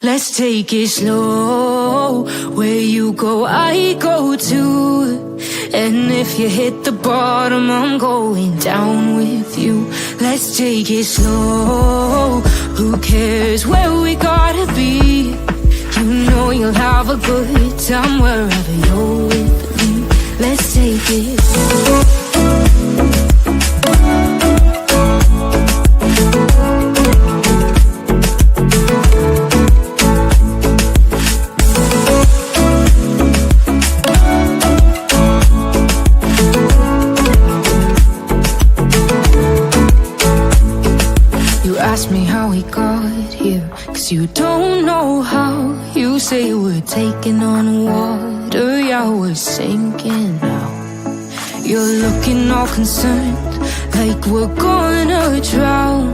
Let's take it slow. Where you go, I go too. And if you hit the bottom, I'm going down with you. Let's take it slow. Who cares where we gotta be? You know you'll have a good time wherever you're with me. Let's take it slow. ask me how we got here, 'cause you don't know how. You say we're taking on water, yeah, we're sinking now. You're looking all concerned, like we're gonna drown.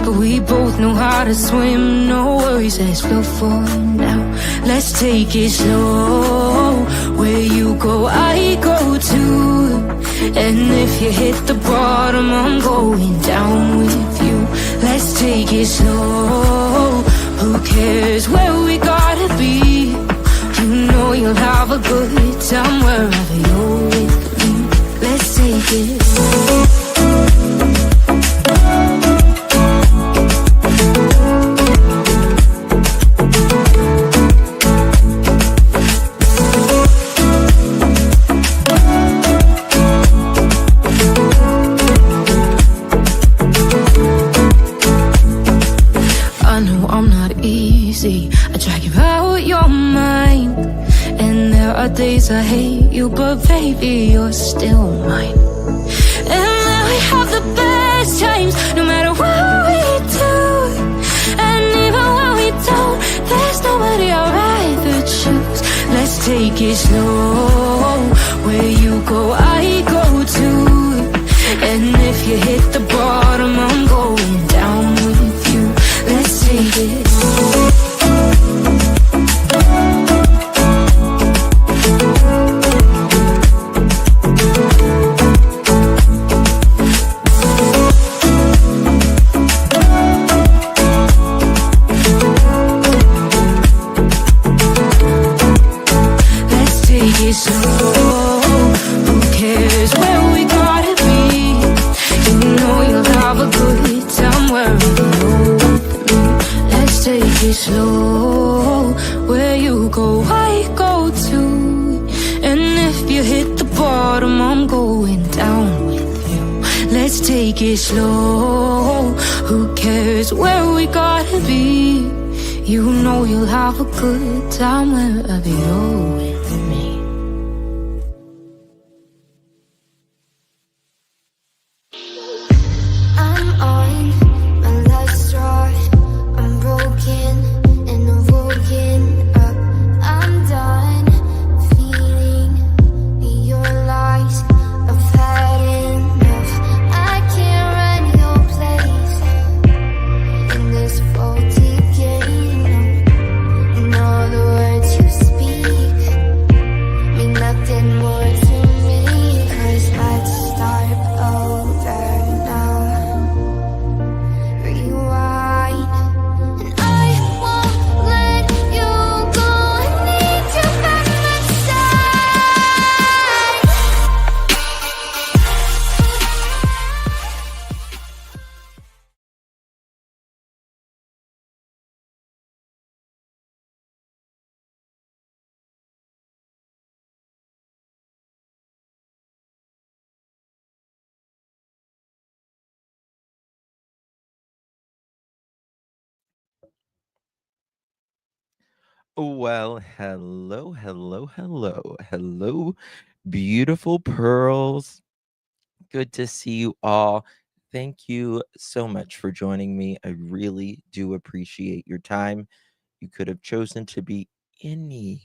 But we both know how to swim, no worries, let's flow for now. Let's take it slow, where you go, I go too. And if you hit the bottom, I'm going down with you. Let's take it slow, who cares where we gotta be? You know you'll have a good time wherever you're with me. Let's take it slow. I drag you out your mind, and there are days I hate you, but baby, you're still mine. And then we have the best times, no matter what we do. And even when we don't, there's nobody I'd rather choose. Let's take it slow, where you go, I go too. And if you hit the bottom, I'm going down with you. Let's take it slow. Slow, where you go, I go too. And if you hit the bottom, I'm going down with you. Let's take it slow, who cares where we gotta be? You know you'll have a good time wherever you're with me. I'm on my last straw, I'm broken and I'm woken up. I'm done feeling your lies. I've had enough. I can't run your place in this faulty game. And all the words you speak mean nothing more to me. 'Cause let's start over now. Rewind. And I won't let you go. I need you by my side. Well, hello, beautiful pearls. Good to see you all. Thank you so much for joining me. I really do appreciate your time. You could have chosen to be anywhere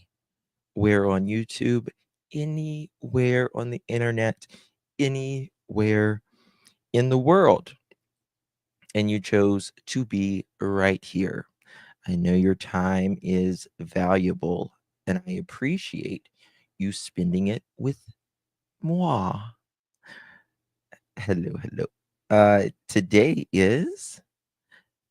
on YouTube, anywhere on the internet, anywhere in the world, and you chose to be right here. I know your time is valuable, and I appreciate you spending it with moi. Hello. Today is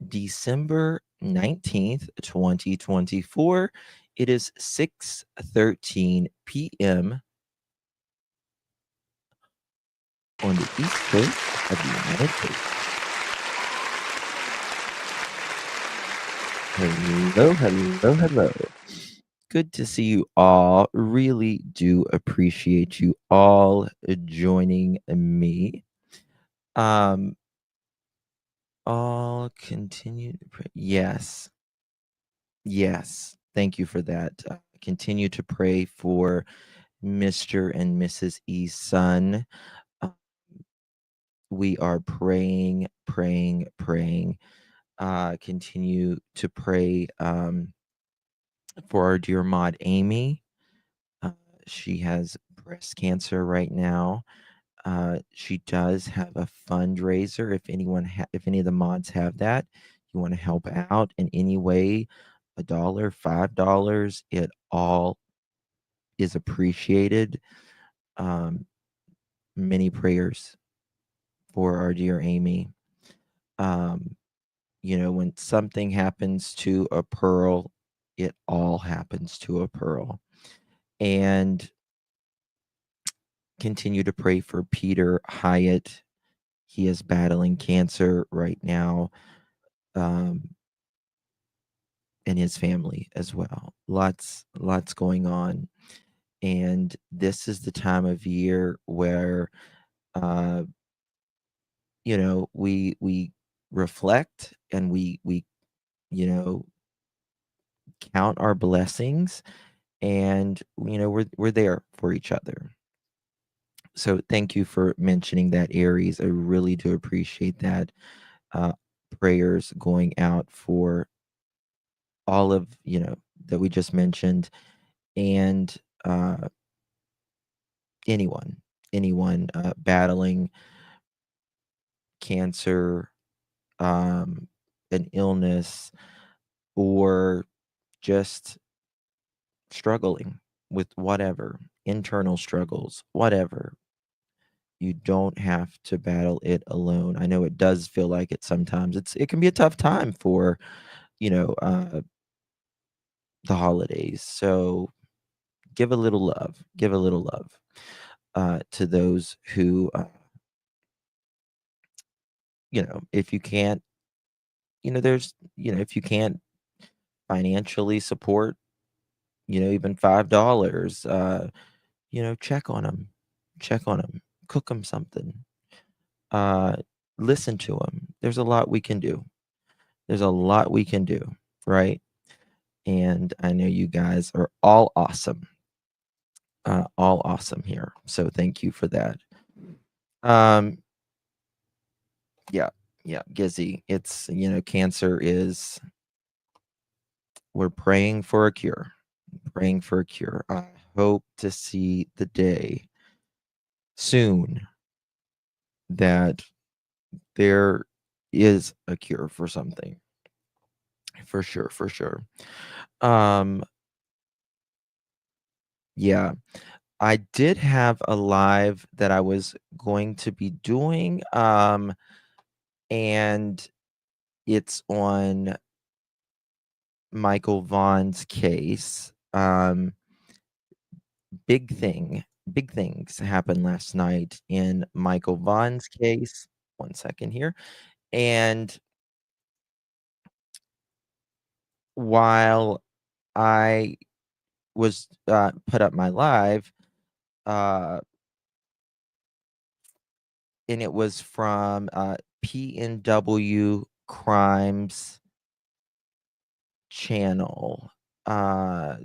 December 19th, 2024. It is 6:13 p.m. on the East Coast of the United States. Hello. Good to see you all. Really do appreciate you all joining me. I'll continue to pray. Yes. Thank you for that. Continue to pray for Mr. and Mrs. E's son. Uh, we are praying. continue to pray for our dear mod Amy. Uh, she has breast cancer right now. She does have a fundraiser. If any of the mods have that, you want to help out in any way, $1, $5, it all is appreciated. Um, Many prayers for our dear Amy. Um, when something happens to a pearl, it all happens to a pearl. And continue to pray for Peter Hyatt. He is battling cancer right now, and his family as well. Lots going on. And this is the time of year where, uh, we reflect and we you know count our blessings, and we're there for each other. So thank you for mentioning that, Aries. I really do appreciate that. uh Prayers going out for all of that we just mentioned, and uh anyone battling cancer, um an illness, or just struggling with whatever internal struggles, whatever. You don't have to battle it alone. I know it does feel like it sometimes. It can be a tough time for, you know, uh, the holidays. So give a little love to those who, if you can't, if you can't financially support, even $5, check on them, cook them something, uh, listen to them. There's a lot we can do. There's a lot we can do, right? And I know you guys are all awesome here. So thank you for that. Um, yeah, yeah, Gizzy. It's cancer is. We're praying for a cure. Praying for a cure. I hope to see the day soon that there is a cure for something. For sure, for sure. Um, yeah. I did have a live that I was going to be doing, and it's on Michael Vaughan's case. Big things happened last night in Michael Vaughan's case. One second here. And while I was put up my live, uh, and it was from PNW Crimes channel. Let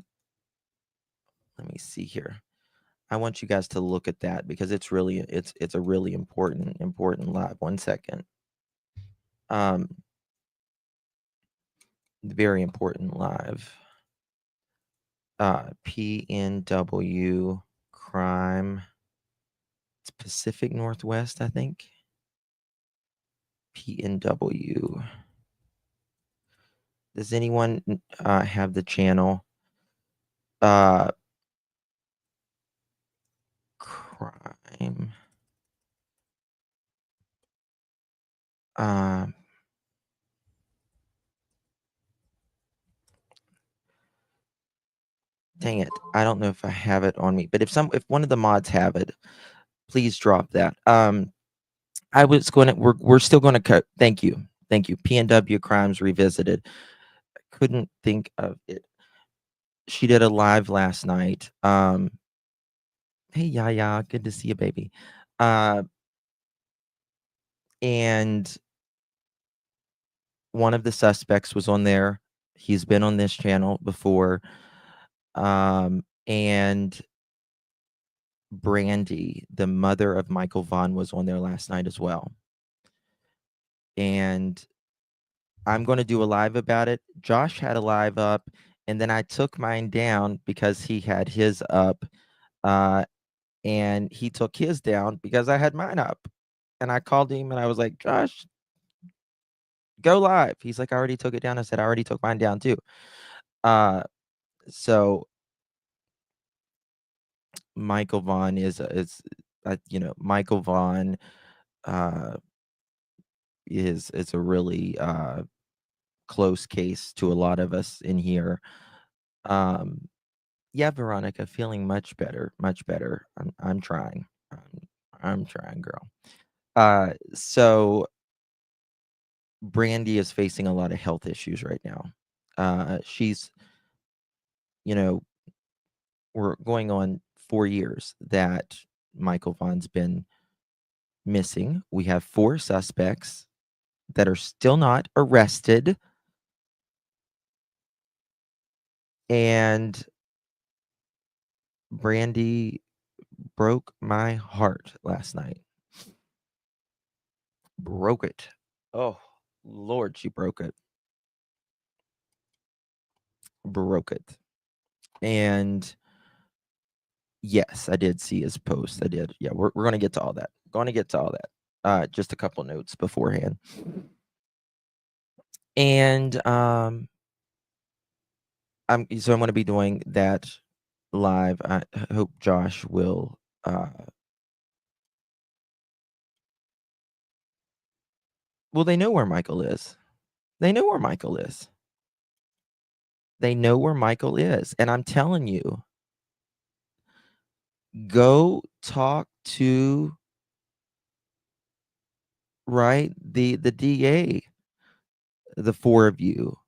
me see here. I want you guys to look at that because it's a really important live. One second. Um, very important live. PNW crime. It's Pacific Northwest, I think. PNW. Does anyone have the channel? Crime. Um, Dang it. I don't know if I have it on me, but if one of the mods have it, please drop that. I was going to we're still going to cut. Thank you. Thank you. PNW Crimes Revisited. I couldn't think of it. She did a live last night. Hey Yaya, good to see you, baby. And one of the suspects was on there. He's been on this channel before. And Brandy, the mother of Michael Vaughan, was on there last night as well. And I'm going to do a live about it. Josh had a live up, and then I took mine down because he had his up, and he took his down because I had mine up. And I called him and I was like, Josh, go live. He's like, I already took it down. I said, I already took mine down too. So Michael Vaughan Michael Vaughan is a really close case to a lot of us in here. Yeah, Veronica, feeling much better, much better. I'm trying. I'm trying, girl. So Brandy is facing a lot of health issues right now. She's, you know, we're going on 4 years that Michael Vaughn's been missing. We have 4 suspects that are still not arrested. And Brandy broke my heart last night. Broke it. Oh, Lord, she broke it. Broke it. And yes, I did see his post. I did. Yeah, we're going to get to all that. Going to get to all that. Just a couple notes beforehand. And I'm going to be doing that live. I hope Josh will well, they know where Michael is. They know where Michael is. They know where Michael is. And I'm telling you, go talk to the DA, the 4 of you.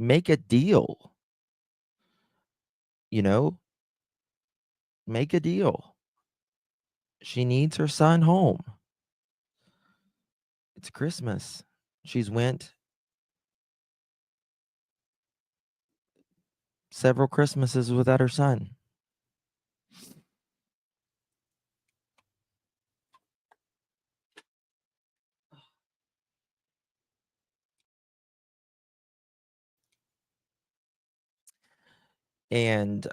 Make a deal. You know, make a deal. She needs her son home. It's Christmas. She's went several Christmases without her son. And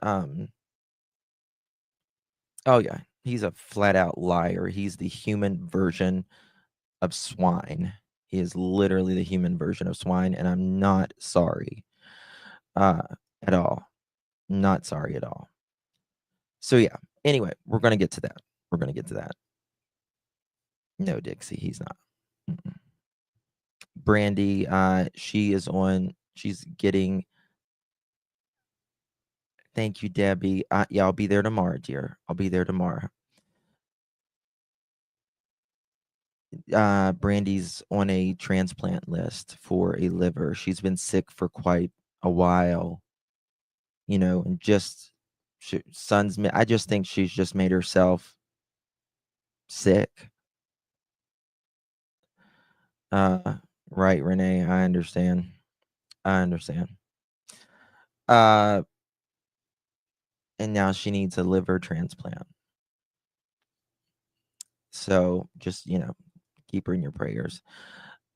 oh yeah, he's a flat out liar. He's the human version of swine. He is literally the human version of swine, and I'm not sorry at all. Not sorry at all. So yeah, anyway, we're going to get to that. We're going to get to that. No, Dixie, he's not. Mm-mm. Brandy, she's getting. Thank you, Debbie. Yeah, I'll be there tomorrow, dear. I'll be there tomorrow. Brandy's on a transplant list for a liver. She's been sick for quite a while, and I just think she's just made herself sick. Right, Renee, I understand. I understand. And now she needs a liver transplant. So just, keep her in your prayers.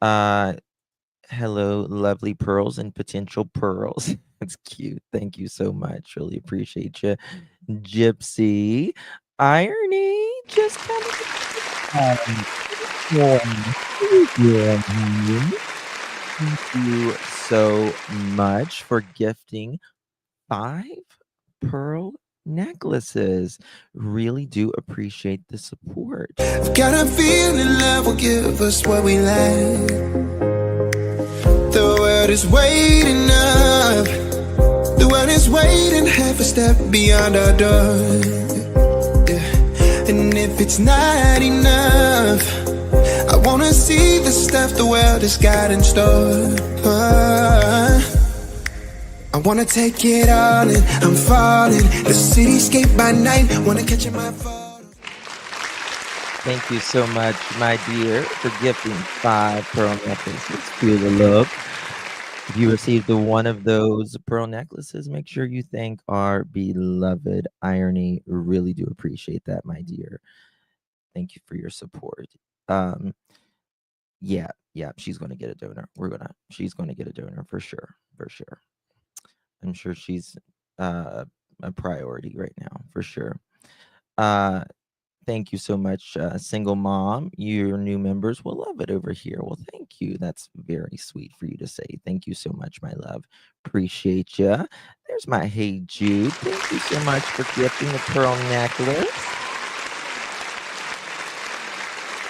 Hello, lovely pearls and potential pearls. That's cute. Thank you so much. Really appreciate you. Gypsy, Irony, just coming. Thank you so much for gifting 5 pearl necklaces. Really do appreciate the support. I've got a feeling love will give us what we lack. The world is waiting up. The world is waiting half a step beyond our door. Yeah. And if it's not enough, I wanna see the stuff the world has got in store. I wanna take it all in, I'm falling. The cityscape by night, wanna catch in my fall. Thank you so much, my dear, for gifting 5 pearl necklaces. Feel the love. If you received one of those pearl necklaces, make sure you thank our beloved Irony. Really do appreciate that, my dear. Thank you for your support. Yeah, she's going to get a donor. She's going to get a donor for sure. For sure. I'm sure she's a priority right now, for sure. Thank you so much, single mom. Your new members will love it over here. Well, thank you. That's very sweet for you to say. Thank you so much, my love. Appreciate you. There's my Hey Jude. Thank you so much for gifting the pearl necklace.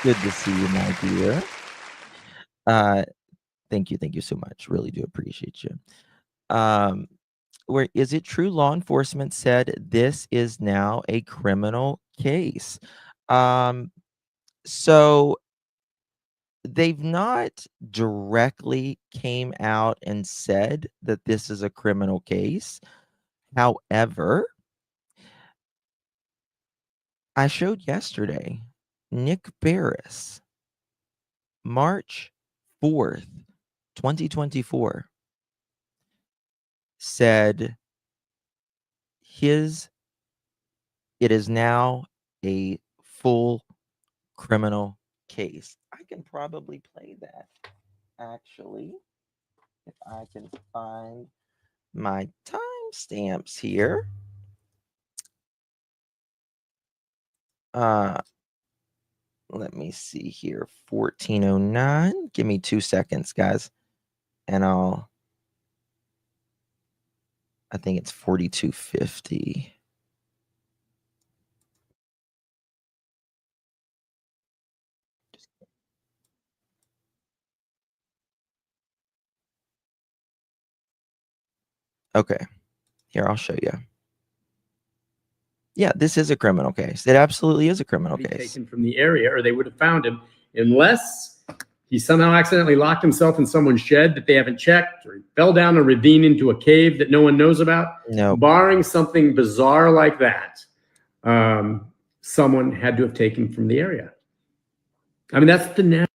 Good to see you, my dear. Thank you so much. Really do appreciate you. Where is it true law enforcement said this is now a criminal case? So they've not directly came out and said that this is a criminal case. However, I showed yesterday Nick Barris, March 4th, 2024, said it is now a full criminal case. I can probably play that, actually, if I can find my timestamps here. Let me see here. 1409. Give me 2 seconds, guys. And I think it's 4250. Okay. Here, I'll show you. Yeah, this is a criminal case. It absolutely is a criminal case. Taken from the area, or they would have found him, unless he somehow accidentally locked himself in someone's shed that they haven't checked, or he fell down a ravine into a cave that no one knows about. No. Barring something bizarre like that, someone had to have taken from the area. I mean, that's the national.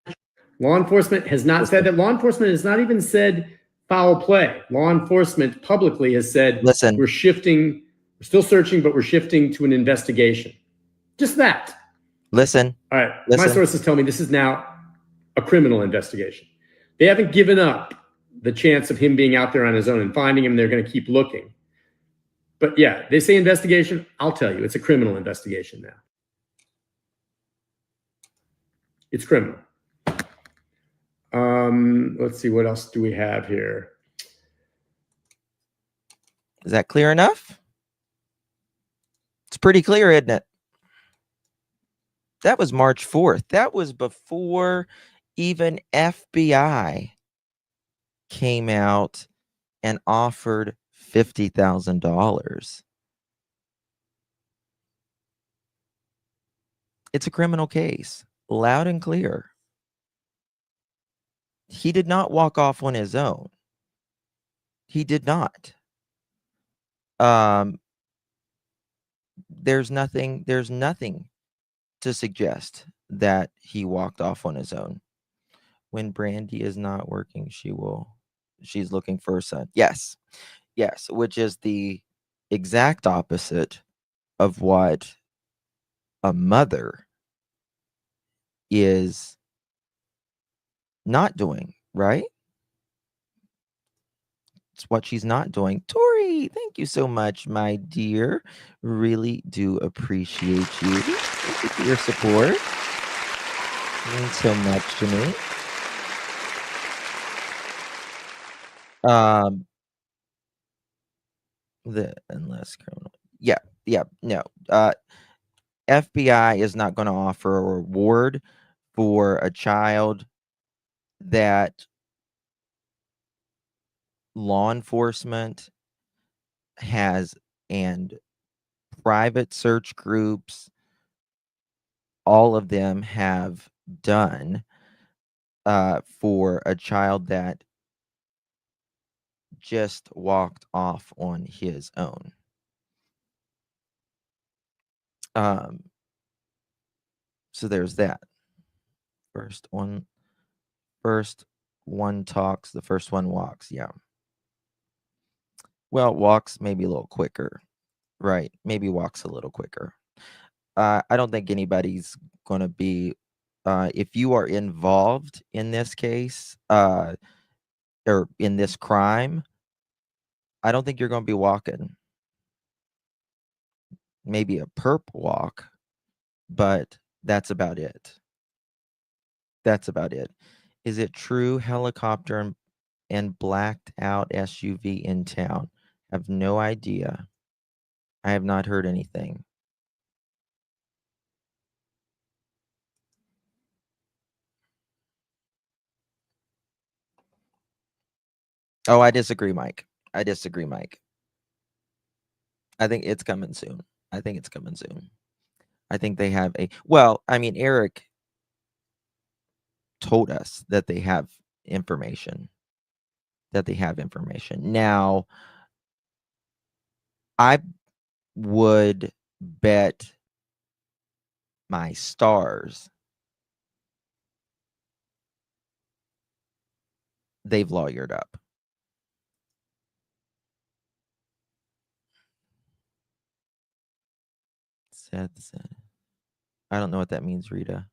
Law enforcement has not said that. Law enforcement has not even said foul play. Law enforcement publicly has said, listen, we're shifting, we're still searching, but we're shifting to an investigation. Just that. Listen. All right. Listen. My sources tell me this is now a criminal investigation. They haven't given up the chance of him being out there on his own and finding him. They're going to keep looking. But yeah, they say investigation. I'll tell you, it's a criminal investigation now. It's criminal. Let's see, what else do we have here? Is that clear enough? It's pretty clear, isn't it? That was March 4th. That was before even FBI came out and offered $50,000. It's a criminal case, loud and clear. He did not walk off on his own. He did not. There's nothing to suggest that he walked off on his own. When Brandy is not working, she's looking for a son. Yes, which is the exact opposite of what a mother is not doing, right? It's what she's not doing. Tori, thank you so much, my dear. Really do appreciate you. Thank you for your support. It means so much to me. The unless criminal. Yeah, no. FBI is not going to offer a reward for a child that law enforcement has and private search groups, all of them have done for a child that just walked off on his own. So there's that. First one talks, the first one walks. Yeah. Well, walks maybe a little quicker, right? Maybe walks a little quicker. I don't think anybody's going to be if you are involved in this case, or in this crime, I don't think you're going to be walking. Maybe a perp walk, but that's about it. That's about it. Is it true helicopter and blacked out SUV in town? Have no idea. I have not heard anything. Oh, I disagree, Mike. I disagree, Mike. I think it's coming soon. I think it's coming soon. I think they have well, I mean, Eric told us that they have information. Now, I would bet my stars they've lawyered up. Seth said, I don't know what that means, Rita.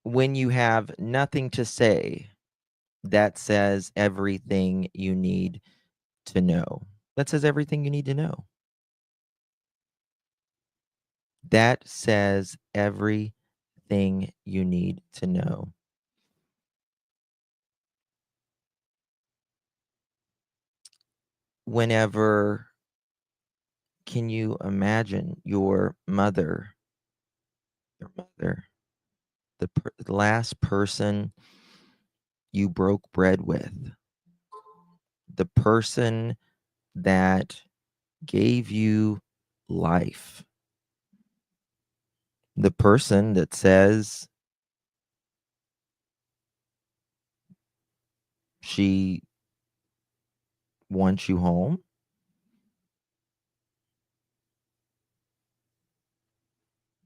When you have nothing to say, that says everything you need to know. That says everything you need to know. That says everything you need to know. Whenever, can you imagine your mother, the last person you broke bread with, the person that gave you life, the person that says she wants you home?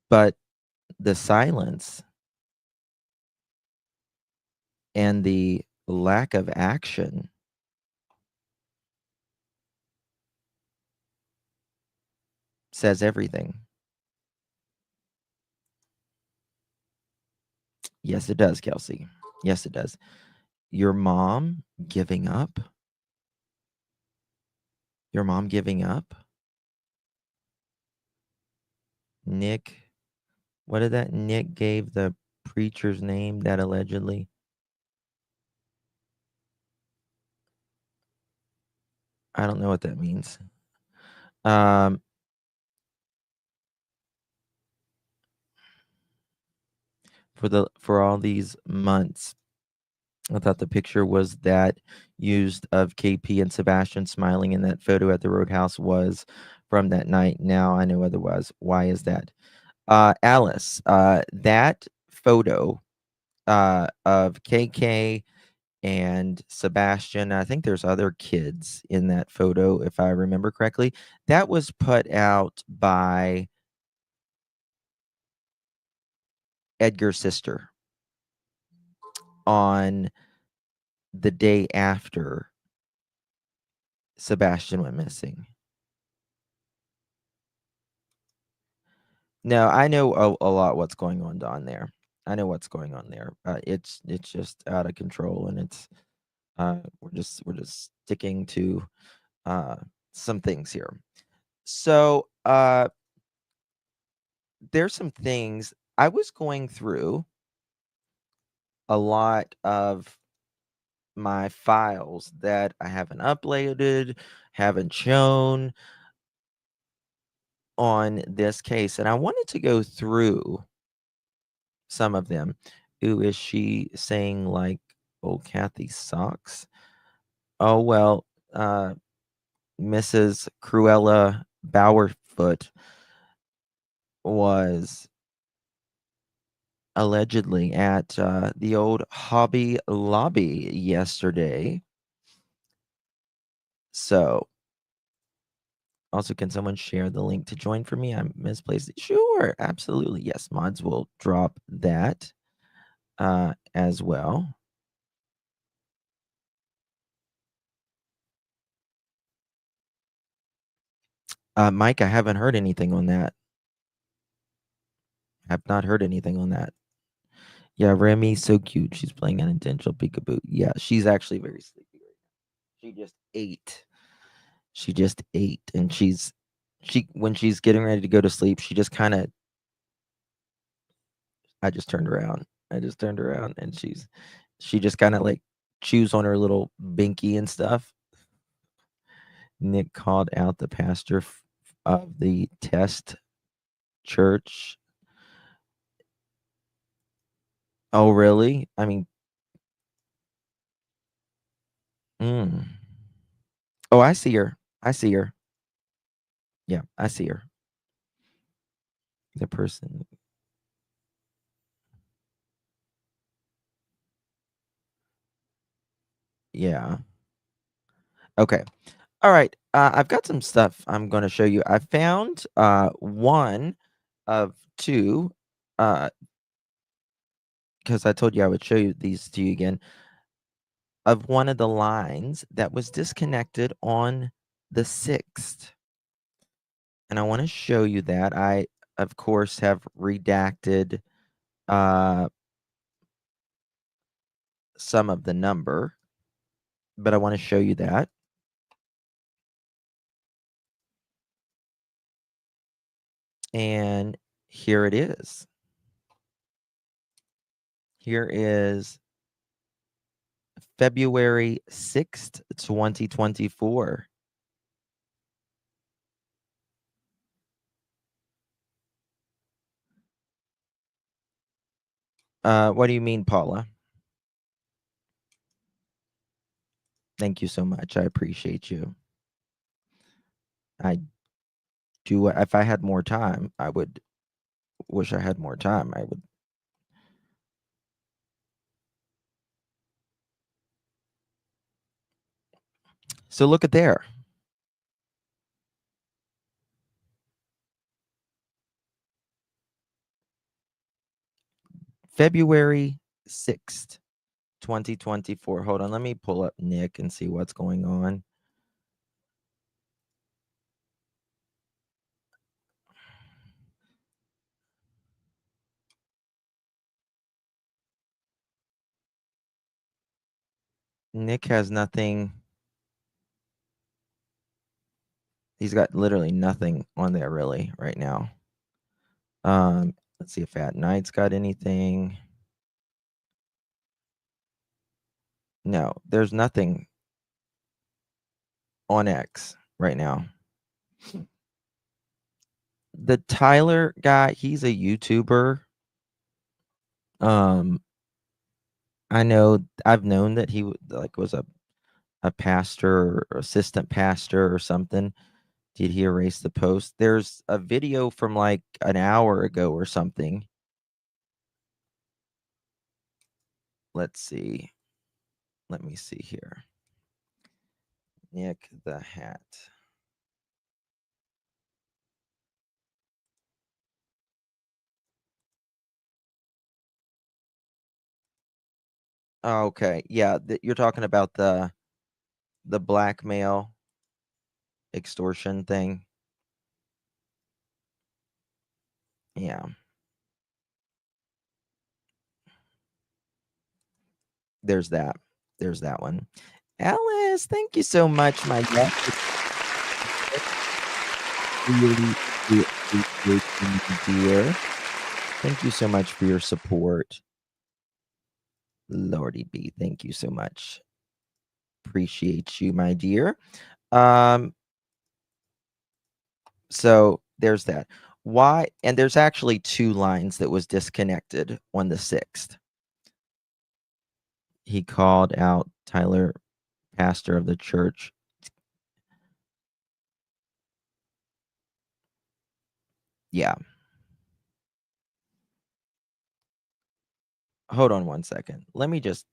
But the silence and the lack of action says everything. Yes, it does, Kelsey. Yes, it does. Your mom giving up? Your mom giving up? Nick, what did that Nick gave the preacher's name that allegedly? I don't know what that means. For all these months, I thought the picture was that used of KP and Sebastian smiling in that photo at the Roadhouse was from that night. Now I know otherwise. Why is that? Alice, that photo of KK and Sebastian, I think there's other kids in that photo, if I remember correctly, that was put out by Edgar's sister on the day after Sebastian went missing. No, I know a lot what's going on down there. I know what's going on there. It's just out of control, and it's we're just sticking to some things here. So there's some things I was going through a lot of my files that I haven't uploaded, haven't shown on this case, and I wanted to go through some of them. Ooh, is she saying like old Kathy socks? Oh well, Mrs. Cruella Bowerfoot was allegedly at the old Hobby Lobby yesterday. So, also, can someone share the link to join for me? I misplaced it. Sure, absolutely. Yes, mods will drop that as well. Mike, I haven't heard anything on that. I've not heard anything on that. Yeah, Remy's so cute. She's playing an intentional peekaboo. Yeah, she's actually very sleepy right now. She just ate. She just ate, and she when she's getting ready to go to sleep, she just kind of. I just turned around. I just turned around, and she just kind of like chews on her little binky and stuff. Nick called out the pastor of the test church. Oh, really? I mean, mm. Oh, I see her. I see her. Yeah, I see her. The person. Yeah. Okay. All right. I've got some stuff I'm going to show you. I found one of two, because I told you I would show you these to you again, of one of the lines that was disconnected on the 6th. And I want to show you that. I, of course, have redacted some of the number, but I want to show you that. And here it is. Here is February 6th, 2024. What do you mean, Paula? Thank you so much. I appreciate you. I do. If I had more time, I would wish I had more time. I would. So look at there. February 6th, 2024. Hold on. Let me pull up Nick and see what's going on. Nick has nothing. He's got literally nothing on there really right now. Let's see if Fat Knight's got anything. No, there's nothing on X right now. The Tyler guy, he's a YouTuber. I know I've known that he was a pastor or assistant pastor or something. Did he erase the post? There's a video from like an hour ago or something. Let's see. Let me see here. Nick the Hat. Okay, yeah, you're talking about the blackmail extortion thing. Yeah. There's that. There's that one. Alice, thank you so much, my really do appreciate you, dear. Thank you so much for your support. Lordy B, thank you so much. Appreciate you, my dear. So there's that. Why? And there's actually two lines that was disconnected on the 6th. He called out Tyler, pastor of the church. Yeah. Hold on one second. Let me just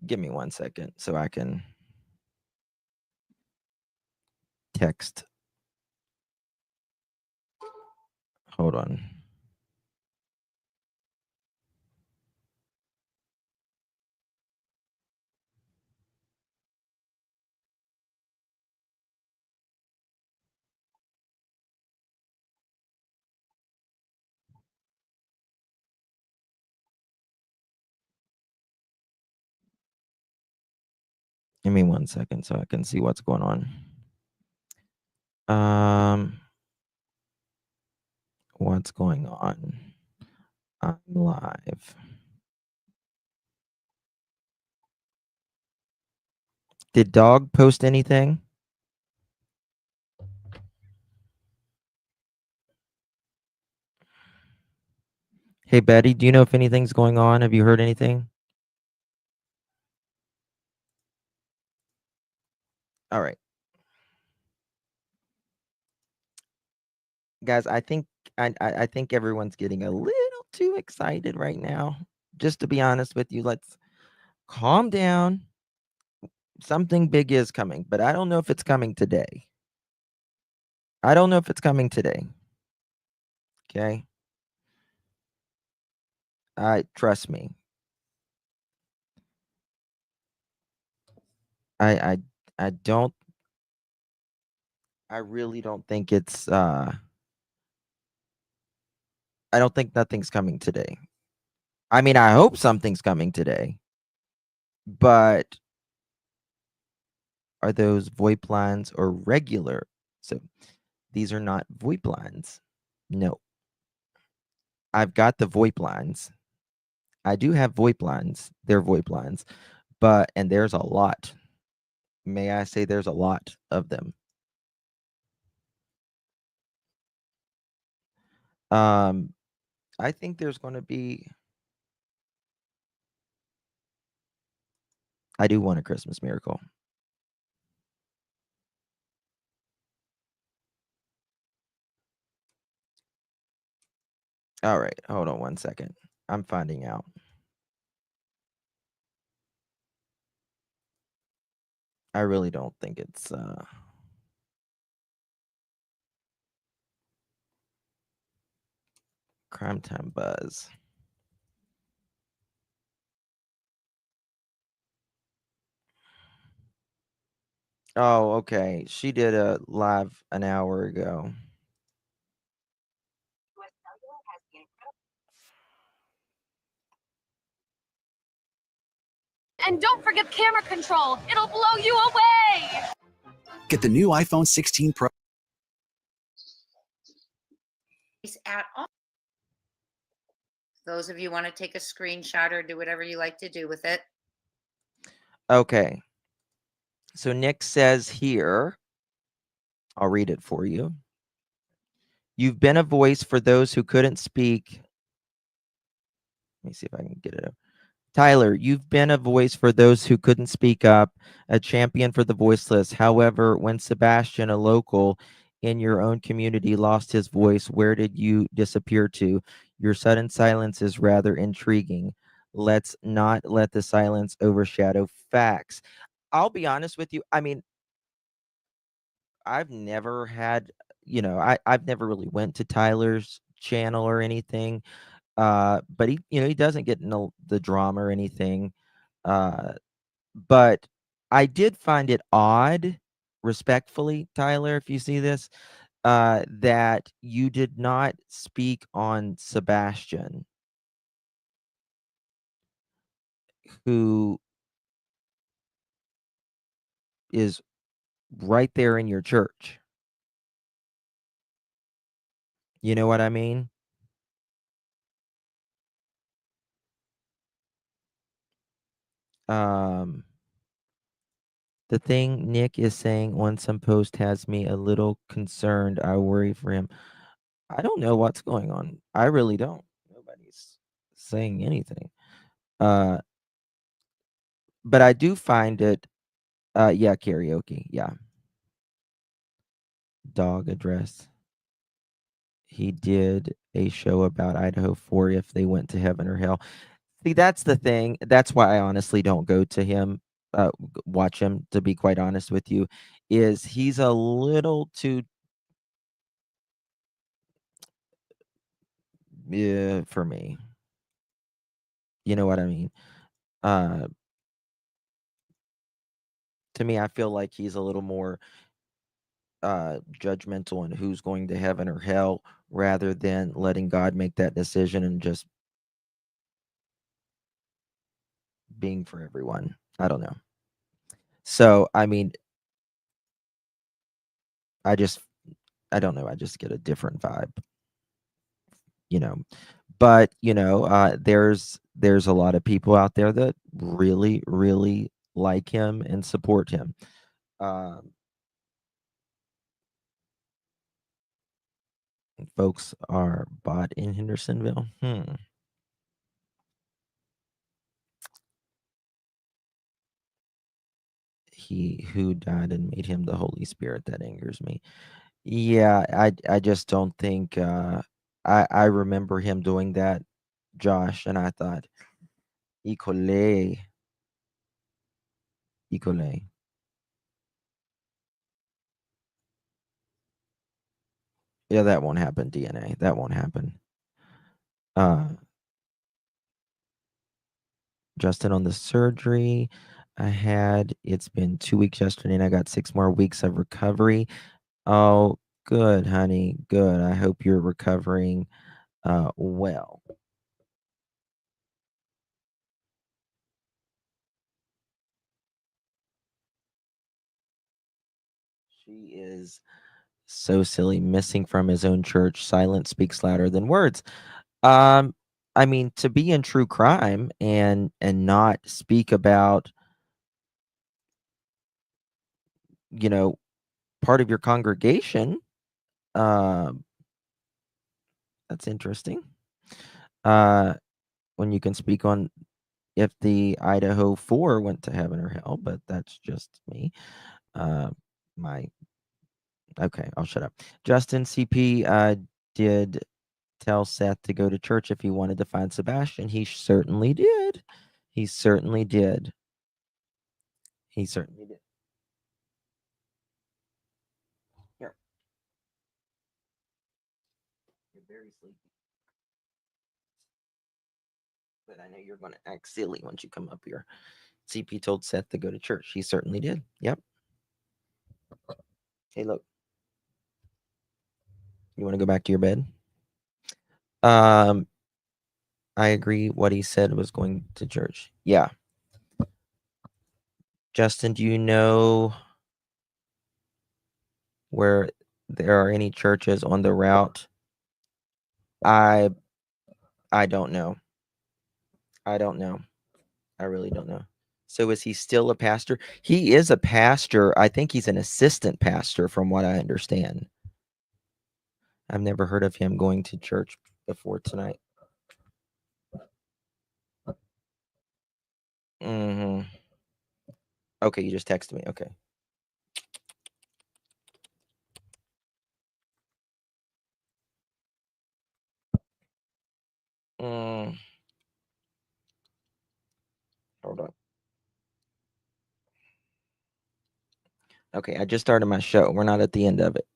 give me 1 second so I can text. Hold on. Give me 1 second so I can see what's going on. What's going on? I'm live. Did Dog post anything? Hey, Betty, do you know if anything's going on? Have you heard anything? All right. Guys, I think I think everyone's getting a little too excited right now. Just to be honest with you, let's calm down. Something big is coming, but I don't know if it's coming today. I don't know if it's coming today. Okay? Trust me. I I don't I really don't think it's I don't think nothing's coming today. I mean, I hope something's coming today. But are those VoIP lines or regular? So these are not VoIP lines. No. I've got the VoIP lines. I do have VoIP lines. They're VoIP lines. And there's a lot. May I say there's a lot of them. I think there's going to be. I do want a Christmas miracle. All right, hold on 1 second. I'm finding out. I really don't think it's Crime Time Buzz. Oh, okay. She did a live an hour ago. And don't forget camera control. It'll blow you away. Get the new iPhone 16 Pro. At all. Those of you want to take a screenshot or do whatever you like to do with it. Okay. So Nick says here, I'll read it for you. You've been a voice for those who couldn't speak. Let me see if I can get it up. Tyler, you've been a voice for those who couldn't speak up, a champion for the voiceless. However, when Sebastian, a local in your own community, lost his voice, where did you disappear to? Your sudden silence is rather intriguing. Let's not let the silence overshadow facts. I'll be honest with you. I mean, I've never had, I've never really went to Tyler's channel or anything. But he doesn't get no the drama or anything. But I did find it odd, respectfully, Tyler, if you see this, that you did not speak on Sebastian, who is right there in your church. You know what I mean? Um, the thing Nick is saying on some post has me a little concerned. I worry for him. I don't know what's going on. I really don't. Nobody's saying anything. But I do find it yeah, karaoke. Yeah. Dog address. He did a show about Idaho 4 if they went to heaven or hell. See, that's the thing. That's why I honestly don't go to him, watch him, to be quite honest with you, is he's a little too for me. You know what I mean? To me, I feel like he's a little more judgmental on who's going to heaven or hell rather than letting God make that decision and just being for everyone. I don't know. So, I mean, I don't know, I just get a different vibe, you know. But, there's a lot of people out there that really, really like him and support him. Um, Folks are bought in Hendersonville. He who died and made him the Holy Spirit, that angers me. Yeah, I just don't think I remember him doing that, Josh, and I thought, Icole, Icole. Yeah, that won't happen, DNA. That won't happen. Justin, on the surgery I had, it's been 2 weeks yesterday, and I got 6 more weeks of recovery. Oh, good, honey. Good. I hope you're recovering well. She is so silly, missing from his own church. Silence speaks louder than words. Um, I mean, to be in true crime and not speak about, you know, part of your congregation, um, that's interesting. When you can speak on if the Idaho 4 went to heaven or hell, but that's just me. My Okay, I'll shut up. Justin CP did tell Seth to go to church if he wanted to find Sebastian. He certainly did. He certainly did. He certainly did. Here. You're very sleepy. But I know you're going to act silly once you come up here. CP told Seth to go to church. He certainly did. Yep. Hey, look. You want to go back to your bed? I agree. What he said was going to church. Yeah. Justin, do you know where there are any churches on the route? I don't know. I don't know. I really don't know. So is he still a pastor? He is a pastor. I think he's an assistant pastor from what I understand. I've never heard of him going to church before tonight. Mhm. Okay, you just texted me. Okay. Mm, hold on. Okay, I just started my show. We're not at the end of it.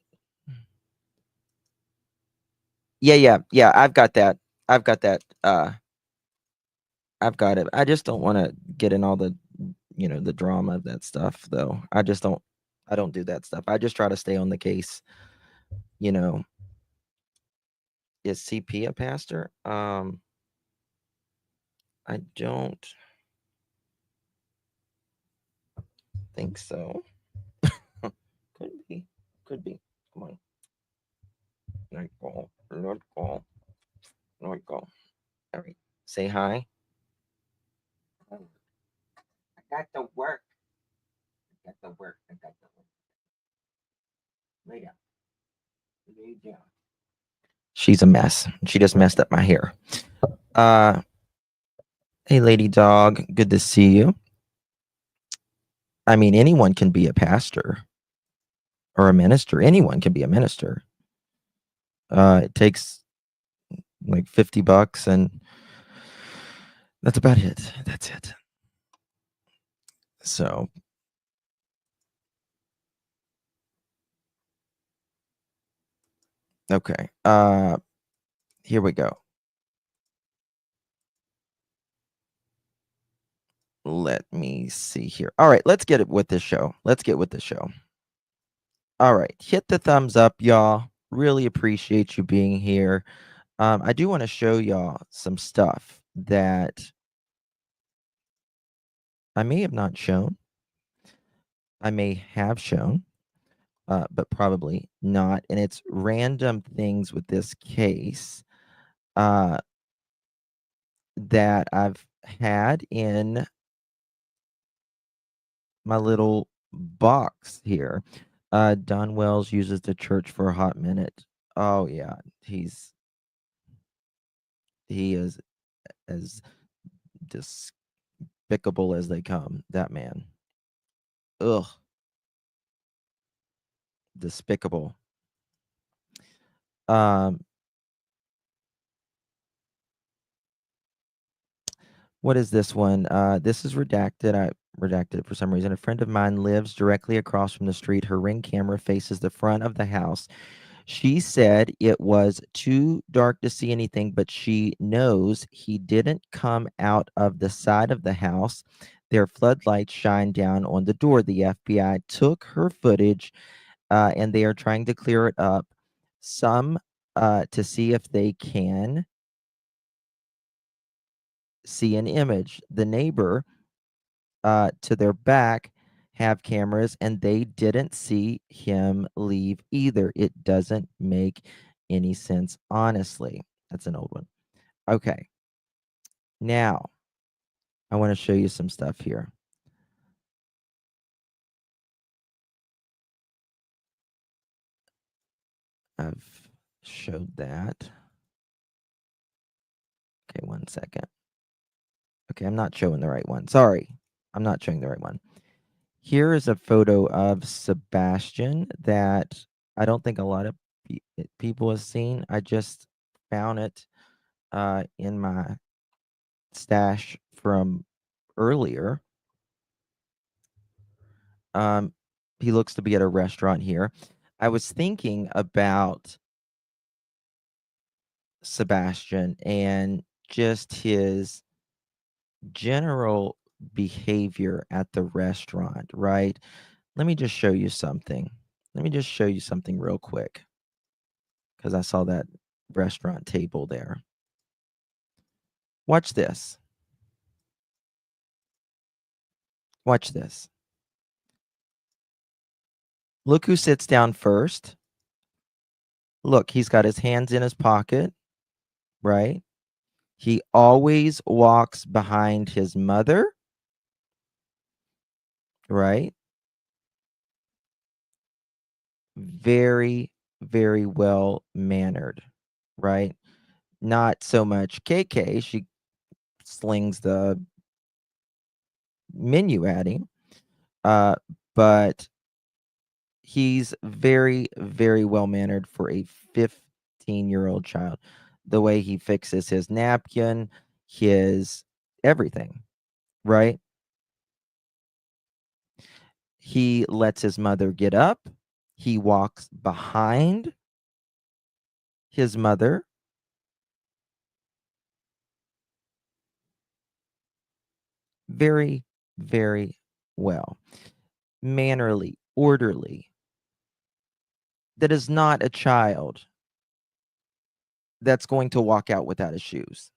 Yeah. I've got that. I've got that. I've got it. I just don't want to get in all the, the drama of that stuff, though. I don't do that stuff. I just try to stay on the case. You know, is CP a pastor? I don't think so. Could be. Could be. Come on. Let go. Let go. Let go. All right. Say hi. I got the work. I got the work. I got the work. Lay down. Lay down. She's a mess. She just messed up my hair. Hey, lady dog. Good to see you. I mean, anyone can be a pastor or a minister. Anyone can be a minister. It takes like $50 and that's about it. That's it. So okay. Here we go. Let me see here. All right, let's get it with this show. Let's get with the show. All right, hit the thumbs up, y'all. Really appreciate you being here. I do want to show y'all some stuff that I may have not shown. I may have shown, but probably not. And it's random things with this case that I've had in my little box here. Don Wells uses the church for a hot minute. Oh yeah, he is as despicable as they come. That man. Ugh. Despicable. What is this one? This is redacted. I redacted it for some reason. A friend of mine lives directly across from the street. Her Ring camera faces the front of the house. She said it was too dark to see anything, but she knows he didn't come out of the side of the house. Their floodlights shine down on the door. The FBI took her footage, and they are trying to clear it up. Some to see if they can see an image. The neighbor to their back have cameras, and they didn't see him leave either. It doesn't make any sense, honestly. That's an old one. Okay. Now, I want to show you some stuff here. I've showed that. Okay, 1 second. Okay, I'm not showing the right one. Sorry. I'm not showing the right one. Here is a photo of Sebastian that I don't think a lot of people have seen. I just found it in my stash from earlier. He looks to be at a restaurant here. I was thinking about Sebastian and just his general behavior at the restaurant, right? Let me just show you something. Let me just show you something real quick because I saw that restaurant table there. Watch this. Watch this. Look who sits down first. Look, he's got his hands in his pocket, right? He always walks behind his mother, right? Very, very well mannered, right? Not so much KK. She slings the menu at him, but he's very, very well mannered for a 15-year-old child. The way he fixes his napkin, his everything, right? He lets his mother get up. He walks behind his mother. Very, very well. Mannerly, orderly. That is not a child that's going to walk out without his shoes.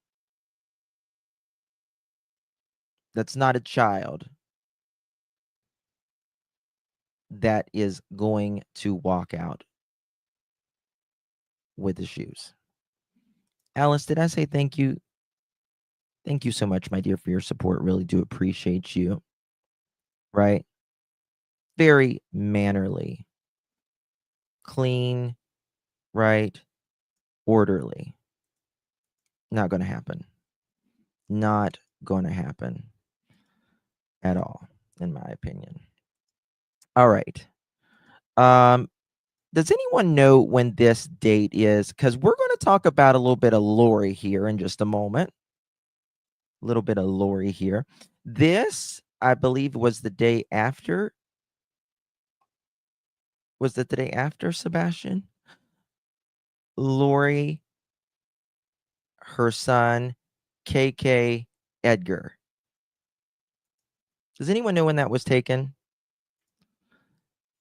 That's not a child that is going to walk out with his shoes. Alice, did I say thank you? Thank you so much, my dear, for your support. Really do appreciate you. Right? Very mannerly, clean, right? Orderly. Not going to happen. Not going to happen at all, in my opinion. All right. Does anyone know when this date is? Because we're going to talk about a little bit of Lori here in just a moment. A little bit of Lori here. This, I believe, was the day after. Was it the day after Sebastian? Lori, her son, KK, Edgar. Does anyone know when that was taken?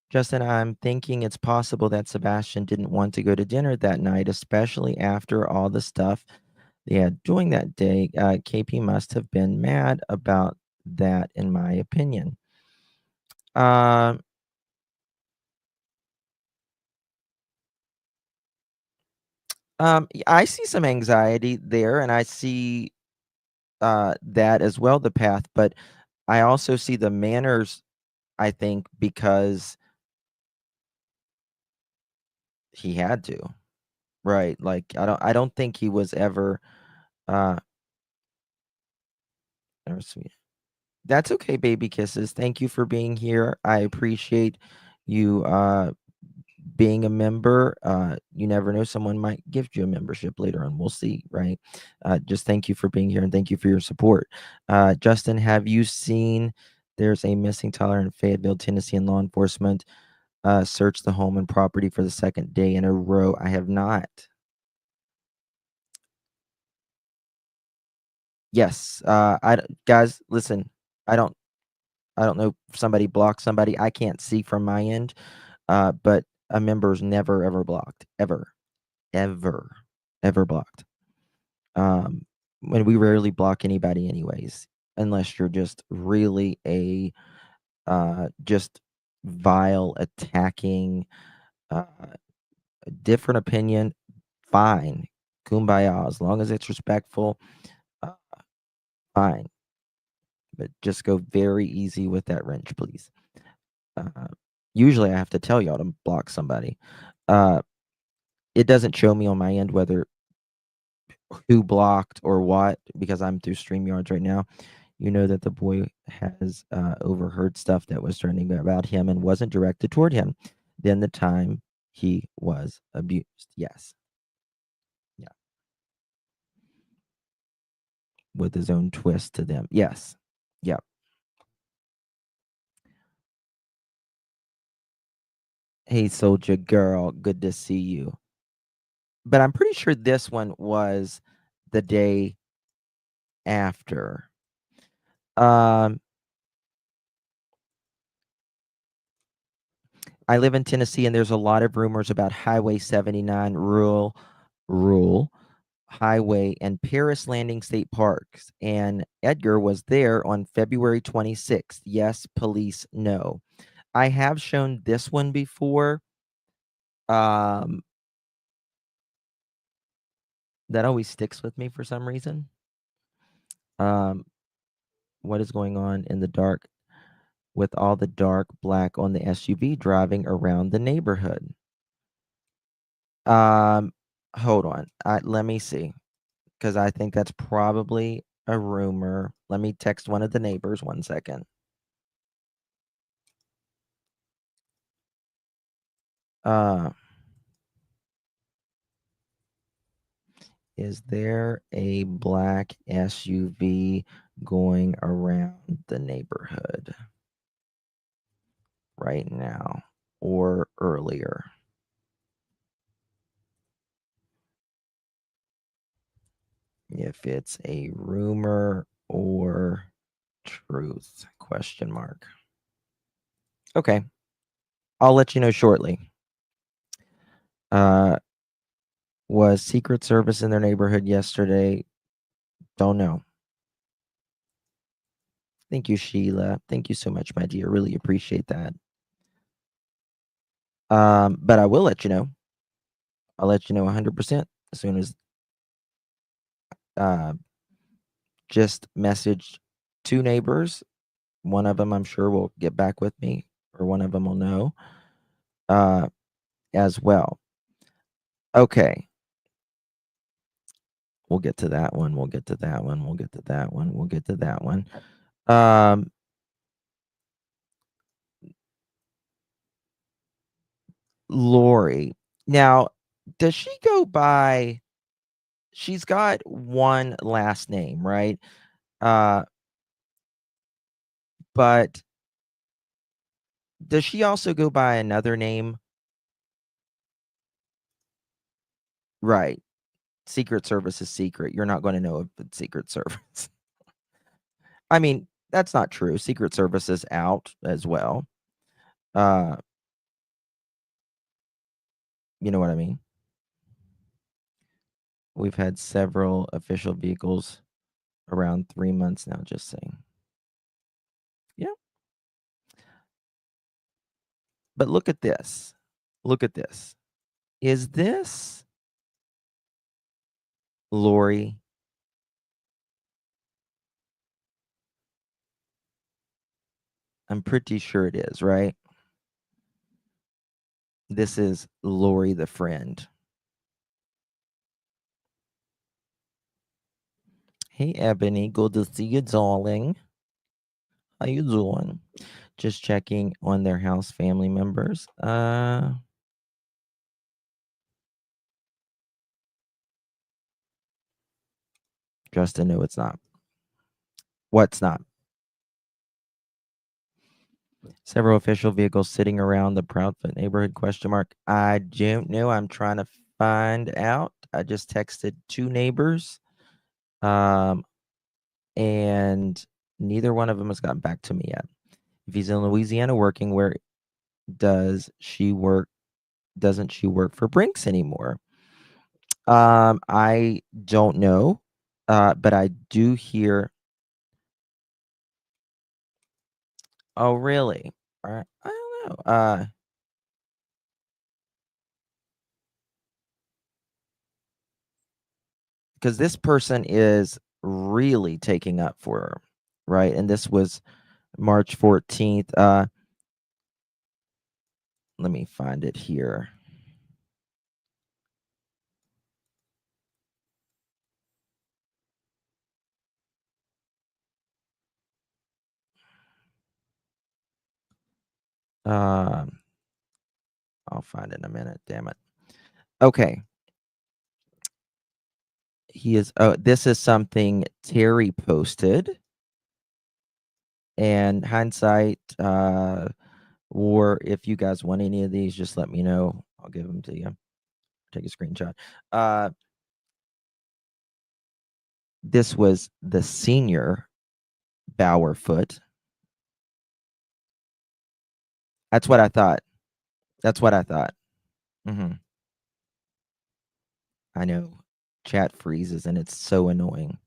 Justin, I'm thinking it's possible that Sebastian didn't want to go to dinner that night, especially after all the stuff they had doing that day. KP must have been mad about that, in my opinion. Um, I see some anxiety there, and I see that as well, the path, but I also see the manners, I think, because he had to, right? Like I don't think he was ever uh or sweet. That's okay, baby kisses. Thank you for being here. I appreciate you being a member. You never know, someone might gift you a membership later on. We'll see, right? Just thank you for being here and thank you for your support. Justin, have you seen there's a missing Tyler in Fayetteville, Tennessee, and law enforcement searched the home and property for the second day in a row? I have not. Yes. Guys, listen, I don't I don't know if somebody blocked somebody. I can't see from my end. But a member's never ever blocked. Ever. Ever. Ever blocked. When we rarely block anybody anyways, unless you're just really a just vile, attacking, uh different opinion, fine. Kumbaya, as long as it's respectful, uh, fine. But just go very easy with that wrench, please. Uh, Usually I have to tell y'all to block somebody. Uh, it doesn't show me on my end whether who blocked or what because I'm through StreamYards right now. You know that the boy has overheard stuff that was trending about him and wasn't directed toward him. Then the time he was abused. Yes. Yeah. With his own twist to them. Yes. Yep. Hey, soldier girl. Good to see you. But I'm pretty sure this one was the day after. Um, I live in Tennessee, and there's a lot of rumors about Highway 79 rural highway and Paris Landing State Parks. And Edgar was there on February 26th. Yes, police know. I have shown this one before. Um, that always sticks with me for some reason. What is going on in the dark with all the dark black on the SUV driving around the neighborhood? Um, Hold on. Let me see, because I think that's probably a rumor. Let me text one of the neighbors 1 second. Is there a black SUV going around the neighborhood right now or earlier? If it's a rumor or truth, question mark. Okay. I'll let you know shortly. Was Secret Service in their neighborhood yesterday? Don't know. Thank you, Sheila. Thank you so much, my dear. Really appreciate that. But I will let you know. I'll let you know 100% as soon as just messaged 2 neighbors. One of them I'm sure will get back with me, or one of them will know as well. Okay. We'll get to that one. We'll get to that one. We'll get to that one. We'll get to that one. Lori. Now, does she go by, she's got one last name, right? But does she also go by another name? Right. Secret Service is secret. You're not going to know if it's Secret Service. I mean, that's not true. Secret Service is out as well. You know what I mean? We've had several official vehicles around 3 months now, just saying. Yeah. But look at this. Look at this. Is this Lori? I'm pretty sure it is, right? This is Lori the friend. Hey, Ebony. Good to see you, darling. How you doing? Just checking on their house family members. Justin, no, it's not. What's not? Several official vehicles sitting around the Proudfoot neighborhood, question mark. I don't know. I'm trying to find out. I just texted 2 neighbors. And neither one of them has gotten back to me yet. If he's in Louisiana working, where does she work? Doesn't she work for Brinks anymore? I don't know. But I do hear. Oh, really? I don't know. Because this person is really taking up for her, right? And this was March 14th. Let me find it here. I'll find it in a minute. Damn it. Okay. He is. Oh, this is something Terry posted. And hindsight, or if you guys want any of these, just let me know. I'll give them to you. Take a screenshot. This was the senior Bowerfoot. That's what I thought. That's what I thought. I know. Chat freezes and it's so annoying.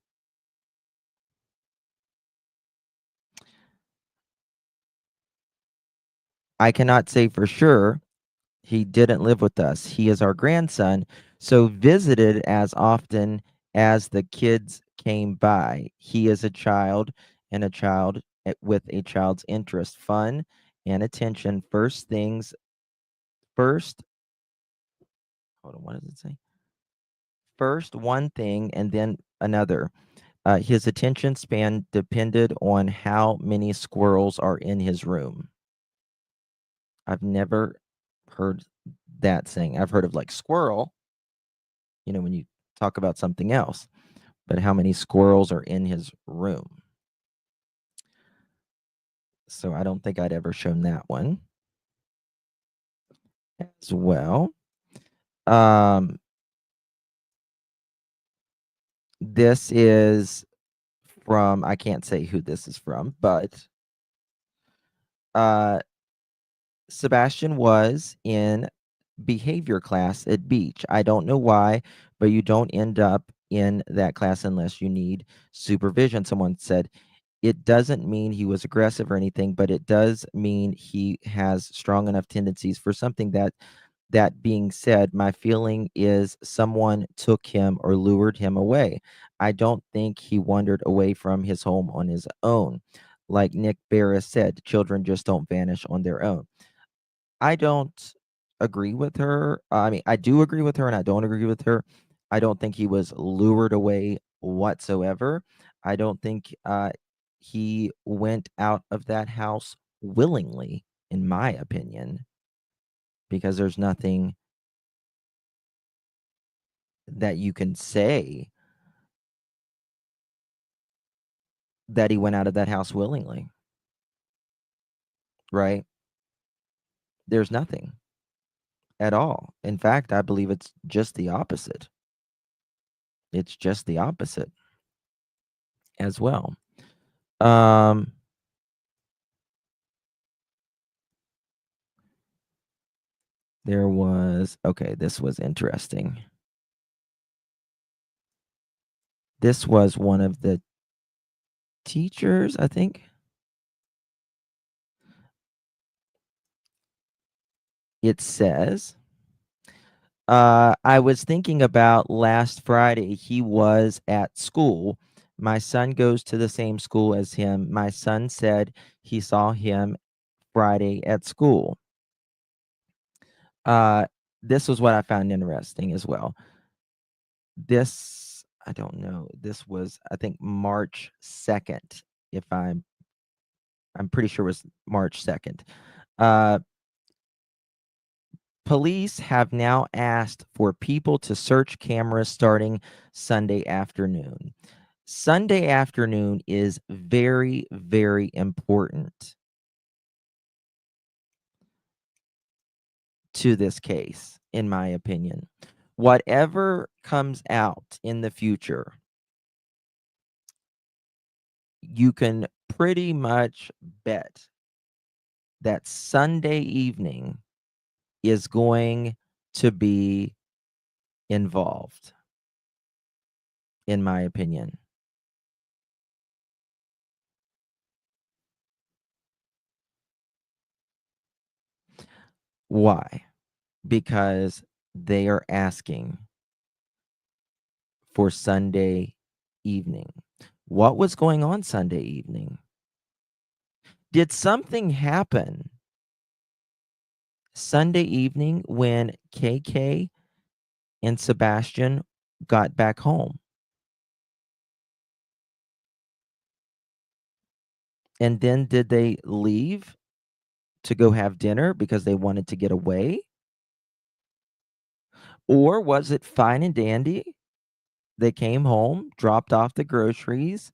I cannot say for sure. He didn't live with us. He is our grandson, so visited as often as the kids came by. He is a child and a child with a child's interest, fun and attention. First things first. Hold on, what does it say? First one thing and then another. His attention span depended on how many squirrels are in his room. I've never heard that saying. I've heard of like squirrel, when you talk about something else, but how many squirrels are in his room? So I don't think I'd ever shown that one as well. This is from, I can't say who this is from, but Sebastian was in behavior class at Beach. I don't know why, but you don't end up in that class unless you need supervision. Someone said, it doesn't mean he was aggressive or anything, but it does mean he has strong enough tendencies for something. That being said, my feeling is someone took him or lured him away. I don't think he wandered away from his home on his own. Like Nick Barris said, children just don't vanish on their own. I don't agree with her. I mean, I do agree with her and I don't agree with her. I don't think he was lured away whatsoever. I don't think he went out of that house willingly, in my opinion, because there's nothing that you can say that he went out of that house willingly, right? There's nothing at all. In fact, I believe it's just the opposite. It's just the opposite as well. There was, okay, this was interesting. This was one of the teachers, I think. it says, I was thinking about last Friday. He was at school. My son goes to the same school as him. My son said he saw him Friday at school. This was what I found interesting as well. This, I don't know. This was, I think, March 2nd. If I'm pretty sure it was March 2nd. Police have now asked for people to search cameras starting Sunday afternoon. Sunday afternoon is very, very important to this case, in my opinion. Whatever comes out in the future, you can pretty much bet that Sunday evening is going to be involved, in my opinion. Why? Because they are asking for Sunday evening. What was going on Sunday evening? Did something happen Sunday evening when KK and Sebastian got back home? And then did they leave to go have dinner because they wanted to get away? Or was it fine and dandy? They came home, dropped off the groceries,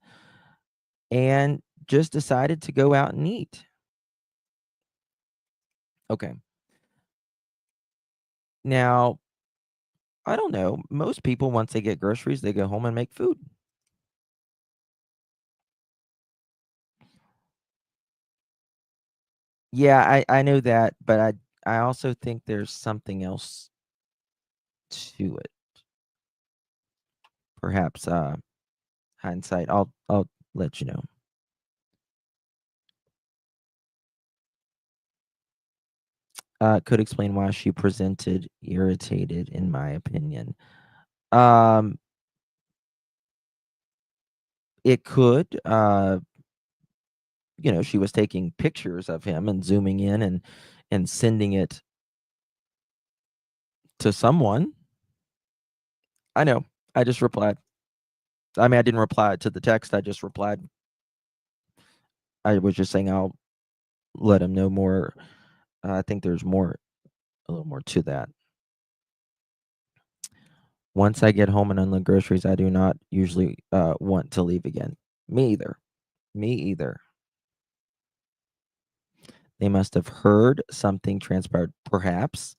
and just decided to go out and eat. Okay. Now, I don't know. Most people, once they get groceries, they go home and make food. Yeah, I know that, but I also think there's something else to it. Perhaps hindsight. I'll let you know. Could explain why she presented irritated, in my opinion. It could. She was taking pictures of him and zooming in and sending it to someone. I know. I just replied. I mean, I didn't reply to the text. I just replied. I was just saying I'll let him know more. I think there's a little more to that. Once I get home and unload groceries, I do not usually want to leave again. Me either. Me either. They must have heard something transpired, perhaps.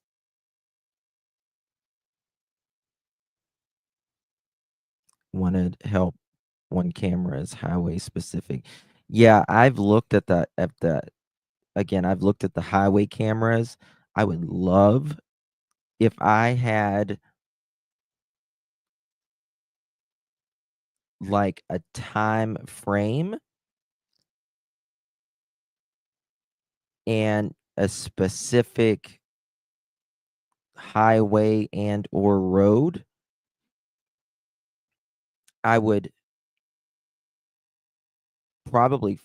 Wanted help. One camera is highway specific. Yeah, I've looked at again, I've looked at the highway cameras. I would love if I had like a time frame and a specific highway and or road. I would probably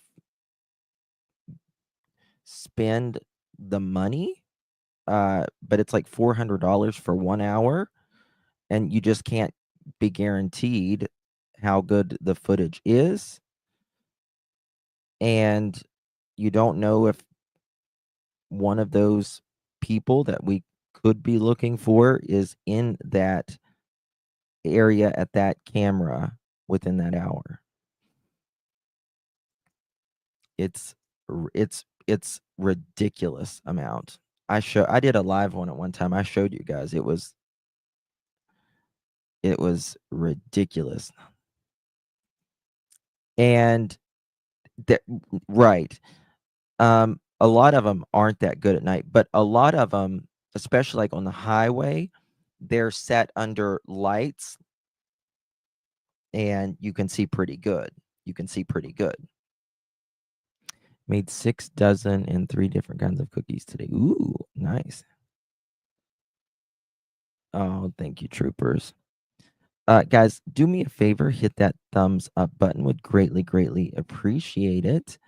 spend the money, but it's like $400 for 1 hour, and you just can't be guaranteed how good the footage is, and you don't know if one of those people that we could be looking for is in that area at that camera within that hour. It's ridiculous amount. I did a live one at one time. I showed you guys. It was ridiculous. And right. A lot of them aren't that good at night, but a lot of them, especially like on the highway, they're set under lights and you can see pretty good. Made 6 dozen and 3 different kinds of cookies today. Ooh, nice. Oh, thank you, troopers. Guys, do me a favor, hit that thumbs up button. Would greatly, greatly appreciate it.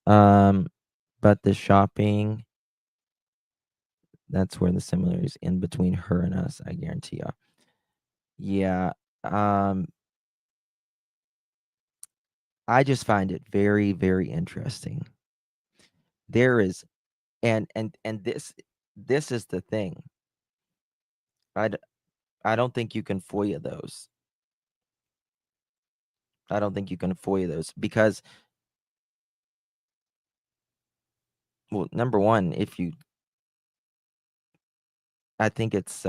But the shopping, that's where the similarities in between her and us, I guarantee you. Yeah. I just find it very, very interesting. There is, and this is the thing. I don't think you can FOIA those. I don't think you can FOIA those because, well, number one, I think it's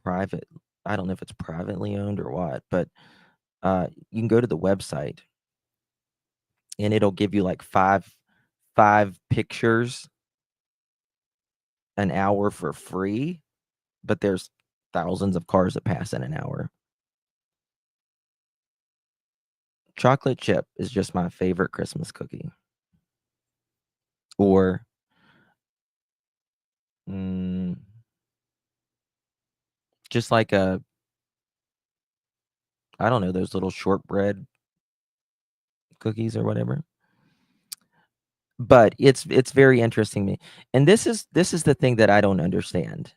private. I don't know if it's privately owned or what, but you can go to the website and it'll give you like five pictures an hour for free, but there's thousands of cars that pass in an hour. Chocolate chip is just my favorite Christmas cookie. Or just like I don't know, those little shortbread cookies or whatever. But it's very interesting to me. And this is the thing that I don't understand,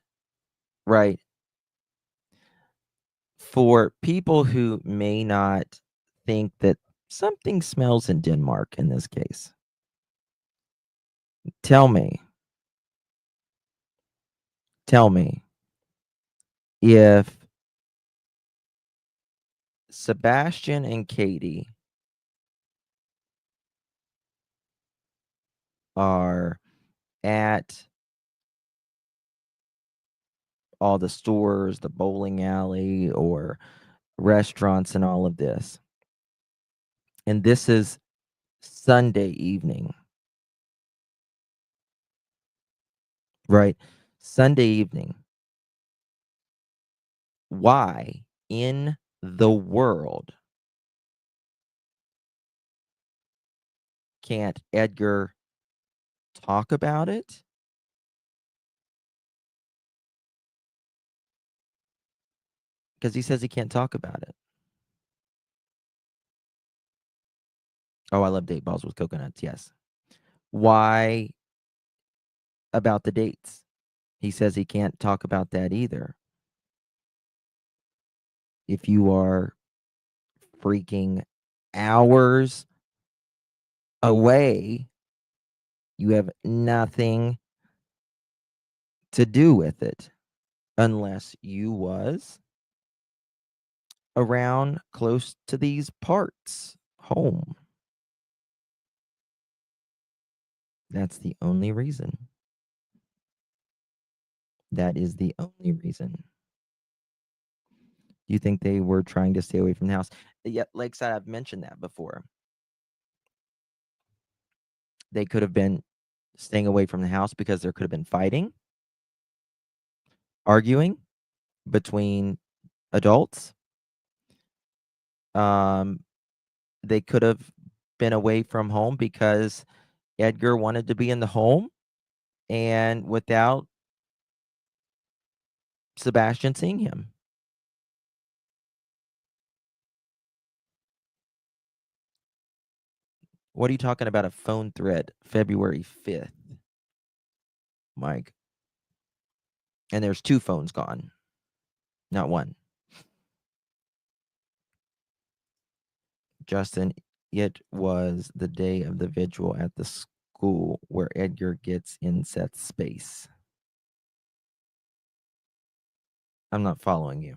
right? For people who may not think that something smells in Denmark in this case, tell me if Sebastian and Katie are at all the stores, the bowling alley, or restaurants and all of this. And this is Sunday evening, right? Sunday evening. Why in the world can't Edgar talk about it? Because he says he can't talk about it. Oh, I love date balls with coconuts. Yes. Why about the dates? He says he can't talk about that either. If you are freaking hours away, you have nothing to do with it unless you was around close to these parts home. That's the only reason. That is the only reason. You think they were trying to stay away from the house? Yeah, Lakeside, I've mentioned that before. They could have been staying away from the house because there could have been fighting, arguing between adults. They could have been away from home because Edgar wanted to be in the home and without Sebastian seeing him. What are you talking about? A phone thread, February 5th, Mike. And there's 2 phones gone, not 1. Justin, it was the day of the vigil at the school where Edgar gets in Seth's space. I'm not following you.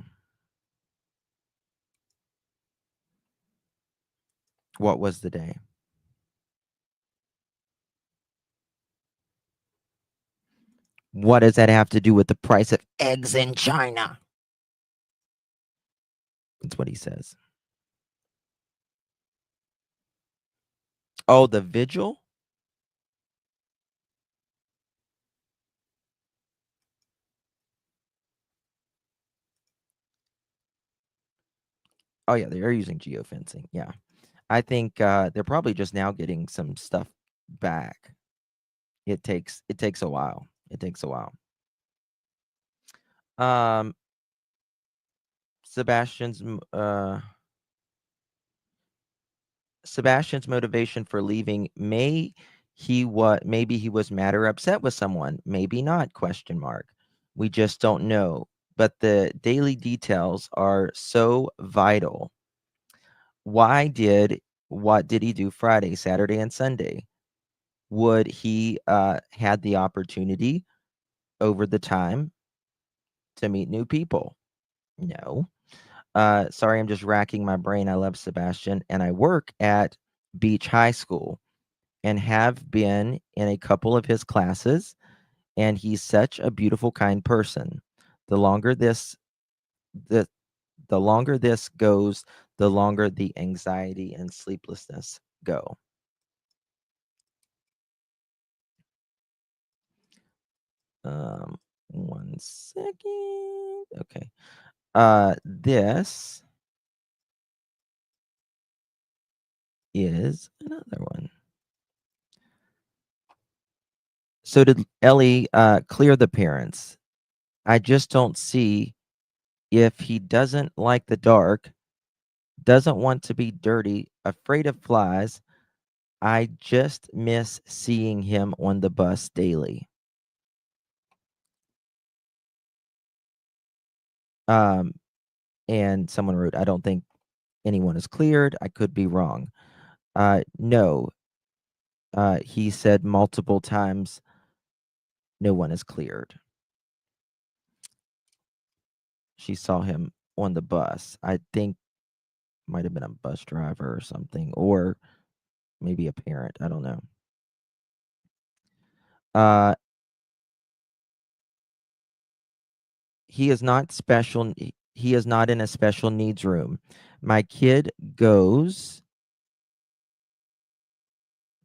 What was the day? What does that have to do with the price of eggs in China? That's what he says. Oh, the vigil? Oh, yeah, they are using geofencing. Yeah. I think they're probably just now getting some stuff back. It takes a while. It takes a while. Um, Sebastian's m- uh Sebastian's motivation for leaving maybe he was mad or upset with someone, maybe not, question mark. We just don't know. But the daily details are so vital. What did he do Friday, Saturday, and Sunday? Would he had the opportunity over the time to meet new people? No. Sorry, I'm just racking my brain. I love Sebastian, and I work at Beach High School and have been in a couple of his classes, and he's such a beautiful, kind person. The longer this the the longer this goes, the longer the anxiety and sleeplessness go. Um, 1 second. Okay. This is another one. So did Ellie clear the parents? I just don't see if he doesn't like the dark, doesn't want to be dirty, afraid of flies. I just miss seeing him on the bus daily. Um, and someone wrote, I don't think anyone is cleared. I could be wrong. No, he said multiple times, no one is cleared. She saw him on the bus. I think might have been a bus driver or something, or maybe a parent. I don't know. Uh, he is not special. He is not in a special needs room. My kid goes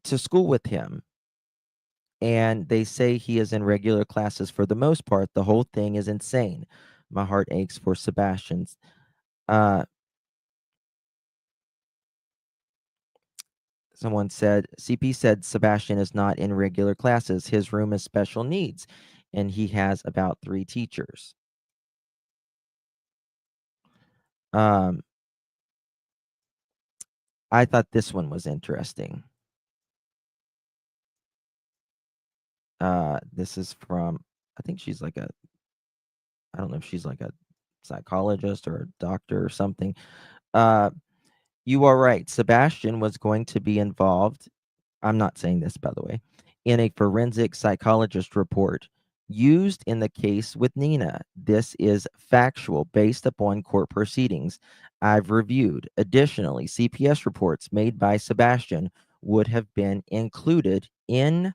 to school with him, and they say he is in regular classes for the most part. The whole thing is insane. My heart aches for Sebastian's. Uh, Someone said, CP said Sebastian is not in regular classes. His room is special needs, and he has about 3 teachers. Um, I thought this one was interesting. This is from, I think she's like I don't know if she's like a psychologist or a doctor or something. Uh, you are right. Sebastian was going to be involved. I'm not saying this, by the way, in a forensic psychologist report used in the case with Nina. This is factual based upon court proceedings I've reviewed. Additionally, CPS reports made by Sebastian would have been included in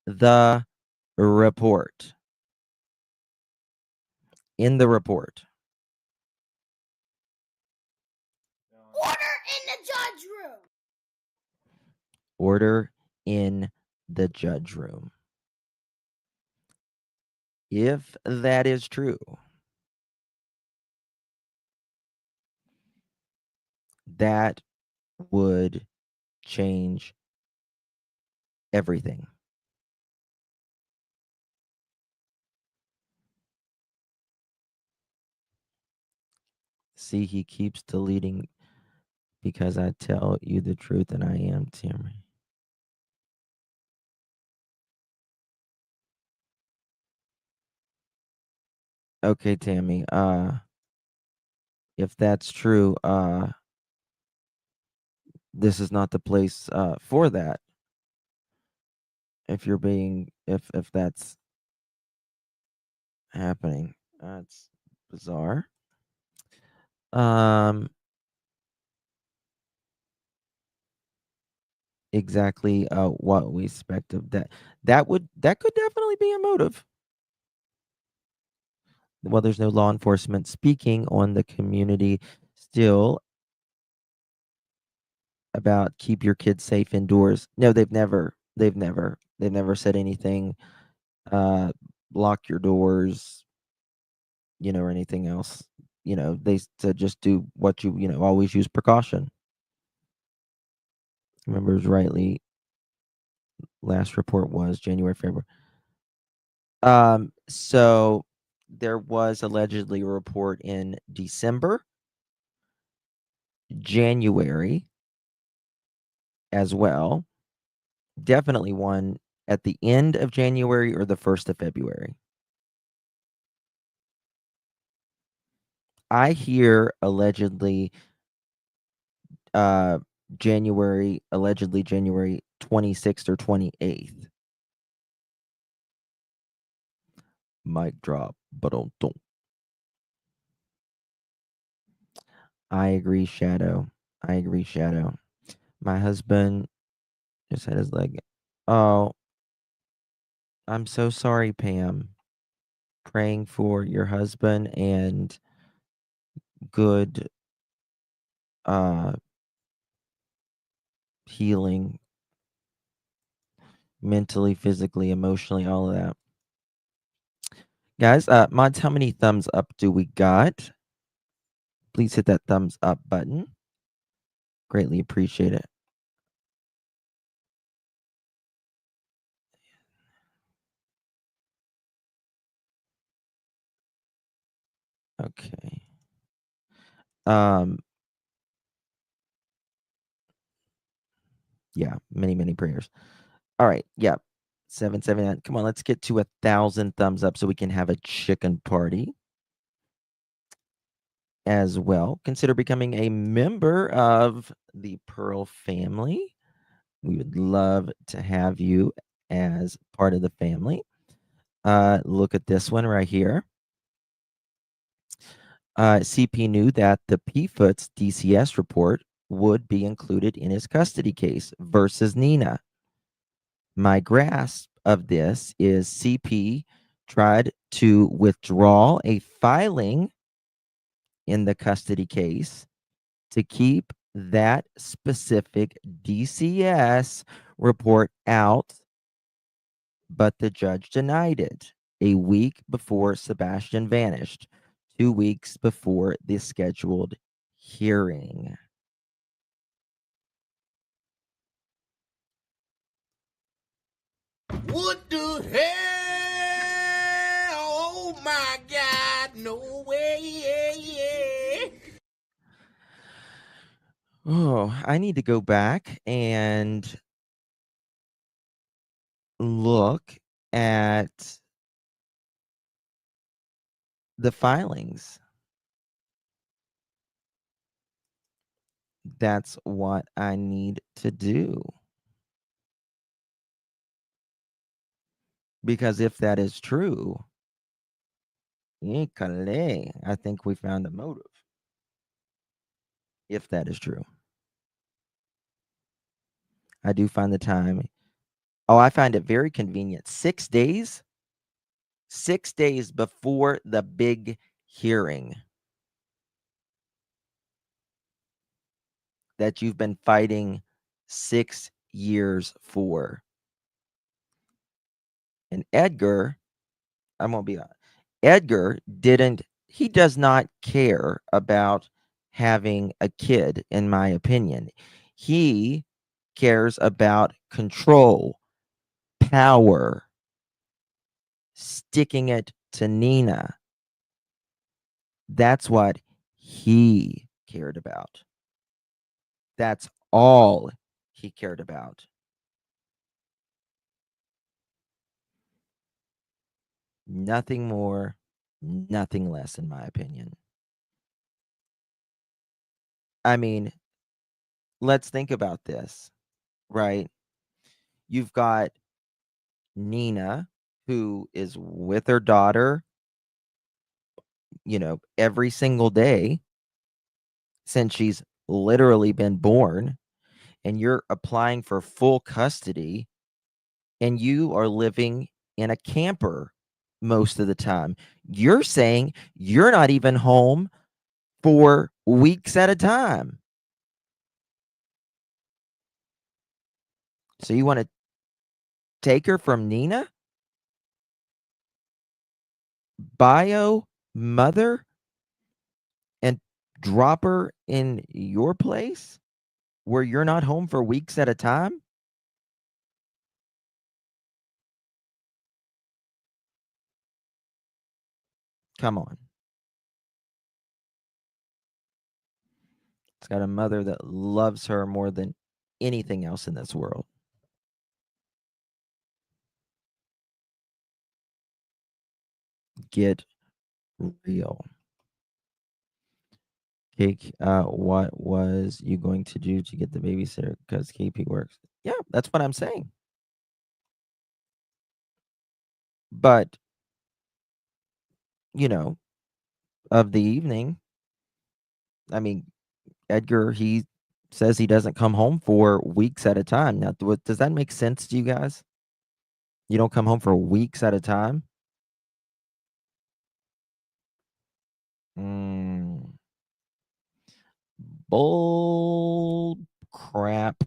the report. In the report. Order in the judge room. Order in the judge room. If that is true, that would change everything. See, he keeps deleting because I tell you the truth and I am Tammy. Okay, Tammy. If that's true, this is not the place for that. If you're being if that's happening. That's bizarre. Exactly what we expect of that. That could definitely be a motive. Well, there's no law enforcement speaking on the community still about keep your kids safe indoors. No, they've never said anything. Lock your doors, or anything else. They said just do what you always use precaution. Remembers rightly. Last report was January, February. So there was allegedly a report in December, January as well. Definitely one at the end of January or the 1st of February. I hear allegedly January 26th or 28th. Mic drop, but don't. I agree, Shadow. My husband just had his leg. Oh, I'm so sorry, Pam. Praying for your husband and good healing mentally, physically, emotionally, all of that. Guys, mods, how many thumbs up do we got? Please hit that thumbs up button. Greatly appreciate it. Okay. Yeah, many prayers. All right, yeah. 779. Come on, let's get to 1,000 thumbs up so we can have a chicken party as well. Consider becoming a member of the Pearl family. We would love to have you as part of the family. Look at this one right here. CP knew that the PFOOT's DCS report would be included in his custody case versus Nina. My grasp of this is CP tried to withdraw a filing in the custody case to keep that specific DCS report out, but the judge denied it a week before Sebastian vanished, 2 weeks before the scheduled hearing. What the hell? Oh my God, no way. Oh, I need to go back and look at the filings. That's what I need to do. Because if that is true, I think we found the motive. If that is true, I do find the time. Oh, I find it very convenient. 6 days, 6 days before the big hearing that you've been fighting 6 years for. And Edgar, I won't be honest. Edgar he does not care about having a kid, in my opinion. He cares about control, power, sticking it to Nina. That's what he cared about. That's all he cared about. Nothing more, nothing less, in my opinion. I mean, let's think about this, right? You've got Nina, who is with her daughter, every single day since she's literally been born, and you're applying for full custody, and you are living in a camper most of the time. You're saying you're not even home for weeks at a time. So you want to take her from Nina? Bio mother? And drop her in your place where you're not home for weeks at a time? Come on. It's got a mother that loves her more than anything else in this world. Get real. Cake, what was you going to do to get the babysitter? Because KP works. Yeah, that's what I'm saying. But, you know, of the evening, I mean, Edgar, he says he doesn't come home for weeks at a time. Now, does that make sense to you guys? You don't come home for weeks at a time? Bull crap.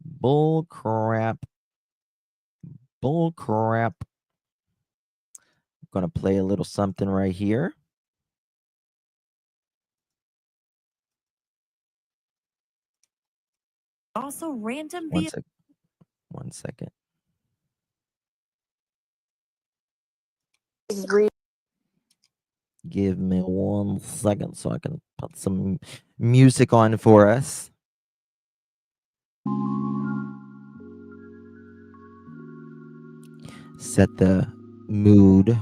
Bull crap. Bull crap. I'm going to play a little something right here. Also, random One second. Give me 1 second so I can put some music on for us. Set the mood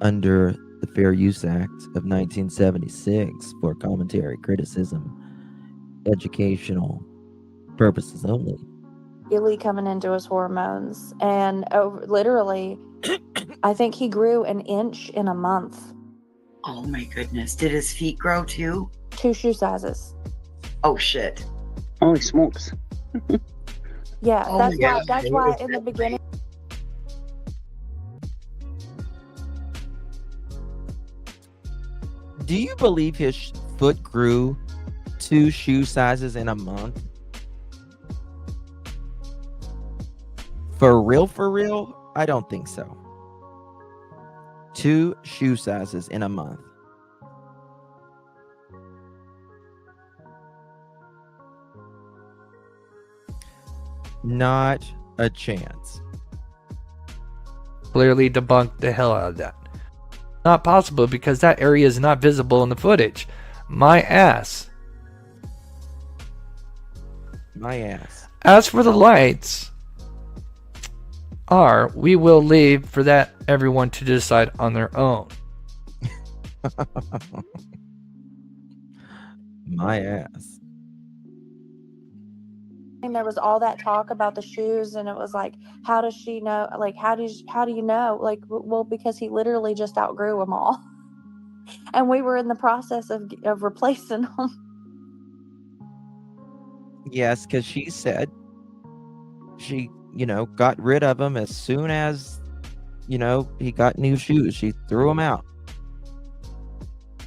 under the Fair Use Act of 1976 for commentary, criticism, educational purposes only. Really coming into his hormones, and literally, I think he grew an inch in a month. Oh my goodness. Did his feet grow too? 2 shoe sizes. Oh shit. Holy smokes. Yeah, Oh that's my why. God. That's why in the beginning. Do you believe his foot grew 2 shoe sizes in a month? For real? I don't think so. 2 shoe sizes in a month. Not a chance. Clearly debunked the hell out of that. Not possible because that area is not visible in the footage. My ass. My ass. As for the lights, we will leave for that everyone to decide on their own. My ass. And there was all that talk about the shoes, and it was like, how does she know? Like, how do you know? Like, well, because he literally just outgrew them all, and we were in the process of replacing them. Yes, because she said she, got rid of them as soon as, he got new shoes. She threw them out.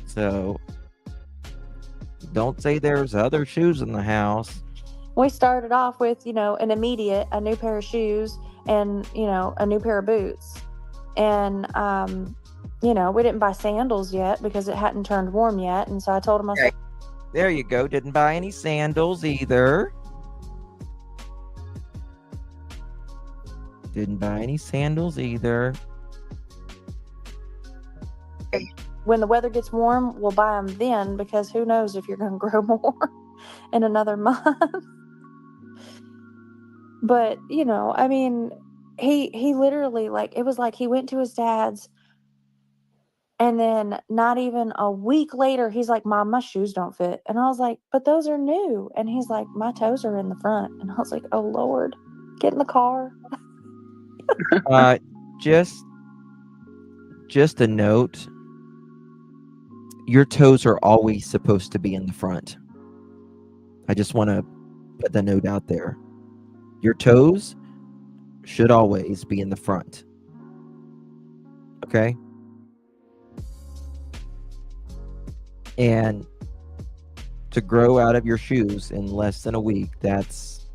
So don't say there's other shoes in the house. We started off with, a new pair of shoes and, a new pair of boots. And, we didn't buy sandals yet because it hadn't turned warm yet. And so I told him, I said, there you go. Didn't buy any sandals either. Didn't buy any sandals either. When the weather gets warm, we'll buy them then, because who knows if you're going to grow more in another month. But, he literally, it was like he went to his dad's, and then not even a week later, he's like, Mom, my shoes don't fit. And I was like, but those are new. And he's like, my toes are in the front. And I was like, oh, Lord, get in the car. Just a note. Your toes are always supposed to be in the front. I just want to put the note out there. Your toes should always be in the front. Okay? And to grow out of your shoes in less than a week, that's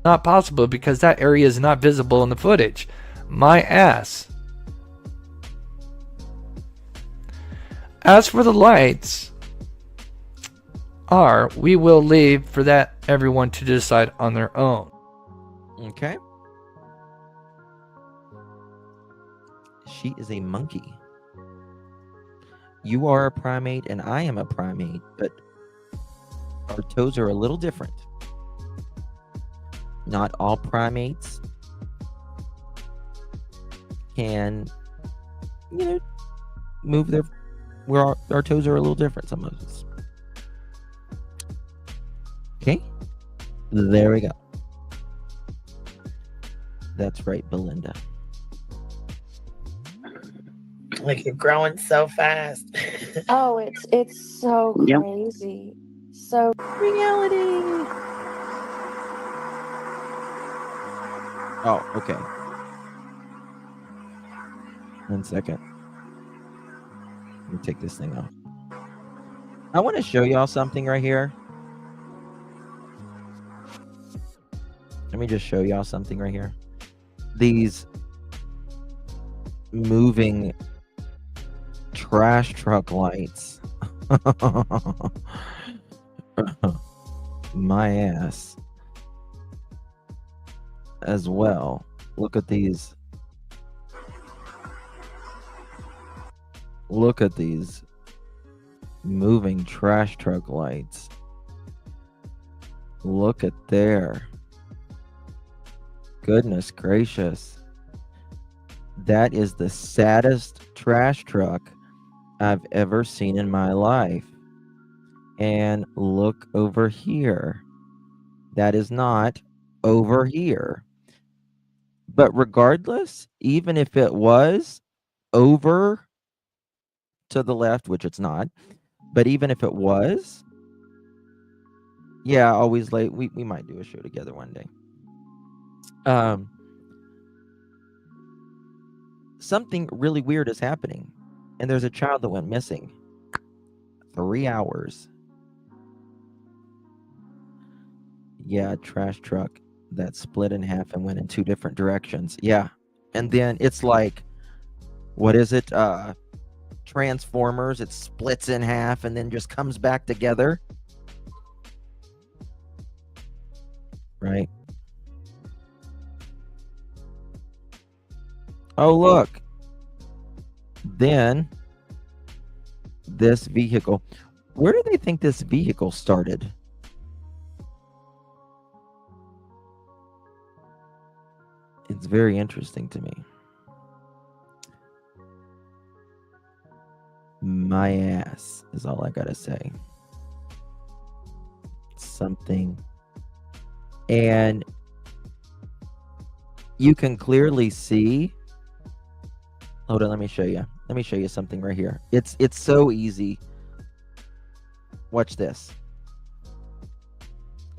not possible because that area is not visible in the footage. My ass. As for the lights, we will leave for that everyone to decide on their own. okay. She is a monkey. You are a primate and I am a primate, but our toes are a little different. Not all primates can, move their, our toes are a little different, some of us. Okay, there we go. That's right, Belinda. Like, you're growing so fast. Oh, it's so Yep. crazy. So Reality. Oh, okay. 1 second. Let me take this thing off. I want to show y'all something right here. Let me just show y'all something right here. These moving trash truck lights. My ass. As well. Look at these. Look at these moving trash truck lights. Look at there. Goodness gracious. That is the saddest trash truck I've ever seen in my life. And look over here. That is not over here. But regardless, even if it was over to the left, which it's not, but even if it was, yeah, always late. We might do a show together one day. Something really weird is happening, and there's a child that went missing. 3 hours. Yeah, trash truck that split in half and went in 2 different directions. Yeah, and then it's like, what is it? Transformers. It splits in half and then just comes back together. Right. Oh, look. Then this vehicle. Where do they think this vehicle started? It's very interesting to me. My ass is all I gotta say. Something. And you can clearly see. Hold on, let me show you. Let me show you something right here. It's so easy. Watch this.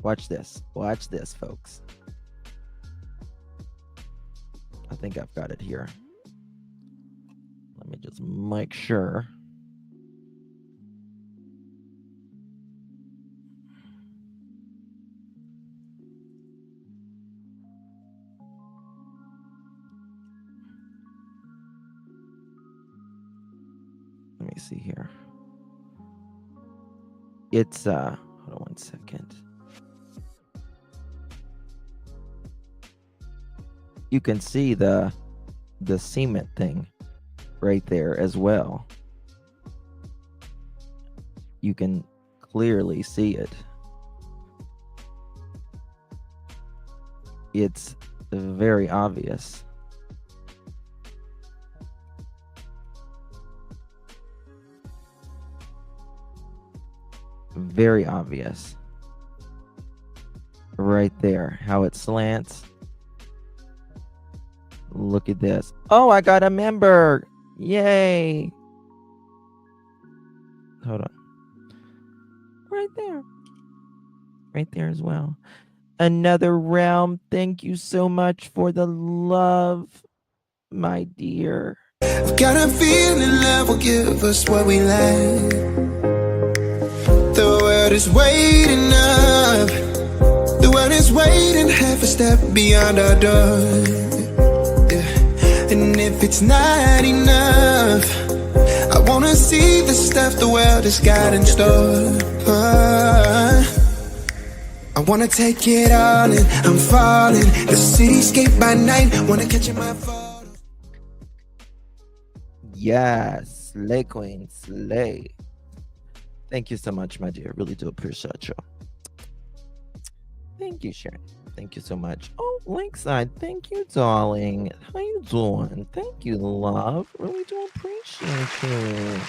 Watch this. Watch this, folks. I think I've got it here. Let me just make sure. Let me see here. It's hold on 1 second. You can see the cement thing right there as well. You can clearly see it. It's very obvious. Very obvious. Right there, how it slants. Look at this. Oh, I got a member. Yay. Hold on. Right there. Right there as well. Another realm. Thank you so much for the love, my dear. I've got a feeling love will give us what we lack. The world is waiting up. The world is waiting half a step beyond our door. And if it's not enough, I wanna see the stuff the world has got in store. I wanna take it all in, I'm falling. The cityscape by night, wanna catch in my photo. Yes, slay queen, slay. Thank you so much, my dear. Really do appreciate you. Thank you, Sharon. Thank you so much. Oh, Lakeside, thank you, darling. How you doing? Thank you, love. Really do appreciate you.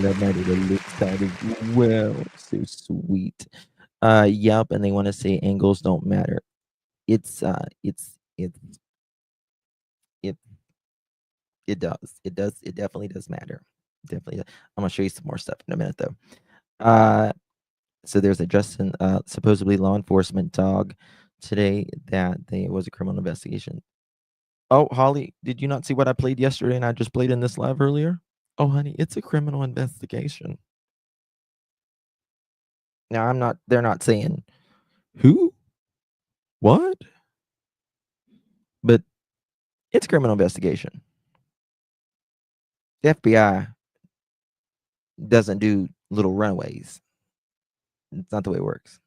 Love my little Lakeside as well. So sweet. Yep, and they want to say angles don't matter. It does. It does. It definitely does matter. Definitely. I'm gonna show you some more stuff in a minute, though. So there's a Justin, supposedly law enforcement dog today that it was a criminal investigation. Oh, Holly, did you not see what I played yesterday and I just played in this live earlier? Oh, honey, it's a criminal investigation. Now they're not saying who, what, but it's a criminal investigation. The FBI doesn't do little runaways. It's not the way it works.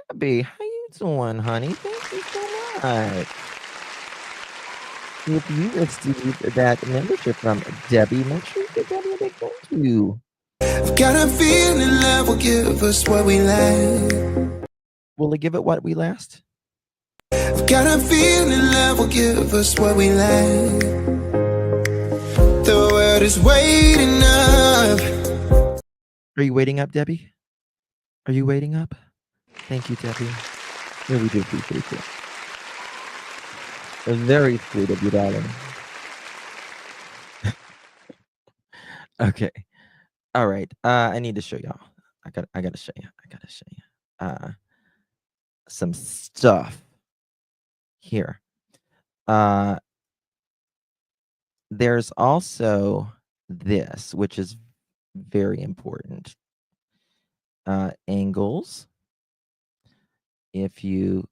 Debbie, how you doing, honey? Thank you so much. If you received that membership from Debbie, make sure you get Debbie a big thank you. I've got a feeling love will give us what we lack. Will it give it what we last? I've got a feeling love will give us what we lack. The world is waiting up. Are you waiting up, Debbie? Are you waiting up? Thank you, Debbie. Really do appreciate it. Very sweet of you, darling. Okay. All right. I need to show y'all. I gotta show you. I gotta show you. Some stuff here. There's also this, which is very important. Angles. If you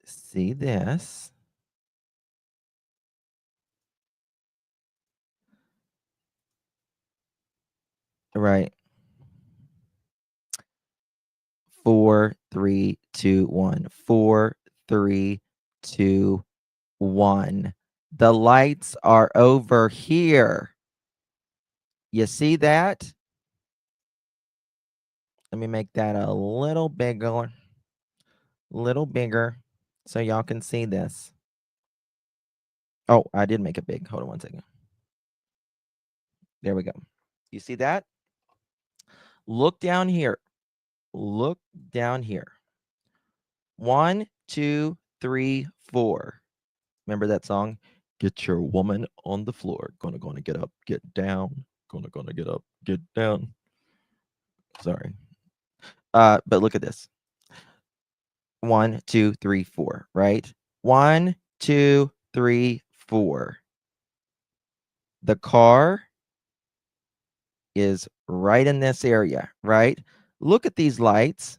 see this, right? 4, 3, 2, 1. 4, 3, 2, 1. The lights are over here. You see that? Let me make that a little bigger. So y'all can see this. Oh, I did make it big. Hold on one second. There we go. You see that? Look down here. Look down here. 1, 2, 3, 4. Remember that song? Get your woman on the floor. Gonna get up, get down. Gonna get up, get down. Sorry. But look at this. 1, 2, 3, 4, right? 1, 2, 3, 4. The car is right in this area, right? Look at these lights.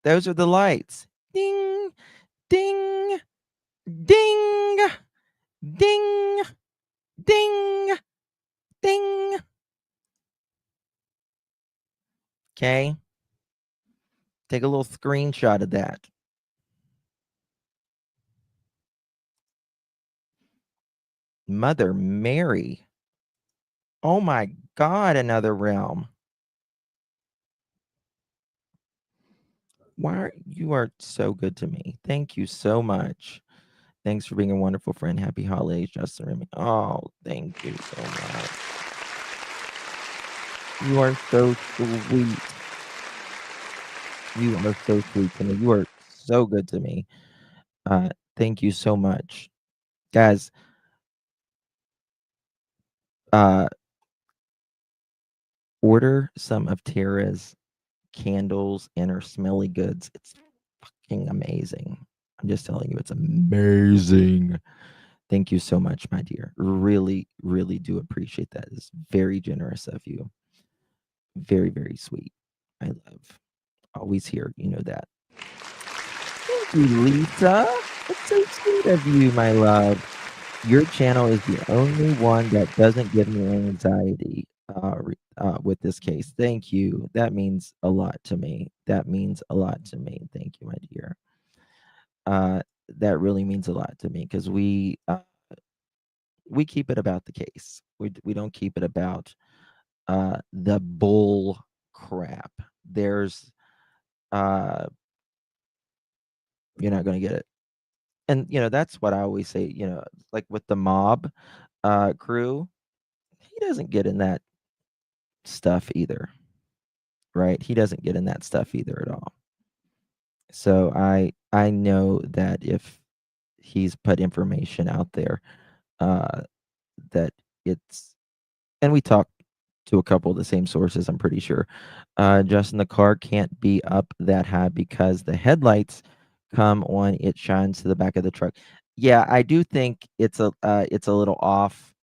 Those are the lights. Ding, ding, ding, ding, ding, ding. Okay. Take a little screenshot of that. Mother Mary. Oh my God, another realm. You are so good to me. Thank you so much. Thanks for being a wonderful friend. Happy holidays, Justin Remy. Oh, thank you so much. You are so sweet. You are so sweet to me. You are so good to me. Thank you so much. Guys, order some of Tara's candles and her smelly goods. It's fucking amazing. I'm just telling you, it's amazing. Thank you so much, my dear. Really, really do appreciate that. It's very generous of you. Very, very sweet. I love. Always here. You know that. Thank you, Lisa. It's so sweet of you, my love. Your channel is the only one that doesn't give me anxiety with this case. Thank you. That means a lot to me. That means a lot to me. Thank you, my dear. that really means a lot to me because we keep it about the case. We don't keep it about the bull crap. There's you're not going to get it. And that's what I always say, like with the mob crew, he doesn't get in that stuff either. Right? He doesn't get in that stuff either at all. So I know that if he's put information out there, that it's, and we talked to a couple of the same sources, I'm pretty sure. Justin, the car can't be up that high because the headlights come on, it shines to the back of the truck. Yeah, I do think it's a little off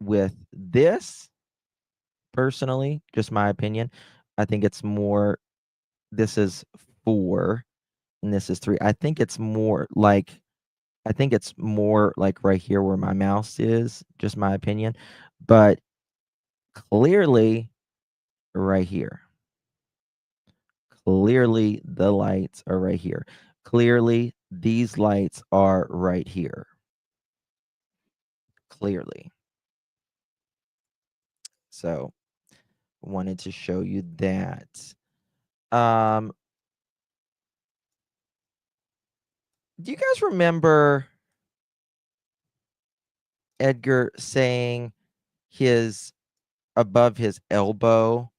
with this, personally, just my opinion. I think it's more, this is 4 and this is 3. I think it's more like right here where my mouse is, just my opinion. But clearly right here. Clearly the lights are right here. Clearly these lights are right here. Clearly. So wanted to show you that. Do you guys remember Edgar saying his above his elbow?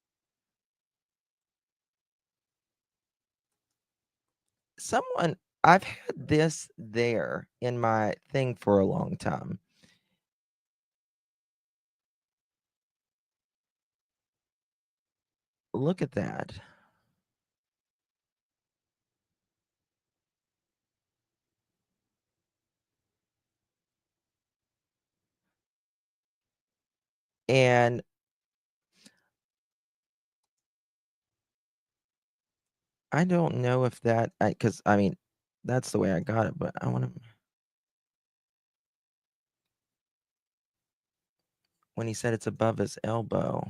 I've had this there in my thing for a long time. Look at that. And I don't know if that, because I mean, that's the way I got it, but I want to. When he said it's above his elbow,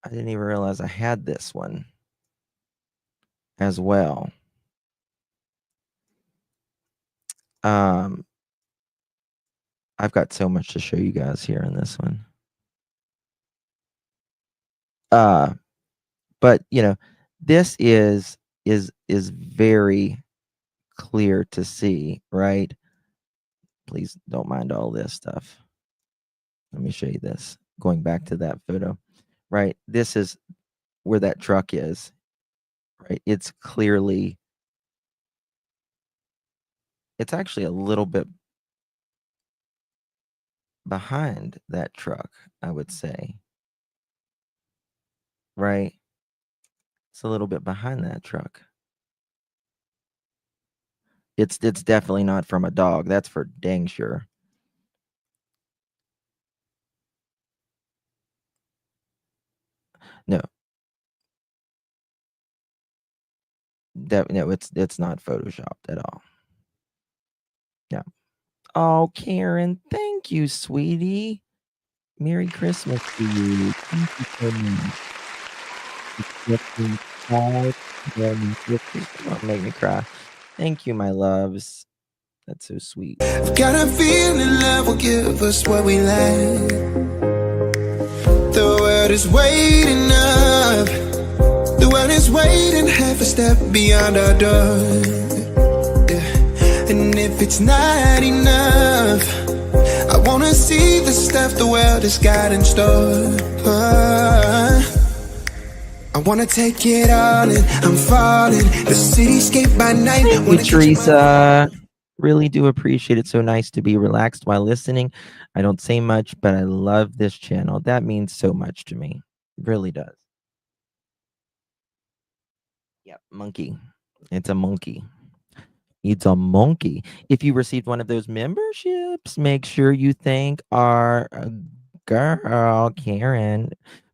I didn't even realize I had this one as well. I've got so much to show you guys here in this one. But this is very clear to see, right? Please don't mind all this stuff. Let me show you this. Going back to that photo, right? This is where that truck is, right? It's actually a little bit behind that truck, I would say. Right? It's a little bit behind that truck. It's definitely not from a dog. That's for dang sure. No. No, it's not photoshopped at all. Yeah. Oh, Karen, thank you, sweetie. Merry Christmas to you. Thank you so much. Don't make me cry. Thank you, my loves. That's so sweet. I've got a feeling love will give us what we lack. The world is waiting up. The world is waiting half a step beyond our door. Yeah. And if it's not enough, I wanna see the stuff the world has got in store. I wanna take it all in. I'm falling. The cityscape by night. Thank you, Teresa. Really do appreciate it. So nice to be relaxed while listening. I don't say much, but I love this channel. That means so much to me. It really does. Yep, monkey. It's a monkey. It's a monkey. If you received one of those memberships, make sure you thank our girl, Karen,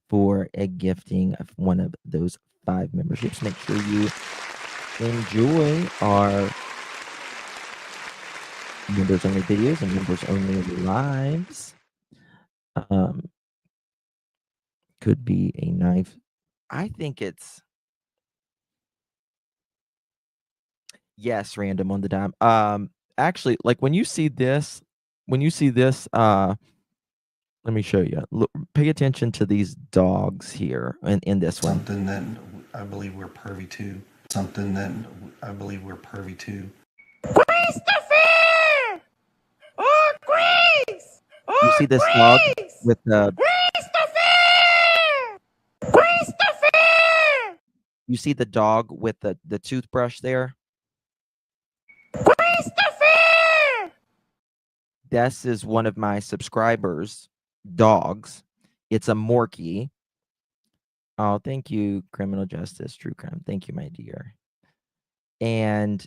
for a gifting of one of those 5 memberships. Make sure you enjoy our members only videos and members only lives. Could be a knife. I think it's, Yes, random on the dime. Actually, like when you see this, let me show you. Look, pay attention to these dogs here in this one. Something that I believe we're privy to. Something that I believe we're privy to. Christopher! Oh, Grace! You see this dog with the Christopher! Christopher! you see the dog with the toothbrush there? Christopher! This is one of my subscribers' dogs. It's a Morkie. Oh, thank you, Criminal Justice True Crime. Thank you, my dear. And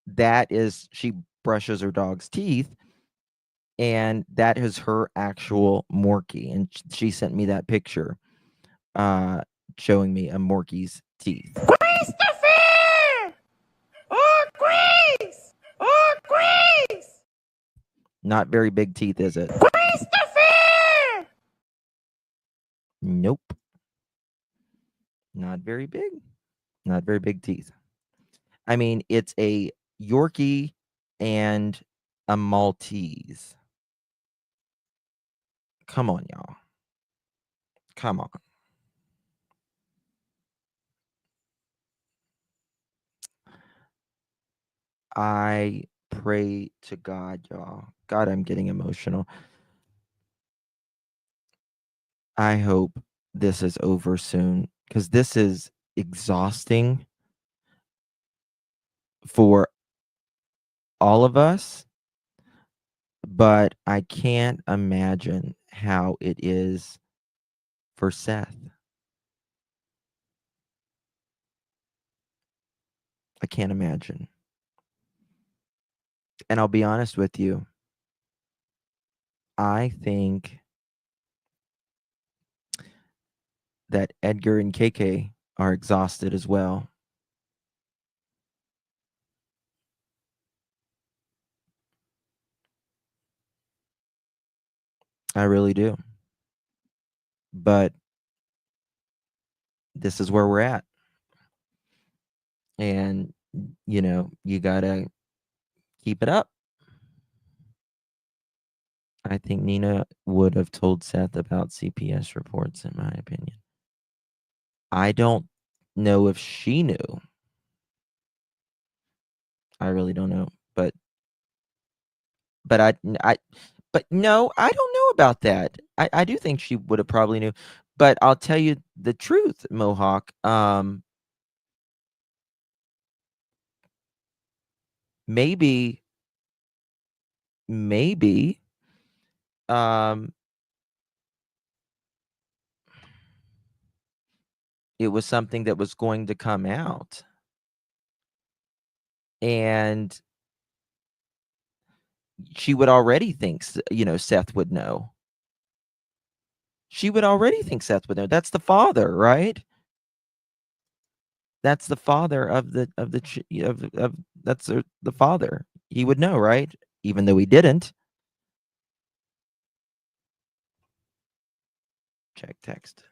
that is, she brushes her dog's teeth, and that is her actual Morkie. And she sent me that picture, showing me a Morkie's teeth. Christopher! Oh, Grace! Oh, Grace! Not very big teeth, is it? Christopher! Nope. Not very big. Not very big teeth. I mean, it's a Yorkie and a Maltese. Come on, y'all. Come on. I pray to God, y'all. God, I'm getting emotional. I hope this is over soon, because this is exhausting for all of us, but I can't imagine how it is for Seth. I can't imagine. And I'll be honest with you, I think that Edgar and KK are exhausted as well. I really do. But this is where we're at. And, you know, you got to keep it up. I think Nina would have told Seth about CPS reports, in my opinion. I don't know if she knew. I really don't know. But no, I don't know about that. I do think she would have probably knew. But I'll tell you the truth, Mohawk. Maybe it was something that was going to come out, and she would already think, Seth would know. She would already think Seth would know. That's the father, right? That's the father of the that's the father. He would know, right? Even though he didn't. Check text.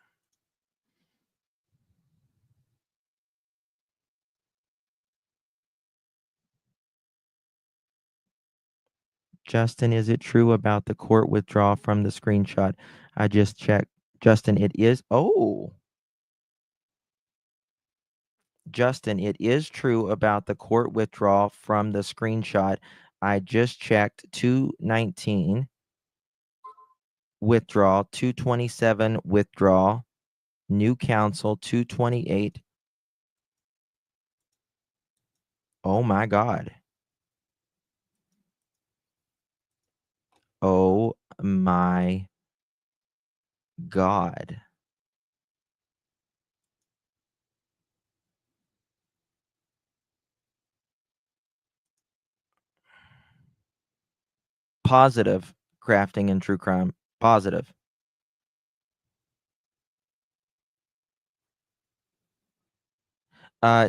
Justin, is it true about the court withdrawal from the screenshot? I just checked. Justin, it is. Oh. Justin, it is true about the court withdrawal from the screenshot. I just checked. 219 withdrawal, 227 withdrawal, new counsel 228. Oh my God. Oh my God. Positive crafting and true crime. Positive.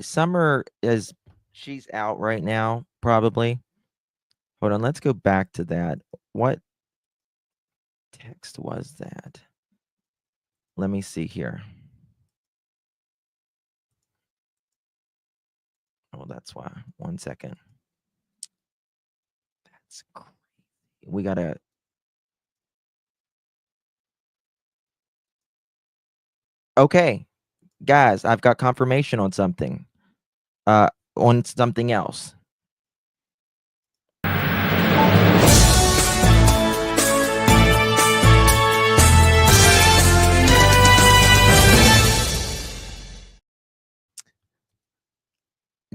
Summer she's out right now, probably. Hold on, let's go back to that. What text was that? Let me see here. Oh, that's why. 1 second. That's crazy. We gotta. Okay, guys, I've got confirmation on something. On something else.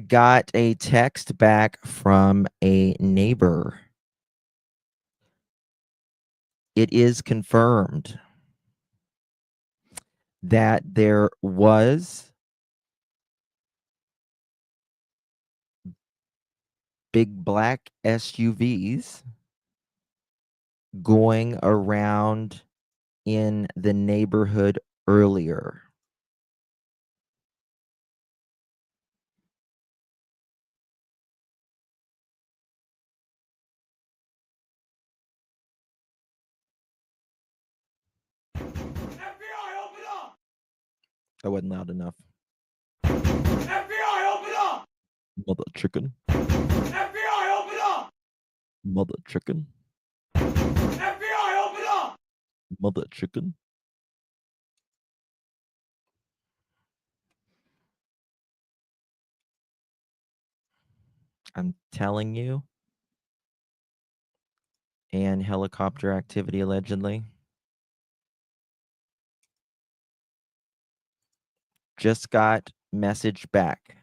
Got a text back from a neighbor. It is confirmed that there was big black SUVs going around in the neighborhood earlier. That wasn't loud enough. FBI, open up! Mother chicken. FBI, open up! Mother chicken. FBI, open up! Mother chicken. I'm telling you. And helicopter activity allegedly. Just got message back.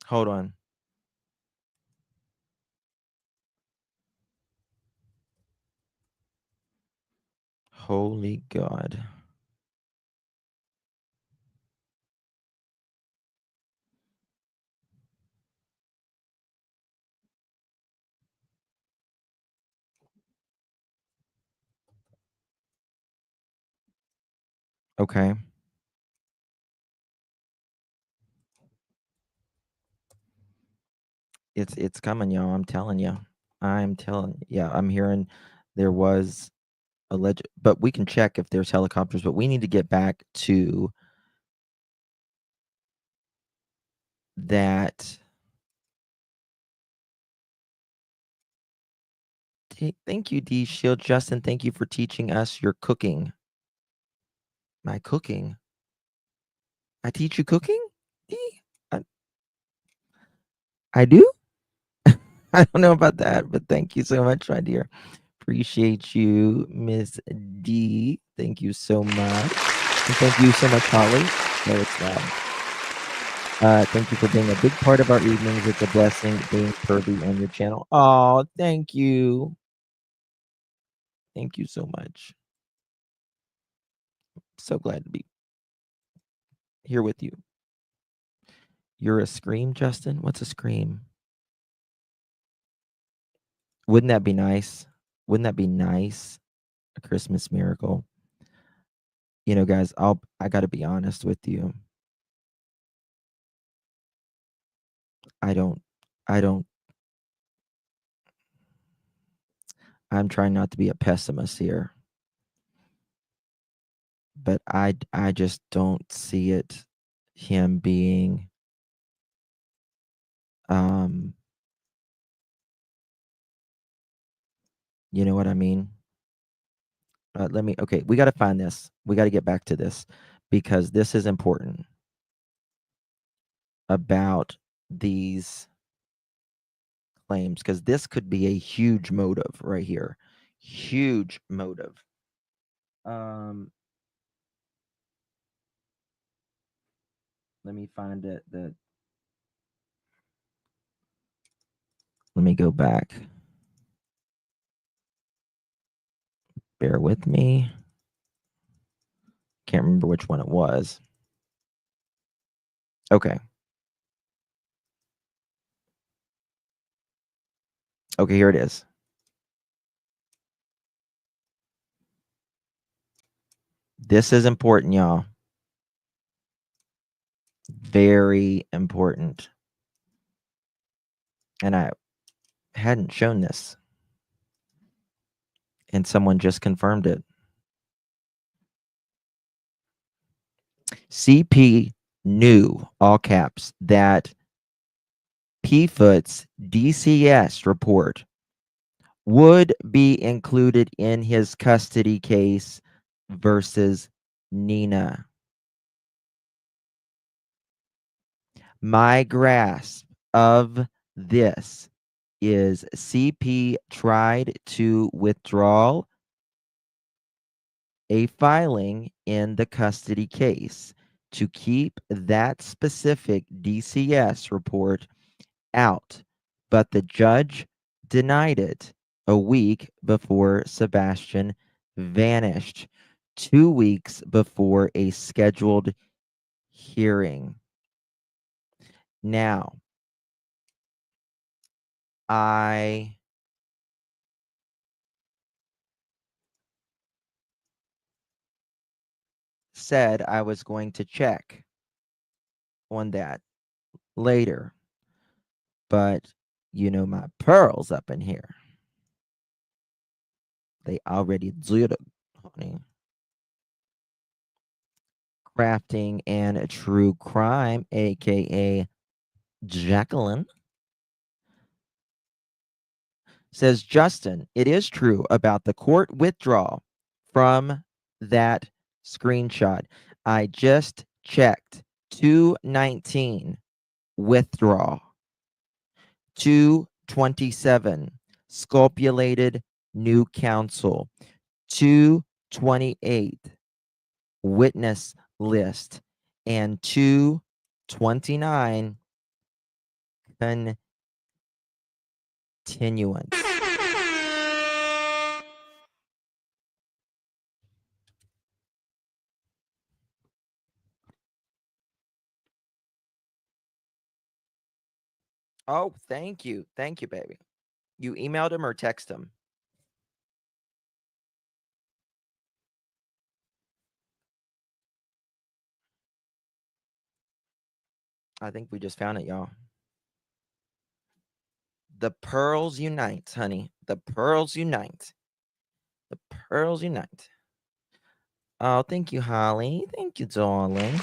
Hold on. Holy God. Okay. It's coming, y'all. I'm telling you. Yeah, I'm hearing there was alleged, but we can check if there's helicopters, but we need to get back to that. Thank you, D Shield. Justin, thank you for teaching us your cooking. My cooking? I teach you cooking? D? I do? I don't know about that, but thank you so much, my dear. Appreciate you, Miss D. Thank you so much. And thank you so much, Holly. No, it's not. Thank you for being a big part of our evenings. It's a blessing being pervy on your channel. Oh, thank you. Thank you so much. So glad to be here with you. You're a scream, Justin? What's a scream? Wouldn't that be nice? Wouldn't that be nice? A Christmas miracle. You know, guys, I got to be honest with you. I'm trying not to be a pessimist here. But I just don't see it him being you know what I mean? Okay, we got to find this. We got to get back to this because this is important about these claims because this could be a huge motive right here. Huge motive. Let me find it. Let me go back. Bear with me. Can't remember which one it was. Okay. Okay, here it is. This is important, y'all. Very important. And I hadn't shown this. And someone just confirmed it. CP knew, all caps, that Pfoot's DCS report would be included in his custody case versus Nina. My grasp of this is CP tried to withdraw a filing in the custody case to keep that specific DCS report out, but the judge denied it a week before Sebastian vanished, 2 weeks before a scheduled hearing. Now, I said I was going to check on that later, but you know my pearls up in here. They already did it, honey. Crafting and True Crime, aka Jacqueline, says, Justin, it is true about the court withdrawal from that screenshot. I just checked. 219 withdrawal. 227 scopulated new counsel. 228 witness list. And 229 continuance. Oh, thank you. Thank you, baby. You emailed him or text him? I think we just found it, y'all. The pearls unite, honey. The pearls unite. The pearls unite. Oh, thank you, Holly. Thank you, darling.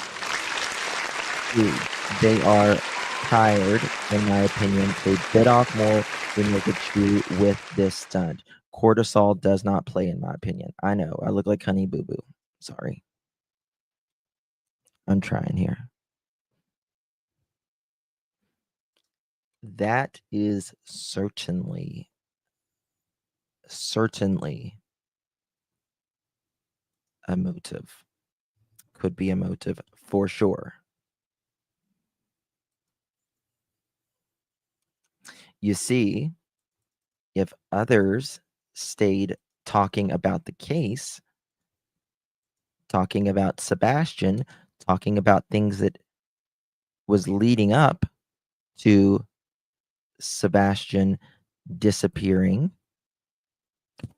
Dude, they are tired, in my opinion. They bit off more than they could chew with this stunt. Cortisol does not play, in my opinion. I know. I look like Honey Boo Boo. Sorry. I'm trying here. That is certainly a motive. Could be a motive for sure. You see, if others stayed talking about the case, talking about Sebastian, talking about things that was leading up to Sebastian disappearing,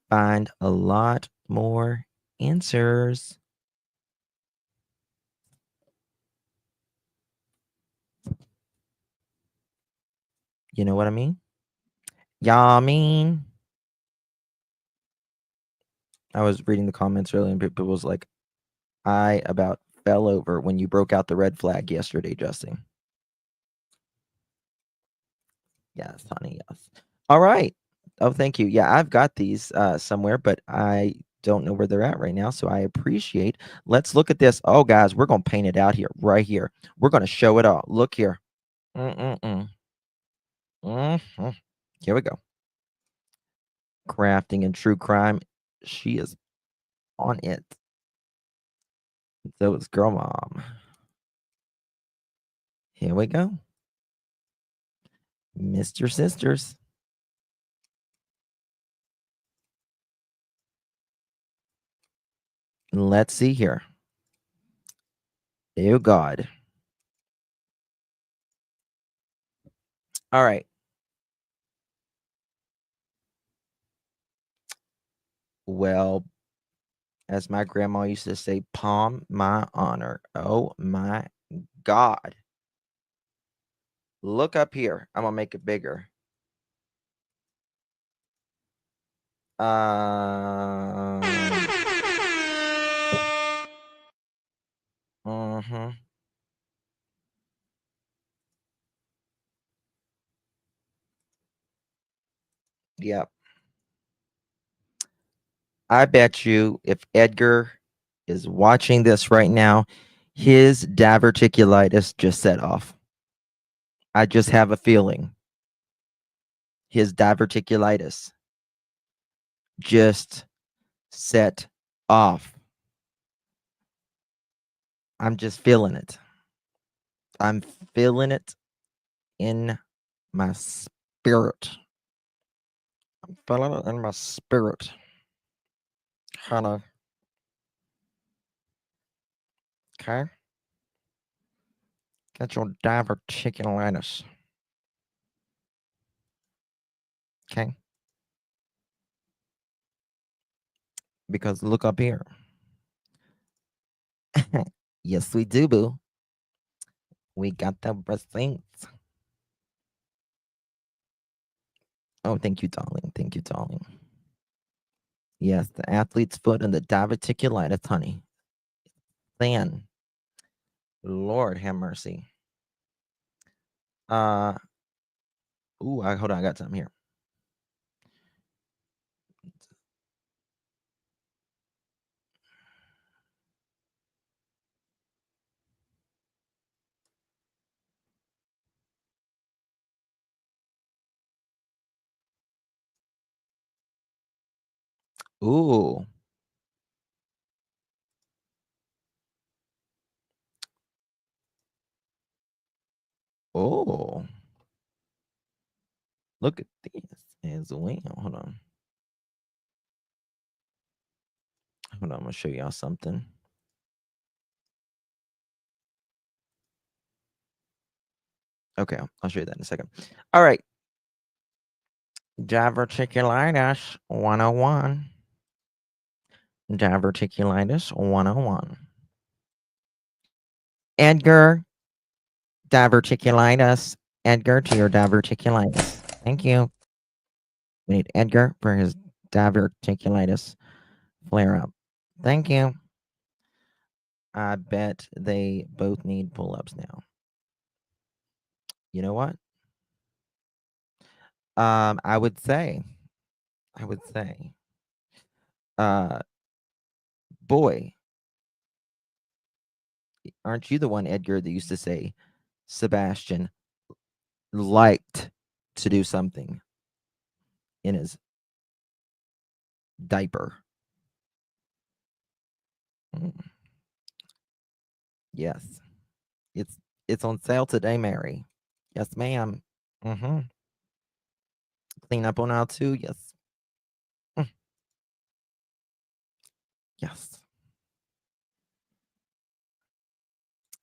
find a lot more answers. You know what I mean? Y'all mean? I was reading the comments earlier and people was like, I about fell over when you broke out the red flag yesterday, Justin. Yes, honey, yes. All right. Oh, thank you. Yeah, I've got these somewhere, but I don't know where they're at right now, so I appreciate. Let's look at this. Oh, guys, we're going to paint it out here, right here. We're going to show it all. Look here. Mm-hmm. Here we go. Crafting and True Crime. She is on it. So is Girl Mom. Here we go. Mr. Sisters. Let's see here. Oh, God. All right. Well, as my grandma used to say, palm my honor. Oh, my God. Look up here. I'm gonna make it bigger. Mm-hmm. Yep. I bet you if Edgar is watching this right now, his diverticulitis just set off. I just have a feeling his diverticulitis just set off. I'm just feeling it. I'm feeling it in my spirit. I'm feeling it in my spirit. Honey. Okay? Get your diverticulitis. Okay? Because look up here. Yes, we do, boo. We got the receipts. Oh, thank you, darling. Thank you, darling. Yes, the athlete's foot and the diverticulitis, honey. Man, Lord have mercy. Hold on, I got something here. Ooh. Oh. Look at this as well. Hold on. Hold on, I'm gonna show y'all something. Okay, I'll show you that in a second. All right. Diverticulitis 101. Diverticulitis 101. Edgar, diverticulitis. Edgar to your diverticulitis. Thank you. We need Edgar for his diverticulitis flare up. Thank you. I bet they both need pull ups now. You know what? I would say, boy, aren't you the one, Edgar, that used to say Sebastian liked to do something in his diaper? Yes. It's on sale today, Mary. Yes, ma'am. Mm-hmm. Clean up on aisle 2. Yes. Yes.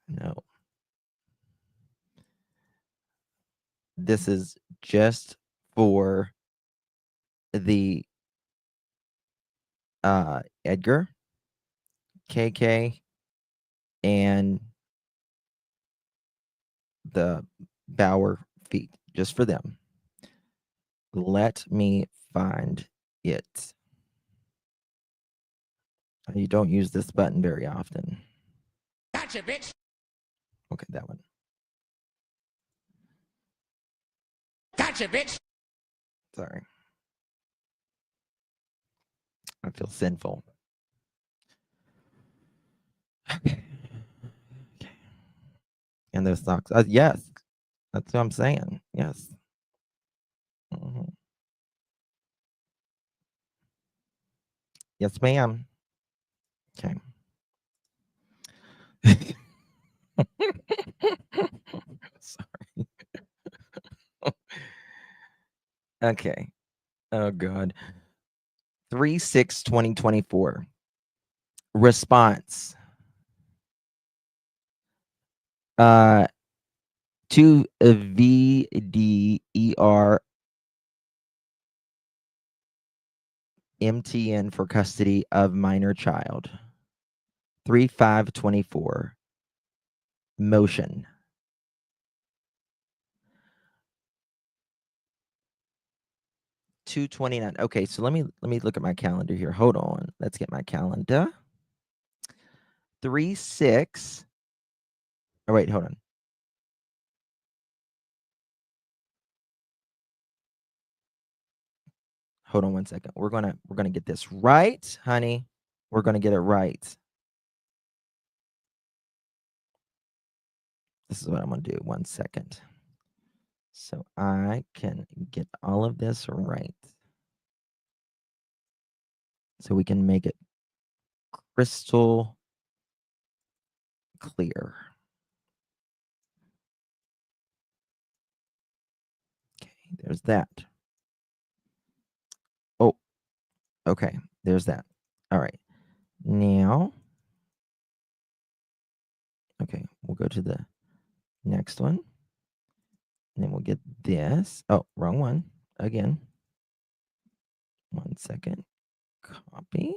No. This is just for the Edgar, KK, and the Bauer feet. Just for them. Let me find it. You don't use this button very often. Gotcha, bitch. Okay, that one. Gotcha, bitch. Sorry. I feel sinful. Okay. And those socks. Yes. That's what I'm saying. Yes. Mhm. Yes, ma'am. Okay. Sorry. Okay. Oh, God. 3/6/2024. Response. To VDER MTN for custody of minor child. 3/5/24. motion. $229. Okay, so let me look at my calendar here. Hold on. Let's get my calendar. 3/6. Oh wait, hold on. Hold on one second. We're gonna get this right, honey. We're gonna get it right. This is what I'm gonna do. 1 second. So I can get all of this right. So we can make it crystal clear. Okay, there's that. Oh, okay, there's that. All right. Now, okay, we'll go to the next one. And then we'll get this. Oh, wrong one. Again. 1 second. Copy.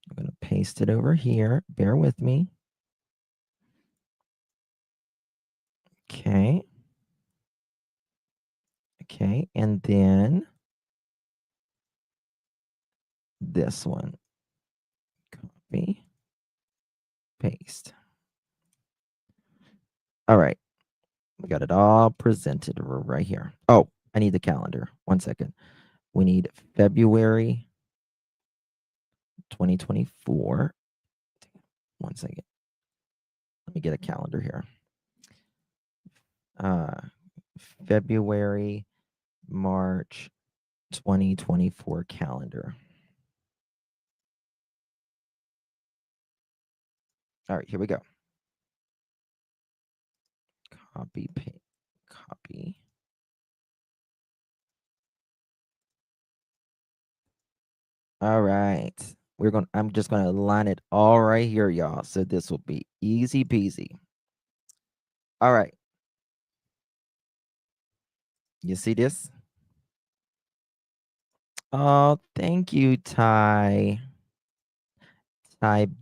I'm going to paste it over here. Bear with me. Okay. Okay, and then this one. Copy. Paste. All right. We got it all presented right here. Oh, I need the calendar. 1 second. We need February 2024. 1 second. Let me get a calendar here. February, March 2024 calendar. All right, here we go. Copy, paste, copy. All right. I'm just gonna line it all right here, y'all. So this will be easy peasy. All right. You see this? Oh, thank you, Ty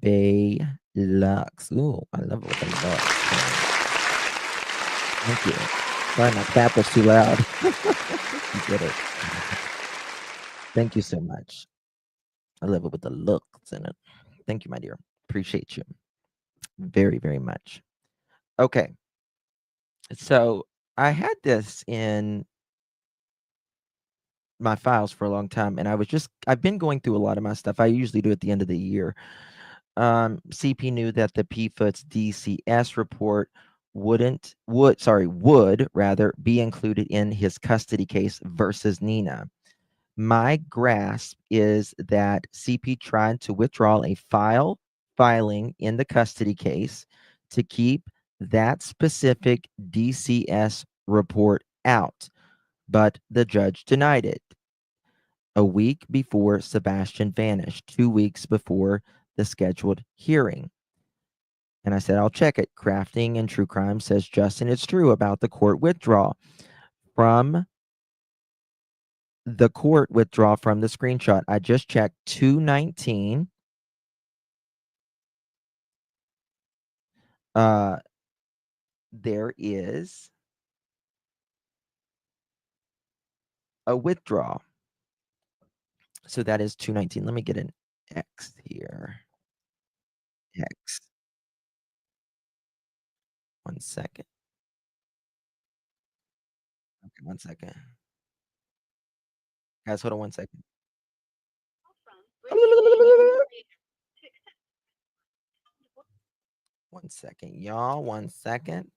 Bay Lux. Ooh, I love it with the Lux. Thank you. Sorry, my clap was too loud. You did it. Thank you so much. I love it with the looks in it. Thank you, my dear. Appreciate you very, very much. Okay. So I had this in my files for a long time, and I've been going through a lot of my stuff. I usually do at the end of the year. CP knew that the PFOT's DCS report would rather be included in his custody case versus Nina. My grasp is that CP tried to withdraw a filing in the custody case to keep that specific DCS report out, but the judge denied it. A week before Sebastian vanished, 2 weeks before the scheduled hearing. And I said, I'll check it. Crafting and True Crime says, Justin, it's true about the court withdrawal. From the court withdrawal from the screenshot, I just checked 219. There is a withdrawal. So that is 219. Let me get an X here. X. 1 second. Okay, 1 second. Guys, hold on 1 second. 1 second, y'all. 1 second.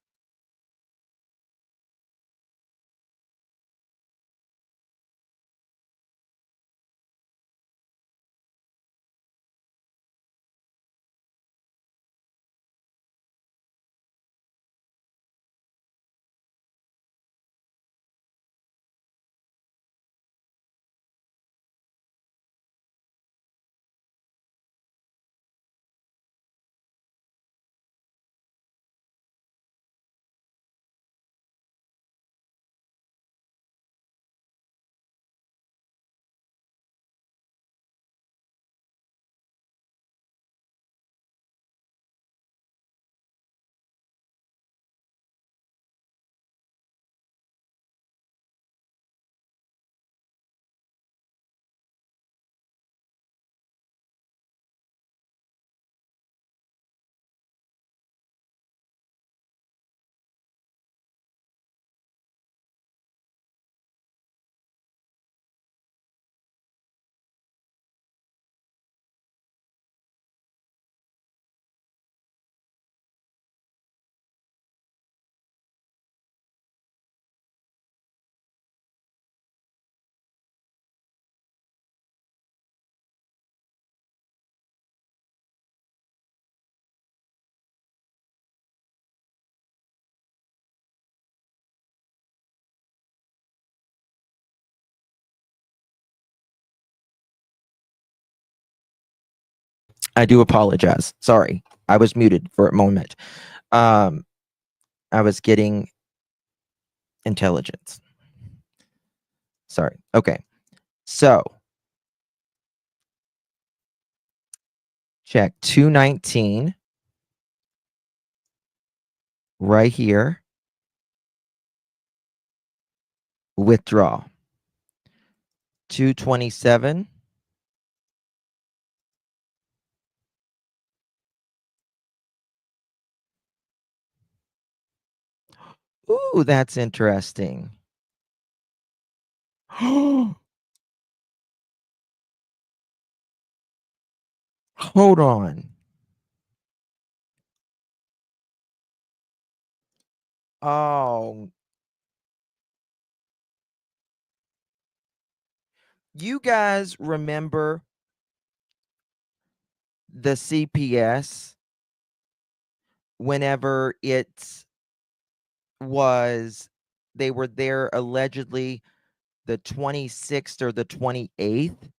I do apologize. Sorry. I was muted for a moment. I was getting intelligence. Sorry. Okay. So check 219 right here. Withdraw. 227. Ooh, that's interesting. Hold on. Oh, you guys remember the CPS whenever they were there allegedly the 26th or the 28th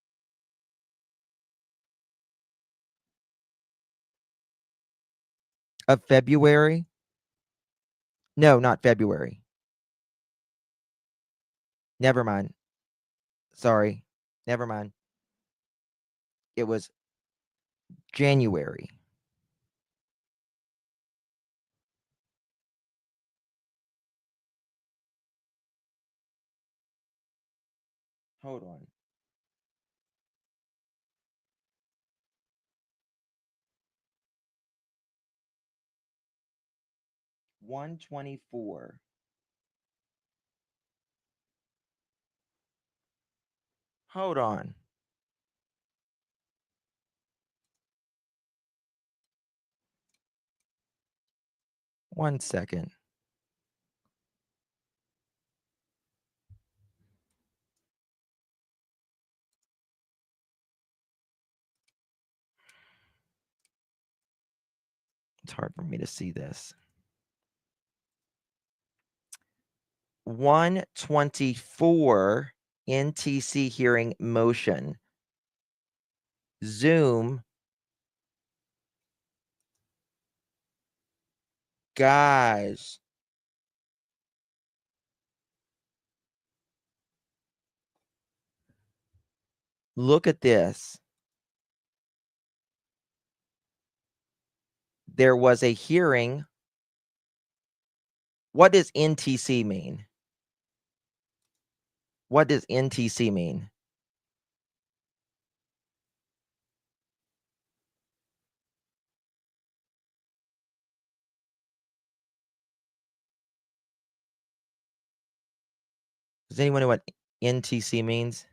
of February? No, not February. Never mind. Sorry. Never mind. It was January. Hold on. $124. Hold on. One second. It's hard for me to see this. 124 NTC hearing motion. Zoom. Guys. Look at this. There was a hearing. What does NTC mean? What does NTC mean? Does anyone know what NTC means?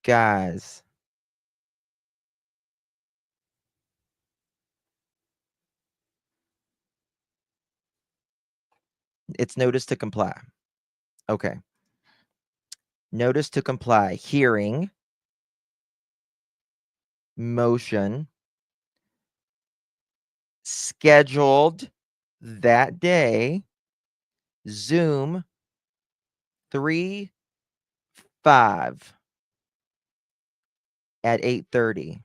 Guys. It's notice to comply. Okay. Notice to comply. Hearing. Motion. Scheduled that day. Zoom. 3/5 at 8:30.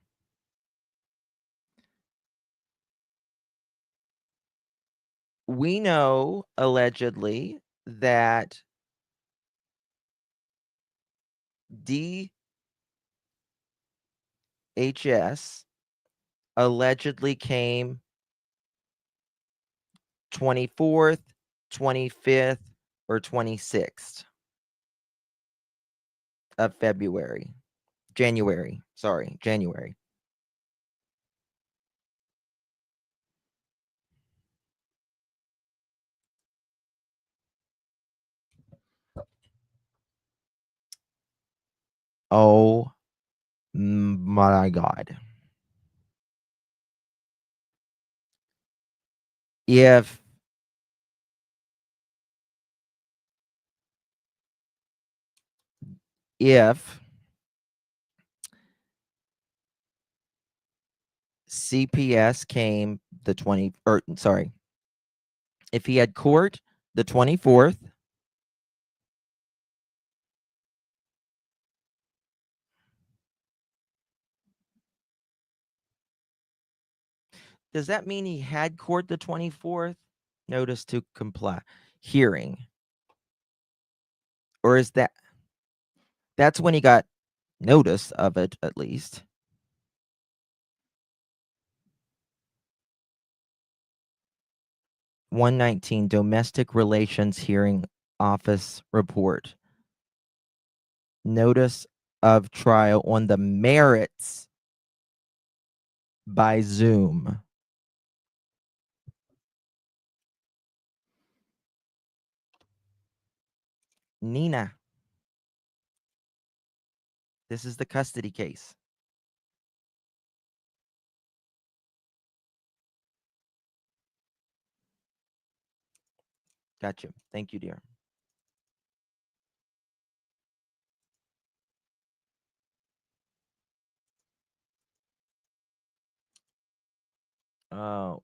We know allegedly that DHS allegedly came 24th, 25th, or 26th of February. January. Sorry, January. Oh my God. If CPS came the 20 or sorry, if he had court the 24th Does that mean he had court the 24th? Notice to comply. Hearing. Or is that's when he got notice of it, at least. (119) Domestic Relations Hearing Office Report. Notice of trial on the merits by Zoom. Nina. This is the custody case. Gotcha. Thank you, dear. Oh.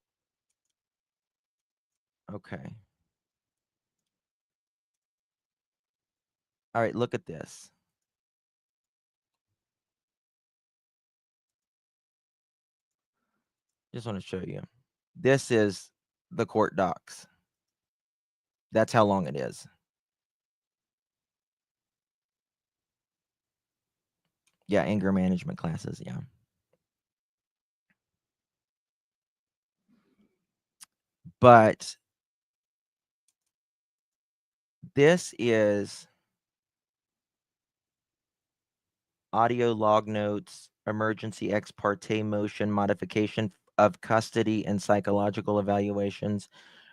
Okay. All right, look at this. Just want to show you. This is the court docs. That's how long it is. Yeah, anger management classes, yeah. But this is audio log notes, emergency ex parte motion, modification of custody and psychological evaluations,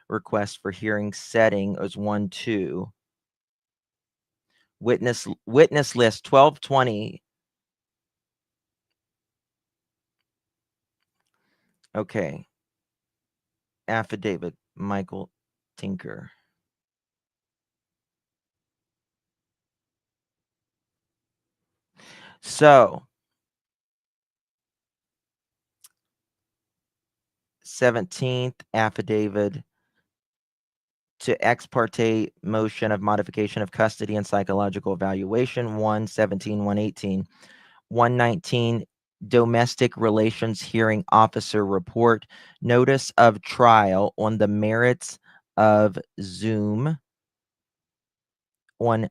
request for hearing setting as 1-2. Witness list 1220. Okay. Affidavit, Michael Tinker. So 17th affidavit to ex parte motion of modification of custody and psychological evaluation 117-118. 119 domestic relations hearing officer report, notice of trial on the merits of Zoom on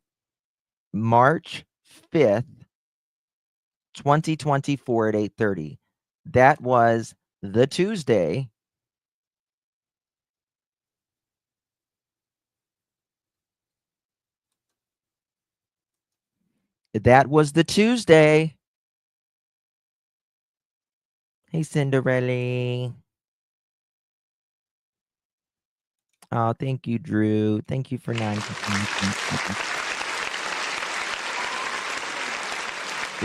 March 5th 2024 at 8:30. That was the Tuesday. That was the Tuesday. Hey, Cinderella. Oh, thank you, Drew. Thank you for 9.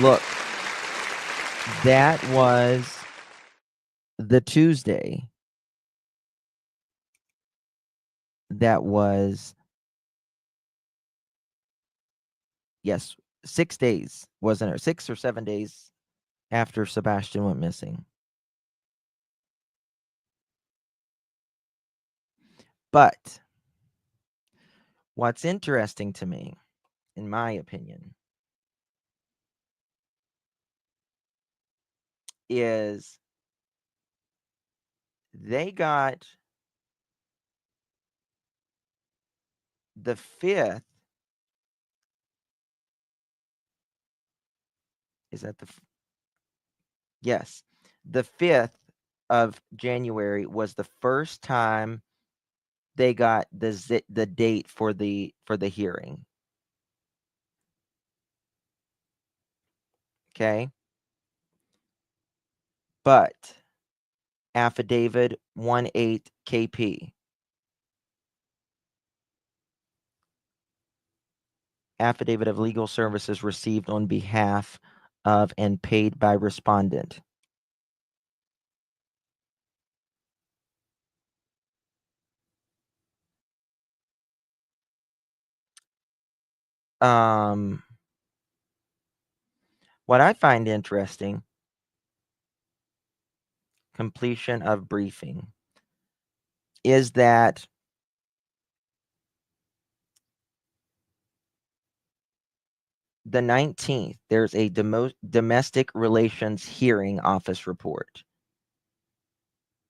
Look, that was the Tuesday. That was, yes, 6 days, wasn't it? 6 or 7 days after Sebastian went missing. But what's interesting to me, in my opinion, is they got the 5th. Is that yes, the 5th of January was the first time they got the date for the hearing. Okay. But affidavit 18 KP. Affidavit of legal services received on behalf of and paid by respondent. What I find interesting, completion of briefing, is that the 19th, there's a domestic relations hearing office report.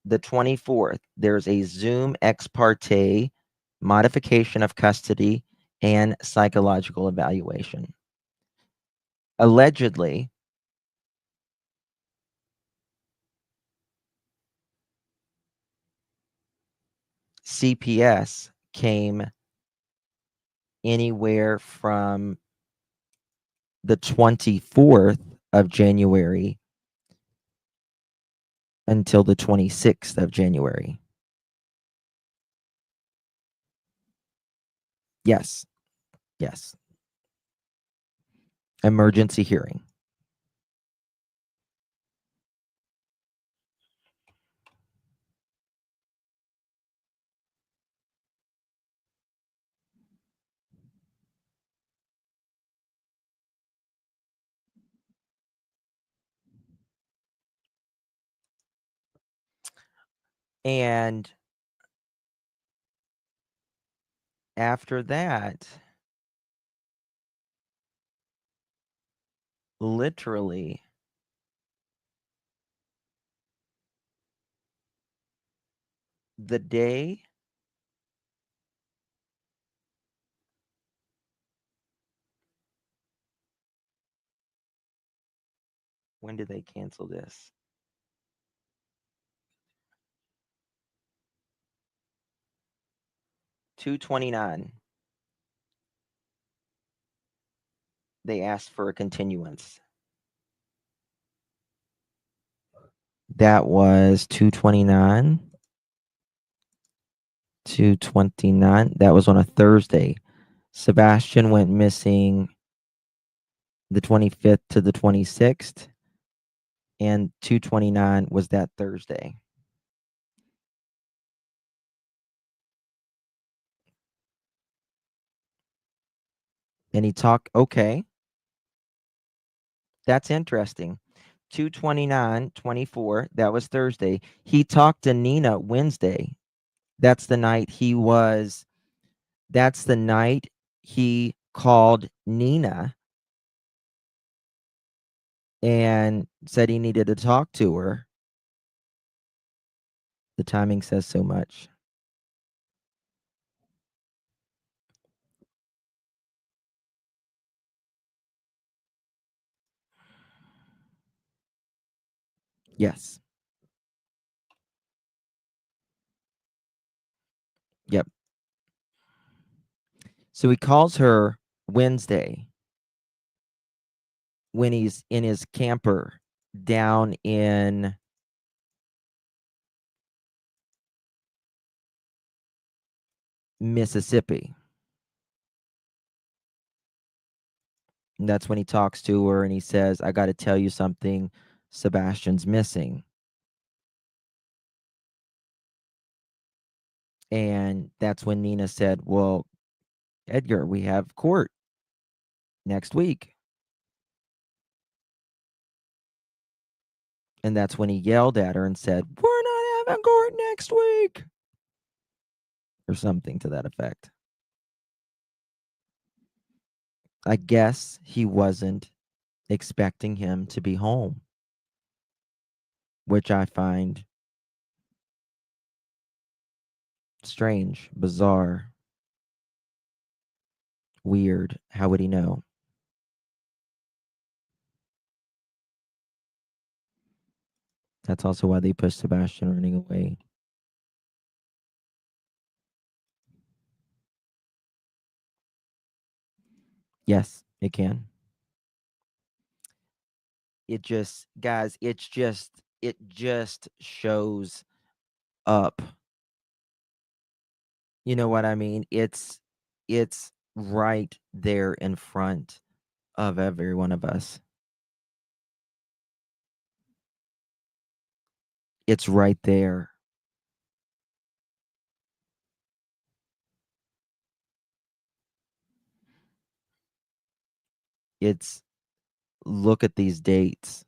the 24th, there's a Zoom ex parte modification of custody and psychological evaluation. Allegedly, CPS came anywhere from the 24th of January until the 26th of January. Yes. Yes. Emergency hearing. And after that, literally, the day when did they cancel this? $229. They asked for a continuance. That was 229. 229. That was on a Thursday. Sebastian went missing the 25th to the 26th, and 229 was that Thursday. And he talked, okay, that's interesting. 229-24, that was Thursday. He talked to Nina Wednesday. That's the night he called Nina and said he needed to talk to her. The timing says so much. Yes. Yep. So he calls her Wednesday when he's in his camper down in Mississippi. And that's when he talks to her and he says, I got to tell you something. Sebastian's missing. And that's when Nina said, well, Edgar, we have court next week. And that's when he yelled at her and said, we're not having court next week. Or something to that effect. I guess he wasn't expecting him to be home, which I find strange, bizarre, weird. How would he know? That's also why they pushed Sebastian running away. Yes, it can. It just, guys, it just shows up. You know what I mean? It's right there in front of every one of us. It's right there. It's, look at these dates.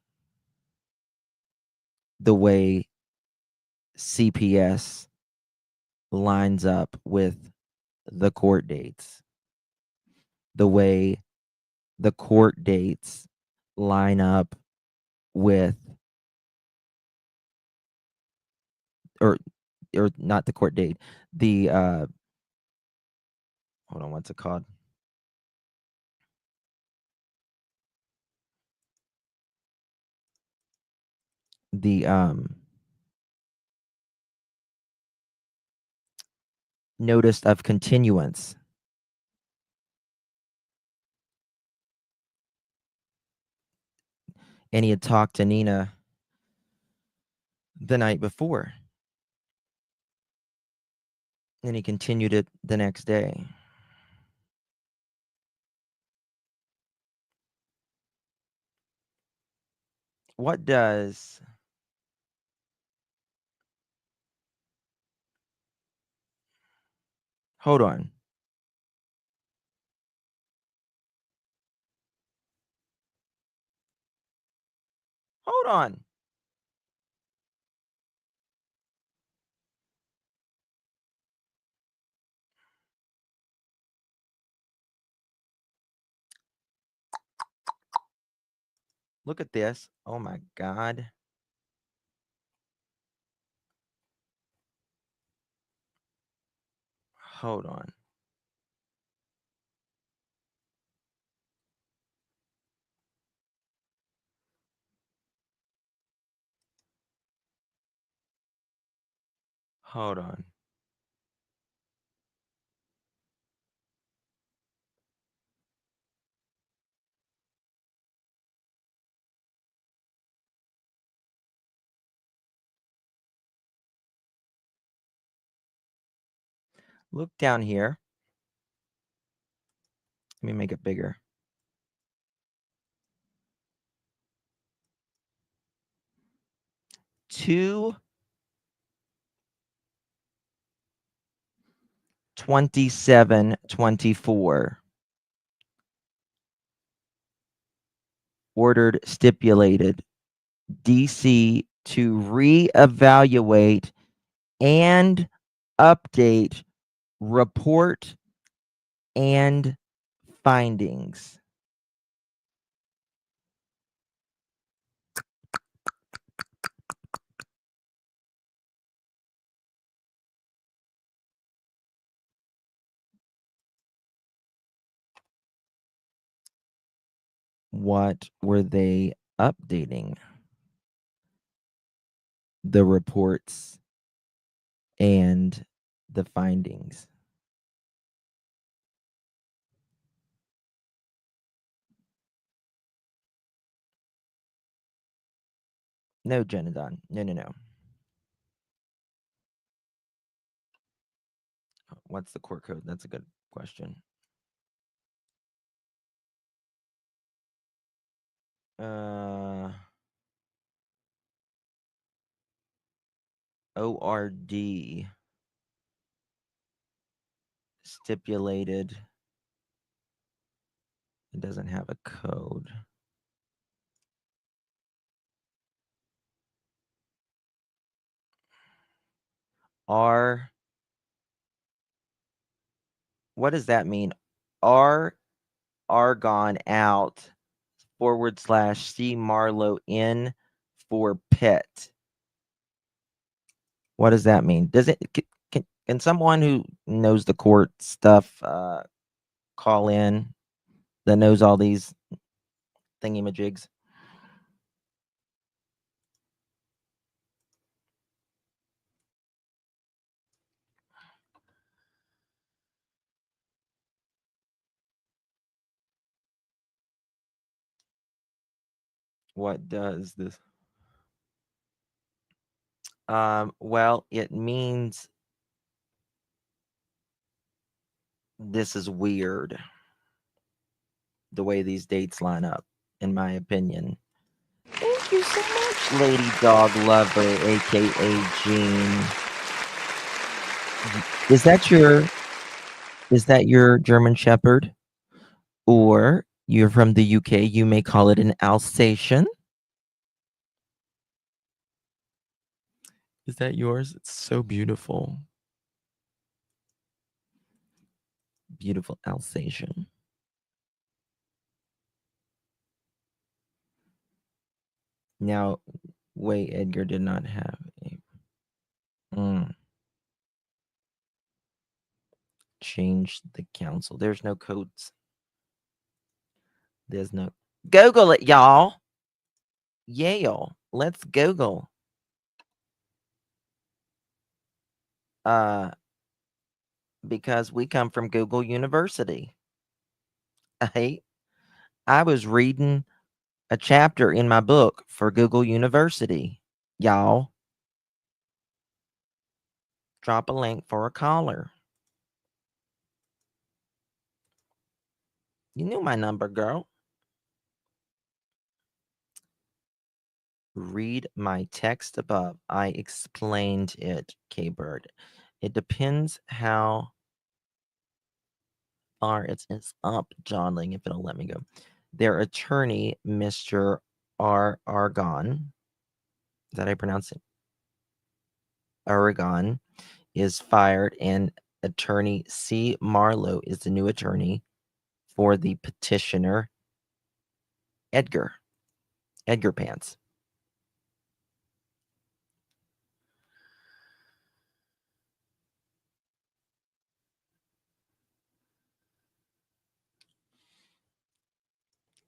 The way CPS lines up with the court dates. The way the court dates line up with or not the court date, the hold on, what's it called? The notice of continuance. And he had talked to Nina the night before. And he continued it the next day. What does hold on. Hold on. Look at this. Oh my God. Hold on. Hold on. Look down here. Let me make it bigger. Two 2724 ordered stipulated DC to reevaluate and update report and findings. What were they updating? The reports and the findings. No, Genadon. No. What's the court code? That's a good question. ORD stipulated. It doesn't have a code. R. What does that mean? R. Argon out / C Marlowe in for pet. What does that mean? Does it can someone who knows the court stuff call in that knows all these thingamajigs? What does this? Well, it means this is weird. The way these dates line up, in my opinion. Thank you so much. Lady Dog Lover, aka Jean. Is that your German Shepherd? Or you're from the UK, you may call it an Alsatian. Is that yours? It's so beautiful. Beautiful Alsatian. Now, wait, Edgar did not have a Mm. Change the council. There's no codes. There's no. Google it, y'all. Yale. Let's Google. Because we come from Google University. I was reading a chapter in my book for Google University. Y'all. Drop a link for a caller. You knew my number, girl. Read my text above. I explained it, K-Bird. It depends how far it's up, Johnling, if it'll let me go. Their attorney, Mr. Argon, is that how I pronounce it? Aragon is fired, and attorney C. Marlowe is the new attorney for the petitioner, Edgar Pants.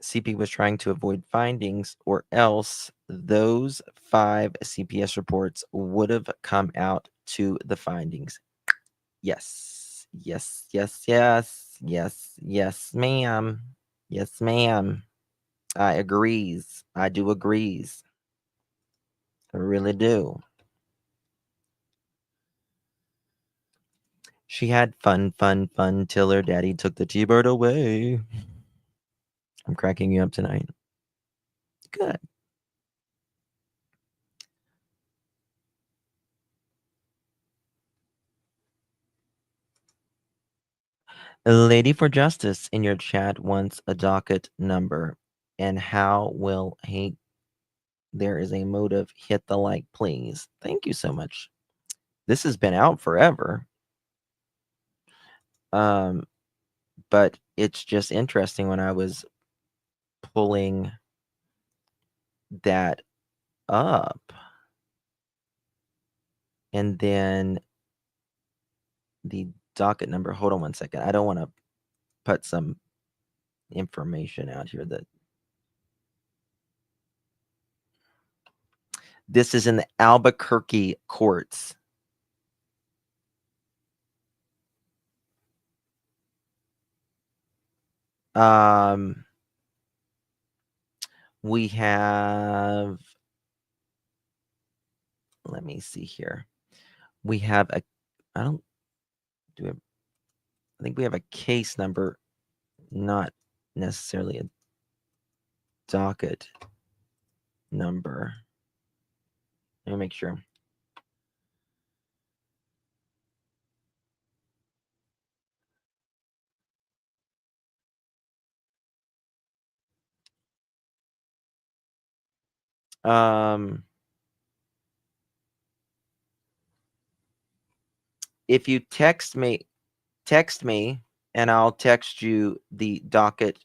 CP was trying to avoid findings, or else those 5 CPS reports would have come out to the findings. Yes, yes, yes, yes, yes, yes, ma'am. Yes, ma'am. I agrees. I do agrees. I really do. She had fun till her daddy took the T-bird away. I'm cracking you up tonight. Good. A lady for justice in your chat wants a docket number. And how will there is a motive? Hit the like, please. Thank you so much. This has been out forever. But it's just interesting when I was pulling that up. And then the docket number. Hold on one second. I don't want to put some information out here that this is in the Albuquerque courts. We have, let me see here. We have I think we have a case number, not necessarily a docket number. Let me make sure. If you text me and I'll text you the docket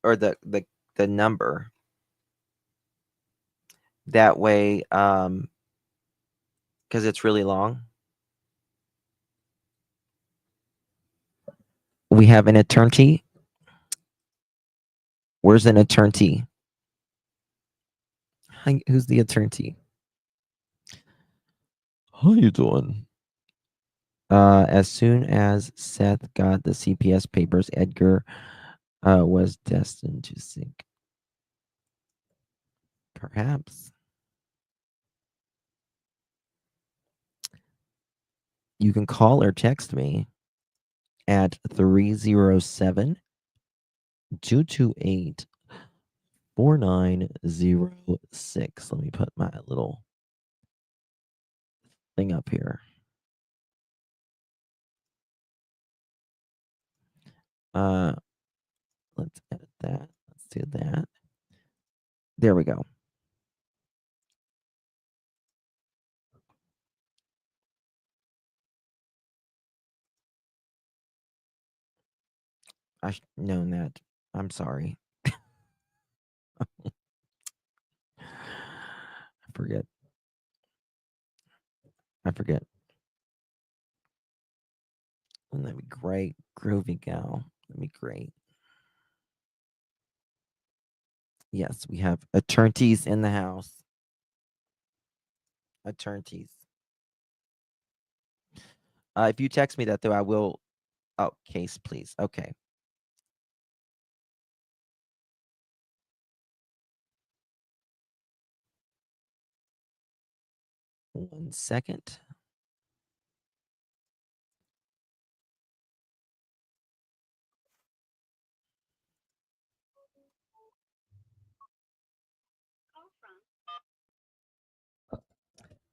or the number. That way, because it's really long. We have an attorney. Where's an attorney? Who's the attorney? How you doing? As soon as Seth got the CPS papers, Edgar was destined to sink. Perhaps. You can call or text me at 307 228 4906. Let me put my little thing up here. Let's edit that. Let's do that. There we go. I should have known that. I'm sorry. I forget. I forget. Wouldn't that be great? Groovy gal. That'd be great. Yes, we have attorneys in the house. Attorneys. If you text me that, though, I will. Oh, case, please. Okay. One second.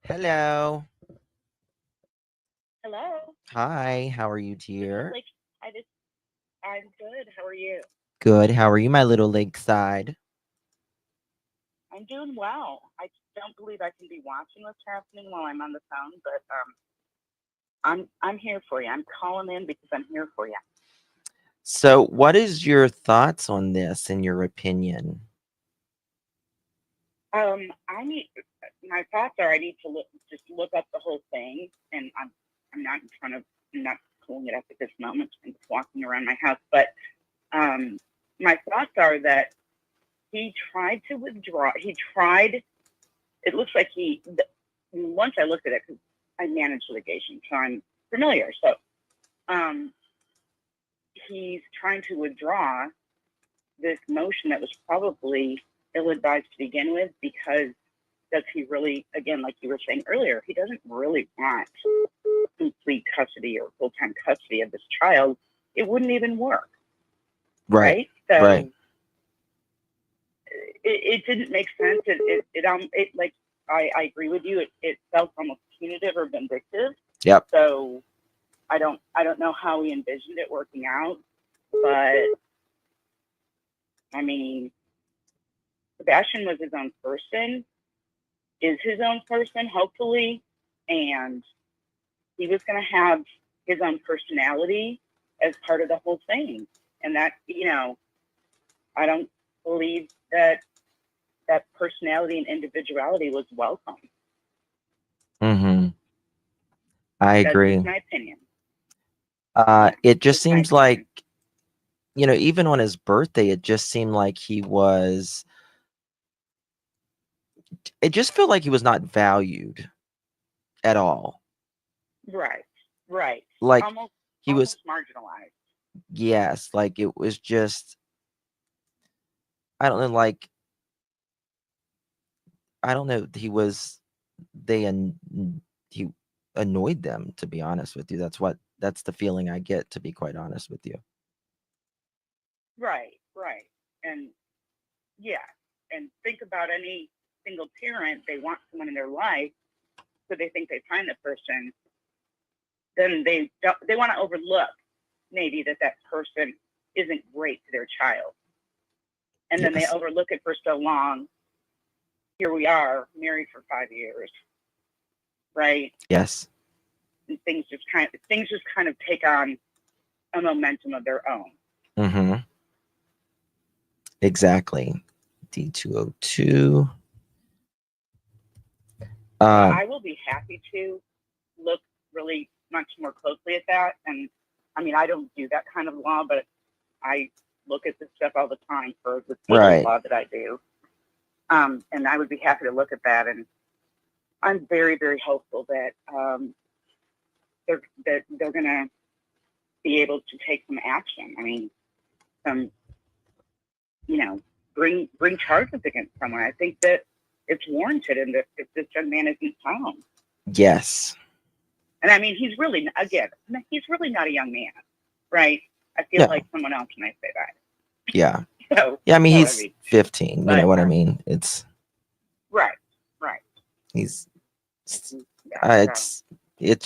Hello. Hello. Hi. How are you, dear? Like, I'm good. How are you? Good. How are you, my little lakeside? I'm doing well. I don't believe I can be watching what's happening while I'm on the phone, but I'm here for you. I'm calling in because I'm here for you. So, what is your thoughts on this, in your opinion? I need my thoughts are I need to look up the whole thing, and I'm not I'm not pulling it up at this moment. I'm just walking around my house, but my thoughts are that he tried to withdraw. He tried. It looks like once I looked at it, because I manage litigation, so I'm familiar. So he's trying to withdraw this motion that was probably ill-advised to begin with, because does he really, again, like you were saying earlier, he doesn't really want complete custody or full-time custody of this child. It wouldn't even work. Right? So Right. it didn't make sense. It like, I agree with you. It felt almost punitive or vindictive. Yep. So I don't know how he envisioned it working out, but I mean, Sebastian was his own person, is his own person, hopefully, and he was going to have his own personality as part of the whole thing. And that, I don't believe that personality and individuality was welcome. Mm-hmm. I agree. That's my opinion. It just seems like, even on his birthday, it just seemed like it just felt like he was not valued at all. Right. Like almost he was marginalized. Yes, like it was just, I don't know, he annoyed them, to be honest with you. That's the feeling I get, to be quite honest with you. Right. And yeah, and think about any single parent, they want someone in their life, so they think they find the person, then they want to overlook maybe that person isn't great to their child. And then they overlook it for so long. Here we are, married for 5 years. Right? Yes. And things just kind of take on a momentum of their own. Mm-hmm. Exactly. D202. I will be happy to look really much more closely at that. And I mean, I don't do that kind of law, but I look at this stuff all the time for the civil law that I do. And I would be happy to look at that. And I'm very, very hopeful that they're going to be able to take some action. I mean, bring charges against someone. I think that it's warranted, and that if this young man isn't found. Yes. And I mean, he's really not a young man, right? I feel like someone else might say that. Yeah. So, yeah, I mean, he's 15. You know what I mean? It's right. He's it's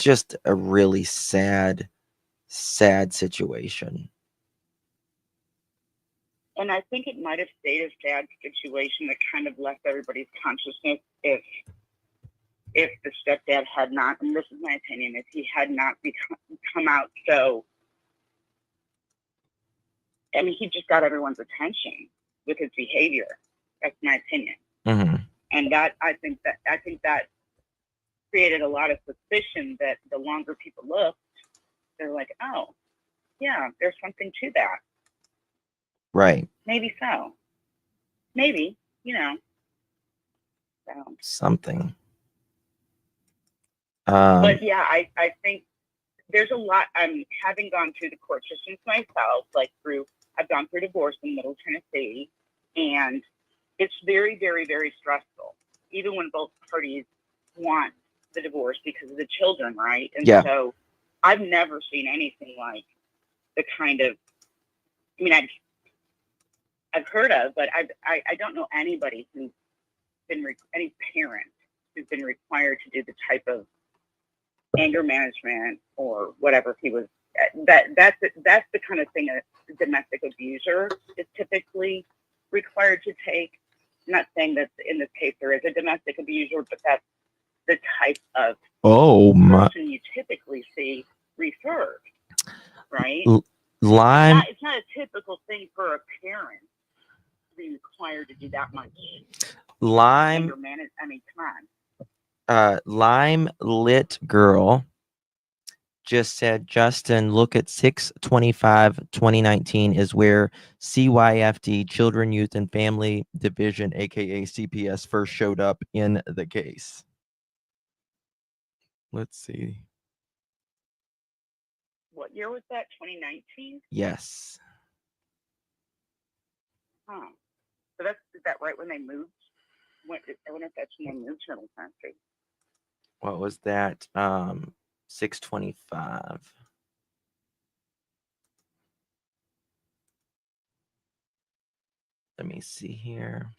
just a really sad situation. And I think it might have stayed a sad situation that kind of left everybody's consciousness if the stepdad had not, and this is my opinion, if he had not come out so, I mean, he just got everyone's attention with his behavior. That's my opinion. Mm-hmm. And that I think that created a lot of suspicion that the longer people looked, they're like, oh, yeah, there's something to that. Right. Maybe so. Maybe, you know. So. Something. But yeah, I think there's a lot. Having gone through the court systems myself, I've gone through divorce in Middle Tennessee, and it's very, very, very stressful, even when both parties want the divorce because of the children, right? And so I've never seen anything like the kind of, I mean, I've heard of, but I don't know anybody who's been, any parent who's been required to do the type of anger management or whatever he was. That's the kind of thing a domestic abuser is typically required to take. I'm not saying that in this case there is a domestic abuser, but that's the type of person you typically see referred, right? Lime. It's not a typical thing for a parent to be required to do that much. Lime. I mean, come on. Lime Lit Girl just said, Justin, look at 6/25/2019 is where CYFD, Children, Youth, and Family Division, aka CPS, first showed up in the case. Let's see. What year was that? 2019? Yes. Huh. So is that right when they moved? I wonder if that's when they moved to Middle Tennessee. What was that? 6/25. Let me see here.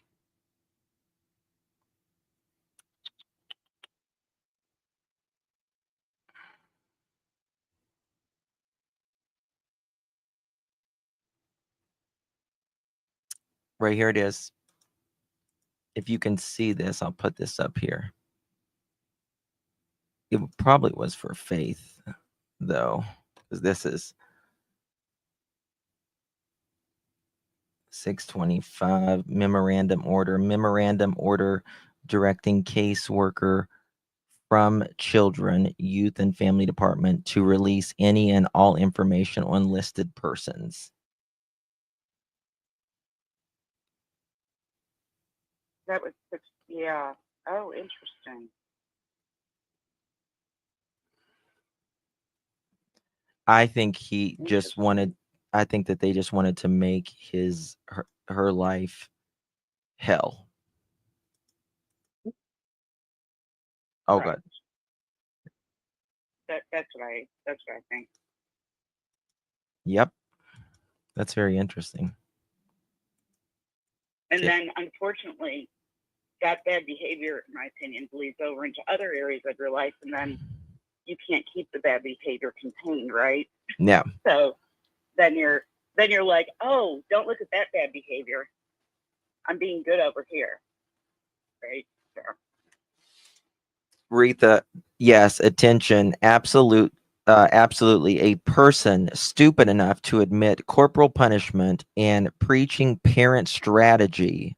Right here it is. If you can see this, I'll put this up here. It probably was for Faith, though, because this is 6/25 memorandum order directing caseworker from Children, Youth, and Family Department to release any and all information on listed persons. That was yeah. Oh, interesting. I think he just wanted. I think that they just wanted to make her life hell. Oh, Right. God. That's what I think. Yep. That's very interesting. And then, unfortunately, that bad behavior, in my opinion, bleeds over into other areas of your life, and then you can't keep the bad behavior contained, right? Yeah. So then you're like, oh, don't look at that bad behavior. I'm being good over here, right? So. Retha, yes, attention, absolutely. A person stupid enough to admit corporal punishment and preaching parent strategy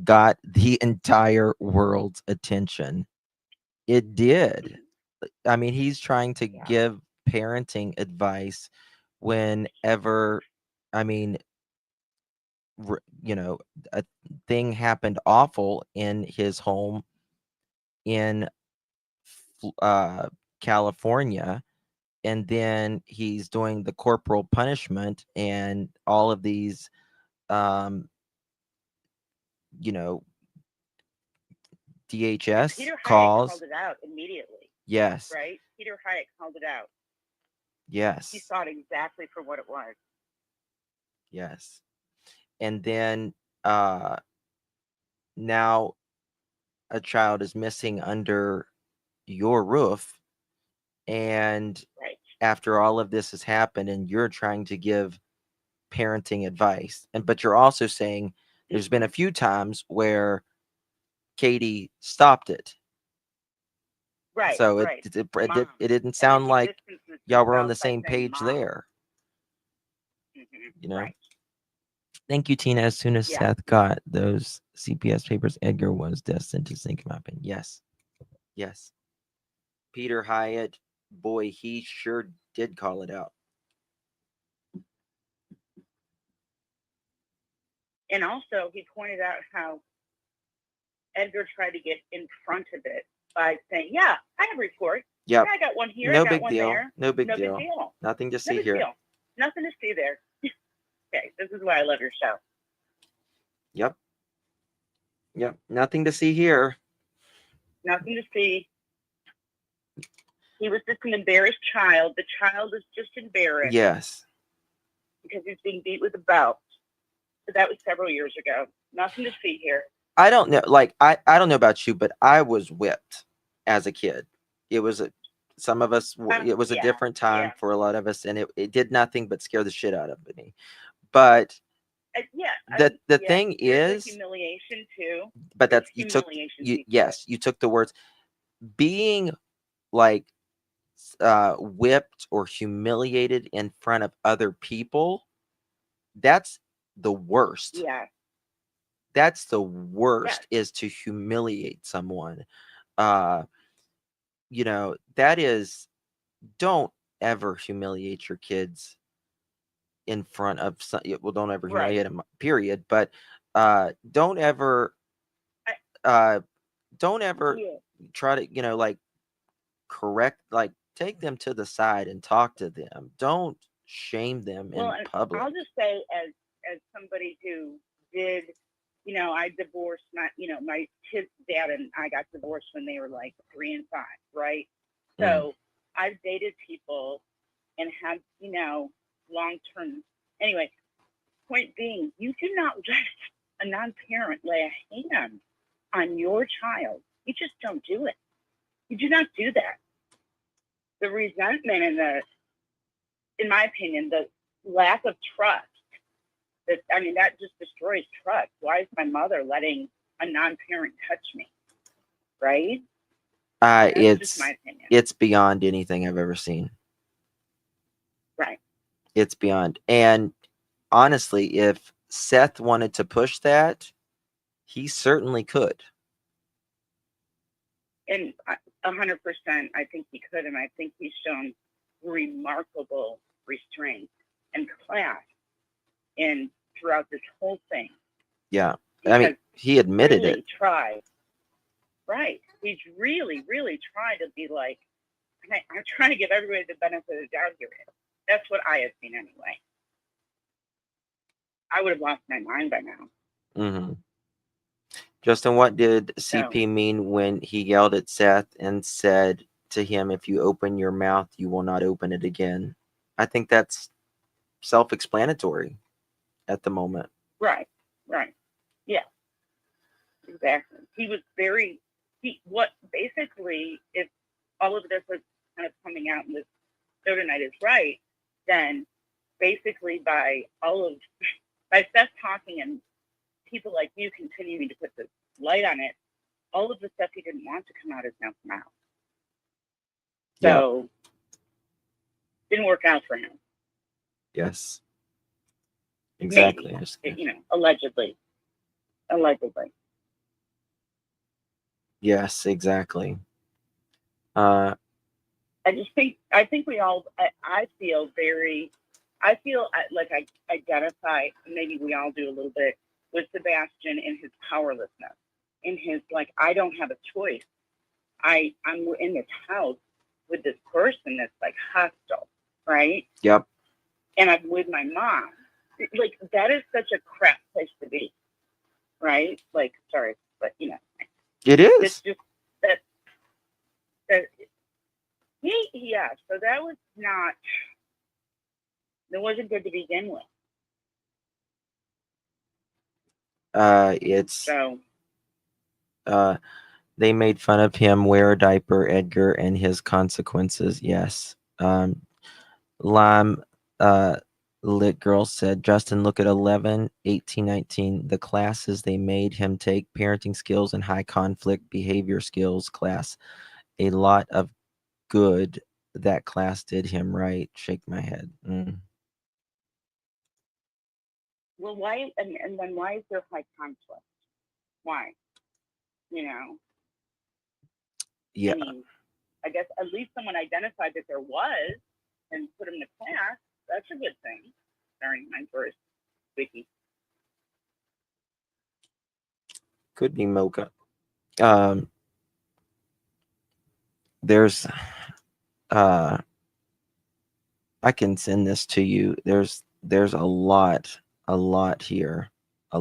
got the entire world's attention. It did. I mean, he's trying to give parenting advice whenever, I mean, a thing happened awful in his home in California, and then he's doing the corporal punishment and all of these DHS Peter calls. Hyatt called it out immediately. Yes. Right? Peter Hyatt called it out. Yes. He saw it exactly for what it was. Yes. And then now a child is missing under your roof, and after all of this has happened and you're trying to give parenting advice, but you're also saying there's been a few times where Katie stopped it. Right. So right. it didn't sound like y'all were on the same page there. Right. Thank you, Tina. As soon as Yeah. Seth got those CPS papers, Edgar was destined to sink, in my opinion. Yes. Yes. Peter Hyatt, boy, he sure did call it out. And also, he pointed out how Edgar tried to get in front of it by saying, "Yeah, I have reports. Yep. Yeah, I got one here. No I got big one deal. there. No big No deal. big deal. Nothing to No see big here. deal. Nothing to see there." Okay, this is why I love your show. Yep. Yep. Nothing to see here. Nothing to see. He was just an embarrassed child. The child is just embarrassed. Yes. Because he's being beat with a belt. But that was several years ago. Nothing to see here. I don't know. Like, I don't know about you, but I was whipped as a kid. It was some of us, it was a different time for a lot of us, and it did nothing but scare the shit out of me. But the thing is, humiliation too. but that's you took you took the words. Being like whipped or humiliated in front of other people, that's the worst. Yeah. That's the worst, is to humiliate someone. You know, that is, don't ever humiliate your kids in front of well, don't ever humiliate them, period. But don't ever try to, you know, like, correct, like, take them to the side and talk to them. Don't shame them in public. I'll just say, as somebody who did, you know, I divorced my kid's dad, and I got divorced when they were like 3 and 5, right? So I've dated people and had, you know, long-term. Anyway, point being, you do not let a non-parent lay a hand on your child. You just don't do it. You do not do that. The resentment and in my opinion, the lack of trust, that just destroys trust. Why is my mother letting a non-parent touch me? Right? That's just my opinion. It's beyond anything I've ever seen. Right. It's beyond. And honestly, if Seth wanted to push that, he certainly could. And 100%, I think he could, and I think he's shown remarkable restraint and class throughout this whole thing. Yeah, I mean, he admitted really it. Tried. Right. He's really, really tried to be like, I'm trying to give everybody the benefit of the doubt here. That's what I have seen anyway. I would have lost my mind by now. Mm-hmm. Justin, what did CP mean when he yelled at Seth and said to him, "If you open your mouth, you will not open it again"? I think that's self-explanatory at the moment. Right. Yeah. Exactly. He was basically, if all of this was kind of coming out and this soda night is right, then basically by Seth talking and people like you continuing to put the light on it, all of the stuff he didn't want to come out is now come out. So didn't work out for him. Yes. Exactly. Maybe, you know, allegedly. Yes, exactly. I think we all, I feel like I identify, maybe we all do a little bit, with Sebastian in his powerlessness, in his, like, I don't have a choice. I'm in this house with this person that's like hostile, right? Yep. And I'm with my mom. Like, that is such a crap place to be, right? Like, sorry, but you know. It is. It's just that yeah, so that wasn't good to begin with. They made fun of him, wear a diaper, Edgar, and his consequences. Yes. Lime Lit Girl said, Justin, look at 11, 18, 19. The classes they made him take: parenting skills and high conflict behavior skills class. A lot of good that class did him right. Shake my head. Well, why, and then why is there high conflict? Why? You know? Yeah. I mean, I guess at least someone identified that there was and put him to class. That's a good thing. During my first wiki. Could be Mocha. There's I can send this to you. There's a lot here. A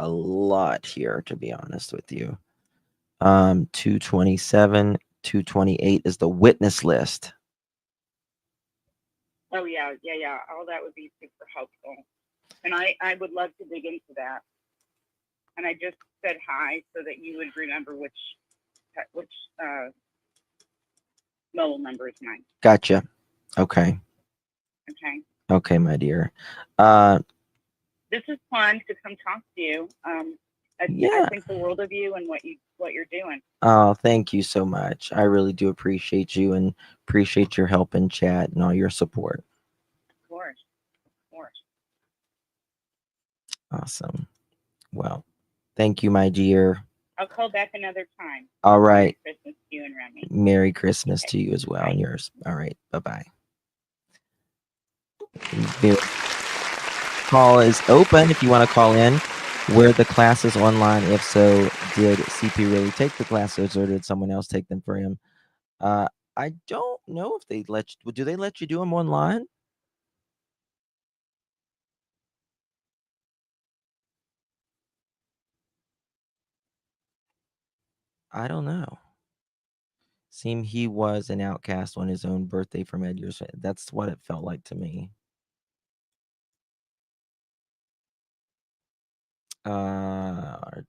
lot here, to be honest with you. 227, 228 is the witness list. Oh yeah. All that would be super helpful. And I would love to dig into that. And I just said hi so that you would remember which mobile number is mine. Gotcha. Okay. Okay, my dear. This is fun to come talk to you. I think the world of you and what you're doing. Oh, thank you so much. I really do appreciate you and appreciate your help in chat and all your support. Of course. Awesome. Well, thank you, my dear. I'll call back another time. All right. Merry Christmas to you and Remy. Merry Christmas to you as well and yours. All right. Bye-bye. Call is open if you want to call in. Were the classes online? If so, did CP really take the classes or did someone else take them for him? I don't know if they let you. Do they let you do them online? I don't know. Seemed he was an outcast on his own birthday from Ed Years. That's what it felt like to me.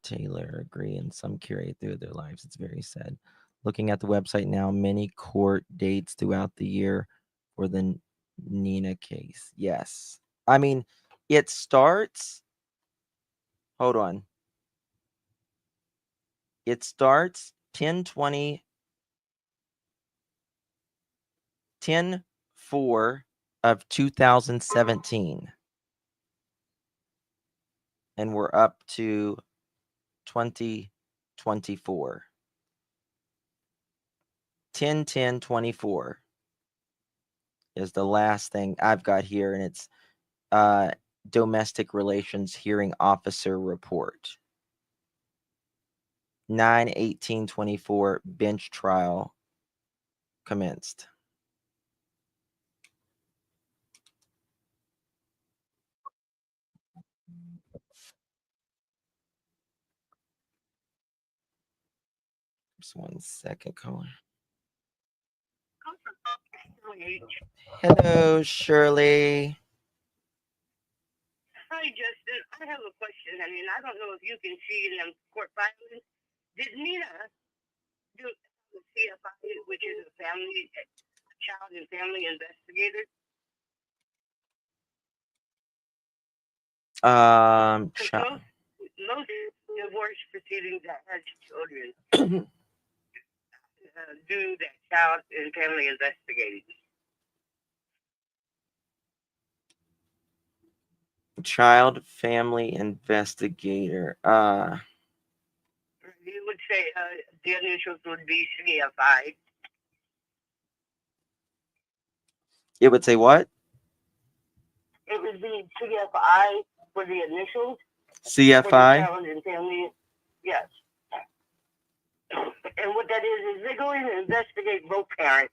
Taylor agree, and some curate through their lives. It's very sad. Looking at the website now, many court dates throughout the year for the Nina case. Yes. I mean, it starts. Hold on. It starts 10/20, 10/4 of 2017. And we're up to 2024. 10/10/24 is the last thing I've got here, and it's domestic relations hearing officer report. 9/18/24 bench trial commenced. Just 1 second, caller. Hello, Shirley. Hi, Justin. I have a question. I mean, I don't know if you can see in them court filings. Did Nina do the CFI, which is a child and family investigator? Most divorce proceedings that has children do that child and family investigating. Child family investigator. You would say the initials would be CFI. It would say what? It would be CFI for the initials. CFI? For the child and family, yes. And what that is they go in and investigate both parents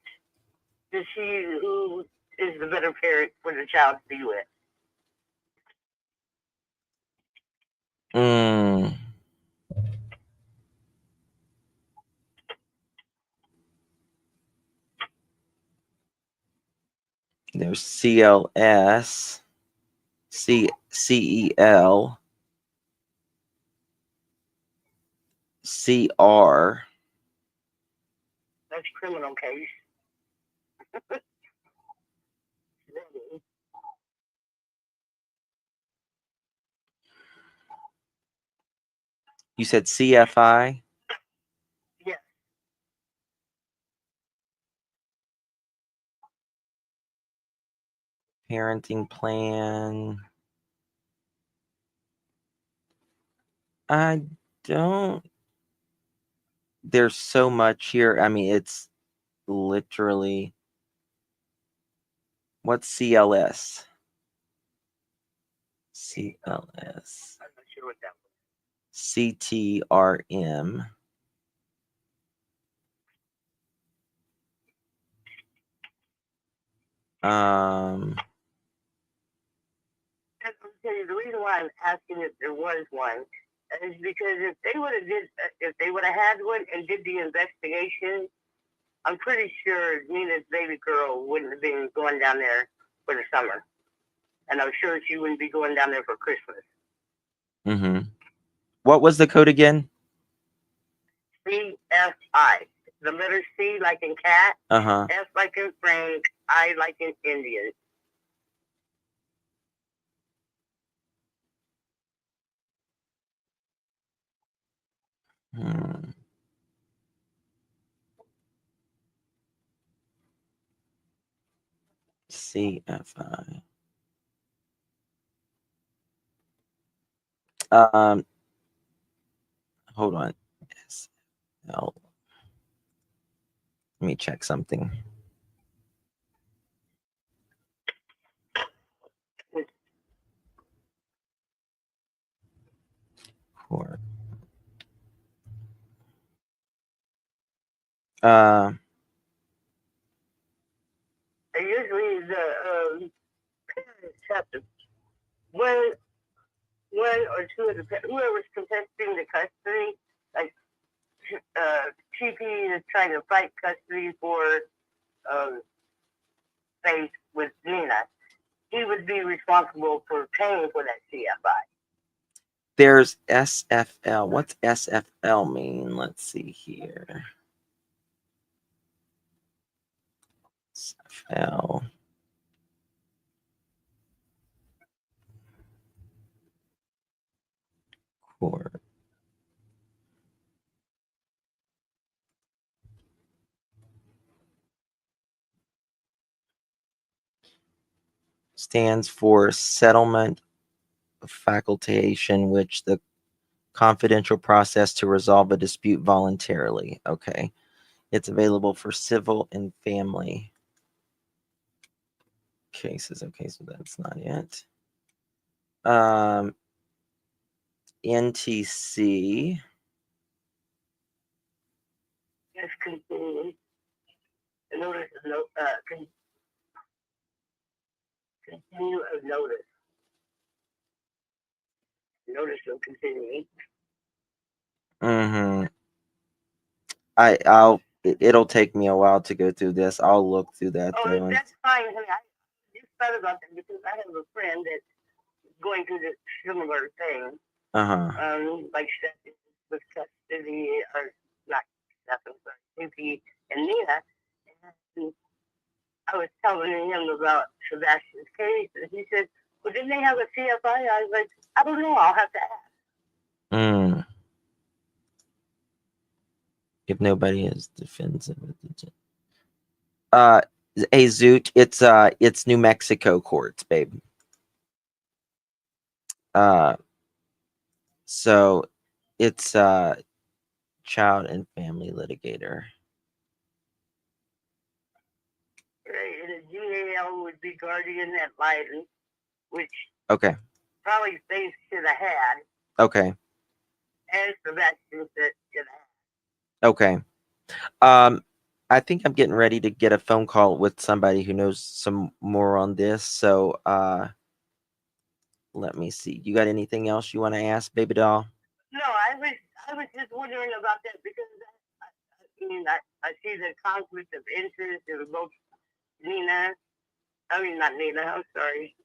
to see who is the better parent for the child to be with. There's CLS, CEL, CR. That's criminal case. You said CFI? Yeah. Parenting plan. I don't there's so much here. I mean, it's literally, what's CLS? CLS. I'm not sure what that was. CTRM. I'll tell you, the reason why I'm asking if there was one is because if they would have had one and did the investigation, I'm pretty sure Nina's baby girl wouldn't have been going down there for the summer, and I'm sure she wouldn't be going down there for Christmas. Mm-hmm. What was the code again? CFI. The letter C like in cat, Uh-huh. F like in Frank, I like in Indian. Hmm. CFI. Hold on. SL. Let me check something. Court. Usually the parents have to one or two of the whoever's contesting the custody, like TP is trying to fight custody for Faith with Nina. He would be responsible for paying for that CFI. There's SFL. What's SFL mean? Let's see here. SFL. Court. Stands for settlement facultation, which the confidential process to resolve a dispute voluntarily. Okay. It's available for civil and family cases. Okay, so that's not it. NTC. Yes, continue. Notice of continue of notice. Notice of continuing. Mm-hmm. It'll take me a while to go through this. I'll look through that though. That's fine. I just thought about that because I have a friend that's going through this similar thing. Like Stephanie with custody, or not Stephanie, sorry, Suki and Nina. And I was telling him about Sebastian's case, and he said, "Well, didn't they have a CFI?" I was like, "I don't know. I'll have to ask." If nobody is defensive, hey Zoot, it's New Mexico courts, babe. So it's child and family litigator. Right, and a GAL would be guardian ad litem, which Okay. probably Faith should have had, Okay. and Sebastian should have had. Okay. I think I'm getting ready to get a phone call with somebody who knows some more on this. So let me see. You got anything else you want to ask, baby doll? No, I was just wondering about that because I see the conflict of interest in both Nina. I mean, not Nina. I'm sorry.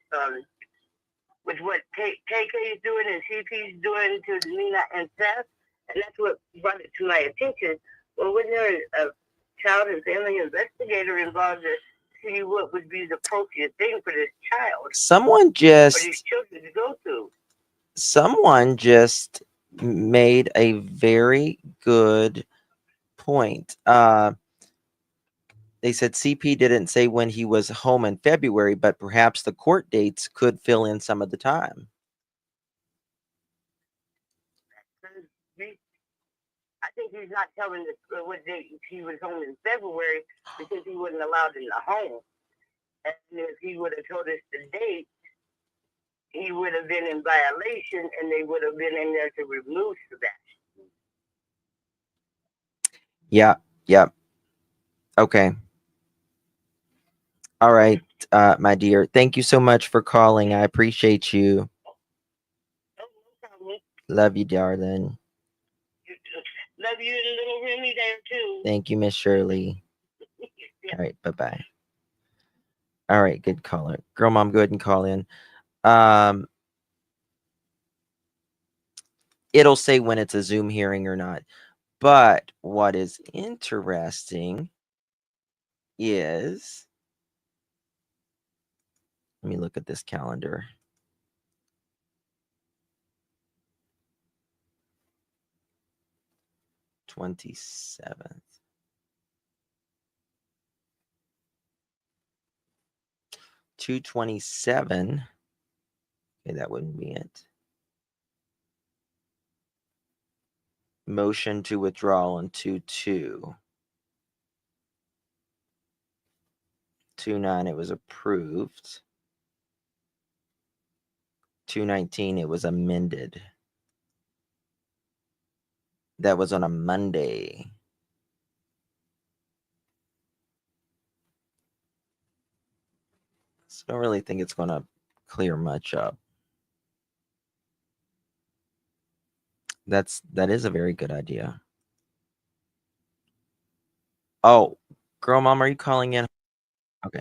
With what KK is doing and CP is doing to Nina and Seth, and that's what brought it to my attention. Well, when there's a child and family investigator involved to see what would be the appropriate thing for this child, Someone or just these children to go through. Someone just made a very good point. They said CP didn't say when he was home in February, but perhaps the court dates could fill in some of the time. I think he's not telling us what date he was home in February because he wasn't allowed in the home. And if he would have told us the date, he would have been in violation, and they would have been in there to remove Sebastian. Yeah. Yep. Okay. All right, my dear. Thank you so much for calling. I appreciate you. Love you, darling. Love you and little Remy there too. Thank you, Miss Shirley. All right, bye-bye. All right, good caller. Girl mom, go ahead and call in. It'll say when it's a Zoom hearing or not. But what is interesting is, let me look at this calendar. '27th. 2/27. Okay, that wouldn't be it. Motion to withdraw on 2/2. 2/9, it was approved. 2/19, it was amended. That was on a Monday. So I don't really think it's going to clear much up. That is a very good idea. Oh, girl mom, are you calling in? Okay.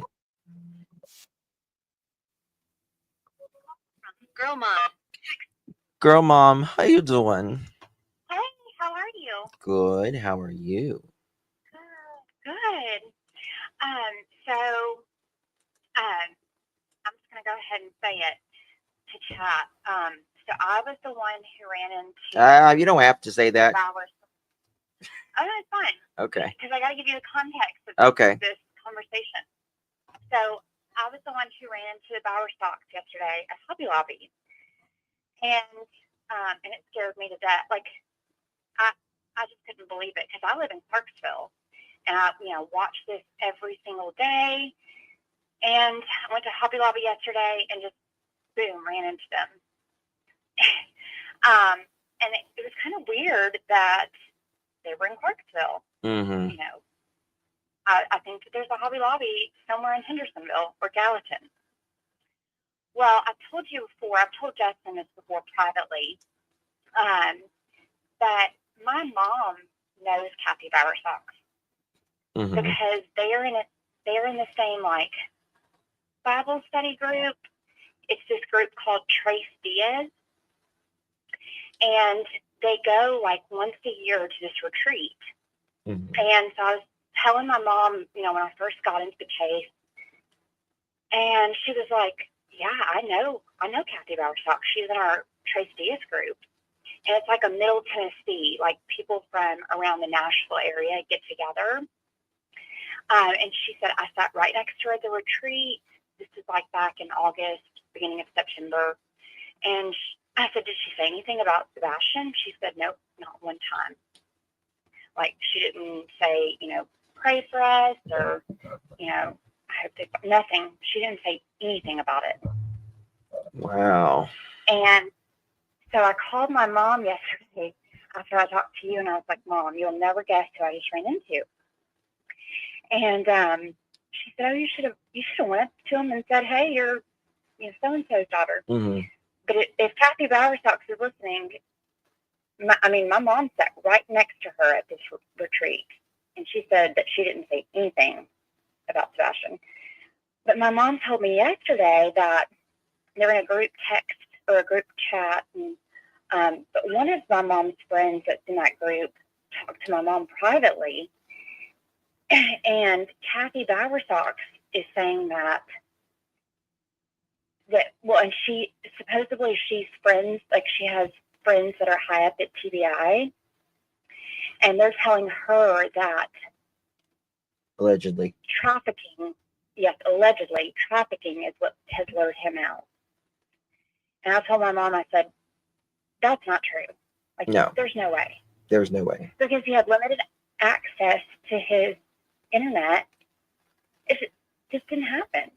Girl mom. Girl mom, how you doing? Hey, how are you? Good. How are you? Good. I'm just gonna go ahead and say it to chat. So I was the one who ran into You don't have to say that. Bowers. Oh, no, it's fine. Okay. Because I got to give you the context of this conversation. So I was the one who ran into the Bauer stocks yesterday at Hobby Lobby, and it scared me to death. Like I just couldn't believe it because I live in Clarksville, and I watch this every single day. And I went to Hobby Lobby yesterday and just boom ran into them. And it was kind of weird that they were in Clarksville. Mm-hmm. I think that there's a Hobby Lobby somewhere in Hendersonville or Gallatin. Well, I've told you before, I've told Justin this before privately, that my mom knows Kathy Bauer stocks because they are in the same Bible study group. It's this group called Trace Diaz, and they go once a year to this retreat. And so I was telling my mom, when I first got into the case, and she was like, "Yeah, I know Kathy Bauer stocks. She's in our Trace Diaz group, and it's like a Middle Tennessee, people from around the Nashville area get together." And she said, I sat right next to her at the retreat. This is back in August, beginning of September. And I said, "Did she say anything about Sebastian?" She said, "Nope, not one time." She didn't say, pray for us or, I hope nothing. She didn't say anything about it. Wow. And so I called my mom yesterday after I talked to you, and I was like, "Mom, you'll never guess who I just ran into." And she said, "Oh, you should have went up to him and said, 'Hey, you're so-and-so's daughter.'" But if Kathy Bauer stocks is listening, my mom sat right next to her at this retreat, and she said that she didn't say anything about Sebastian. But my mom told me yesterday that they're in a group text or a group chat, and but one of my mom's friends that's in that group talked to my mom privately, and Kathy Bauer stocks is saying that and she supposedly she's friends, she has friends that are high up at TBI, and they're telling her that allegedly trafficking is what has lured him out. And I told my mom, I said, "That's not true. No. There's no way." There's no way. Because he had limited access to his internet. It just didn't happen.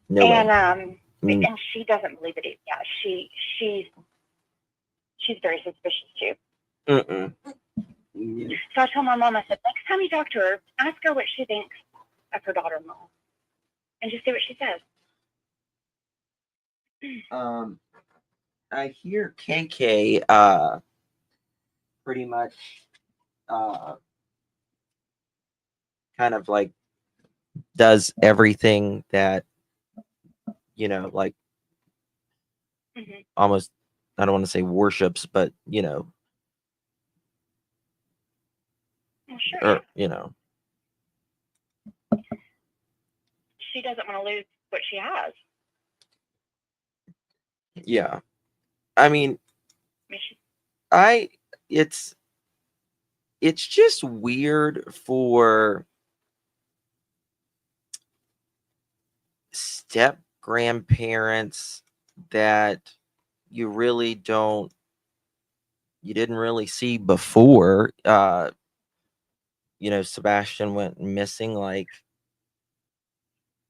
No way. And she doesn't believe it. Yeah, she's very suspicious too. Mm-mm. So I told my mom, I said, next time you talk to her, ask her what she thinks of her daughter-in-law, and just see what she says. I hear KK pretty much kind of like does everything that, you know, like almost, I don't want to say worships, but you know, Well, sure. or you know, She doesn't want to lose what she has. yeah. I mean, it's just weird for step grandparents that you didn't really see before. You know, Sebastian went missing, like,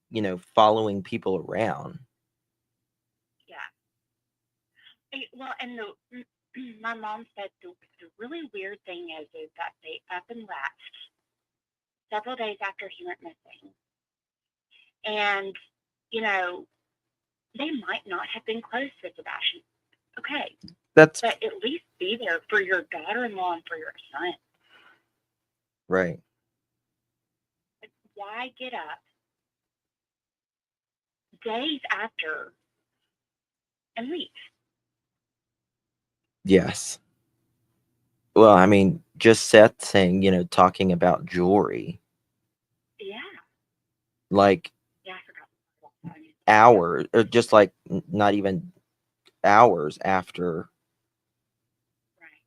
you know, following people around. Yeah. Well, and my mom said the really weird thing is that they up and left several days after he went missing. And, you know, they might not have been close with Sebastian. Okay. But at least be there for your daughter-in-law and for your son. Right. Why get up days after and leave? Yes. Well, I mean, just Seth saying, you know, talking about jewelry. Yeah. Like, Yeah, I forgot. hours, or just like not even hours after. Right.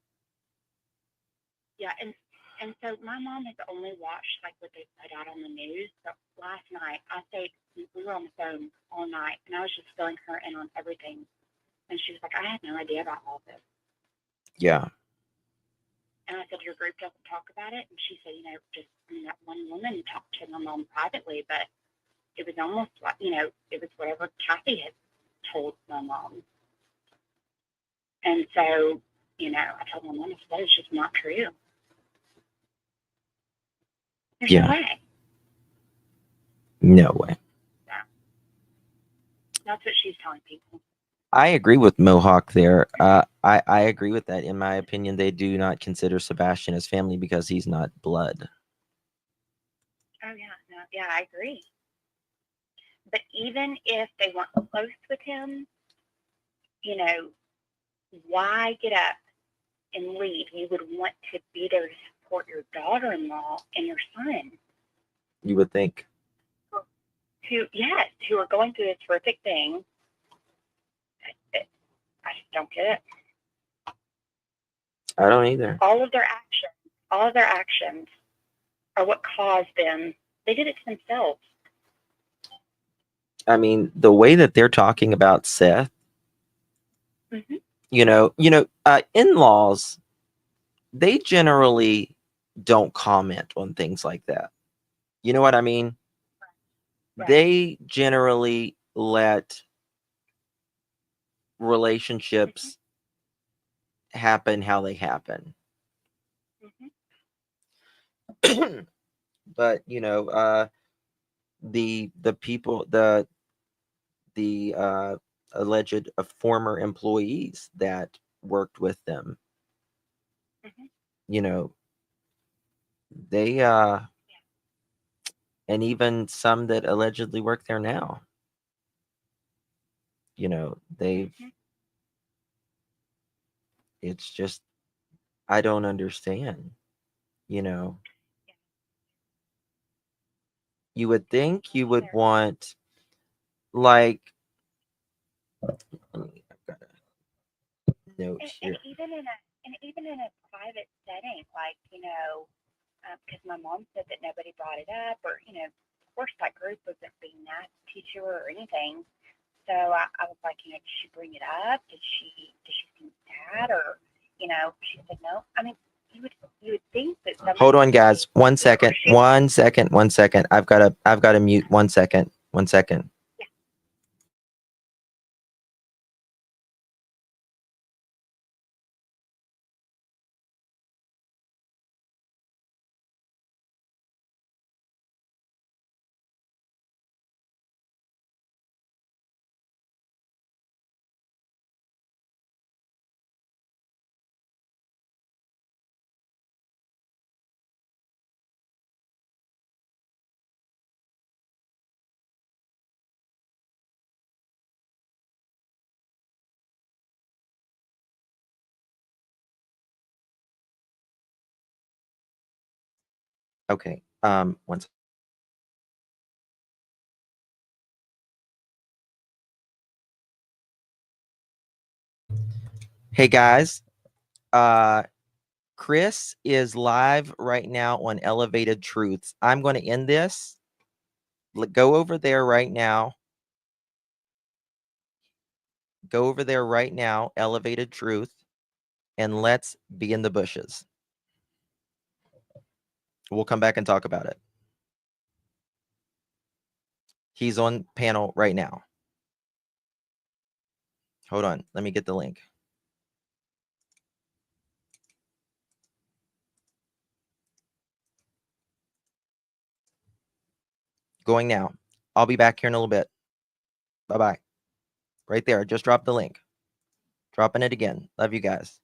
Yeah, and so my mom has only watched like what they put out on the news. But last night, we were on the phone all night, and I was just filling her in on everything. And she was like, I had no idea about all this. Yeah. And I said, your group doesn't talk about it? And she said, you know, that one woman talked to my mom privately, but it was almost like, you know, it was whatever Kathy had told my mom. And so, you know, I told my mom, I said, that is just not true. There's no way. No way. Yeah. That's what she's telling people. I agree with Mohawk there. I agree with that. In my opinion, they do not consider Sebastian as family because he's not blood. Oh, yeah. No, yeah, I agree. But even if they weren't close with him, you know, why get up and leave? You would want to be there to support your daughter-in-law and your son. You would think. Who are going through this horrific thing. I just don't get it. I don't either. All of their actions are what caused them. They did it to themselves. I mean, the way that they're talking about Seth, you know, in-laws, they generally don't comment on things like that. You know what I mean? Right. They generally let relationships happen how they happen. But you know, the people, the alleged former employees that worked with them, you know, they and even some that allegedly work there now, you know, they've it's just, I don't understand, you know. You would think you would want, like, I've got a note here. And even in a private setting, like, you know, because my mom said that nobody brought it up, or, you know, of course that group wasn't being nasty to her or anything. So I was like, you know, did she bring it up? Did she seem sad? Or, you know, she said, no. I mean, you would think that somebody. Hold on, guys. 1 second. 1 second. 1 second. I've got to mute. 1 second. 1 second. Okay. 1 second. Hey guys. Chris is live right now on Elevated Truths. I'm going to end this. Go over there right now. Go over there right now, Elevated Truth, and let's be in the bushes. We'll come back and talk about it. He's on panel right now. Hold on. Let me get the link. Going now. I'll be back here in a little bit. Bye-bye. Right there. Just drop the link. Dropping it again. Love you guys.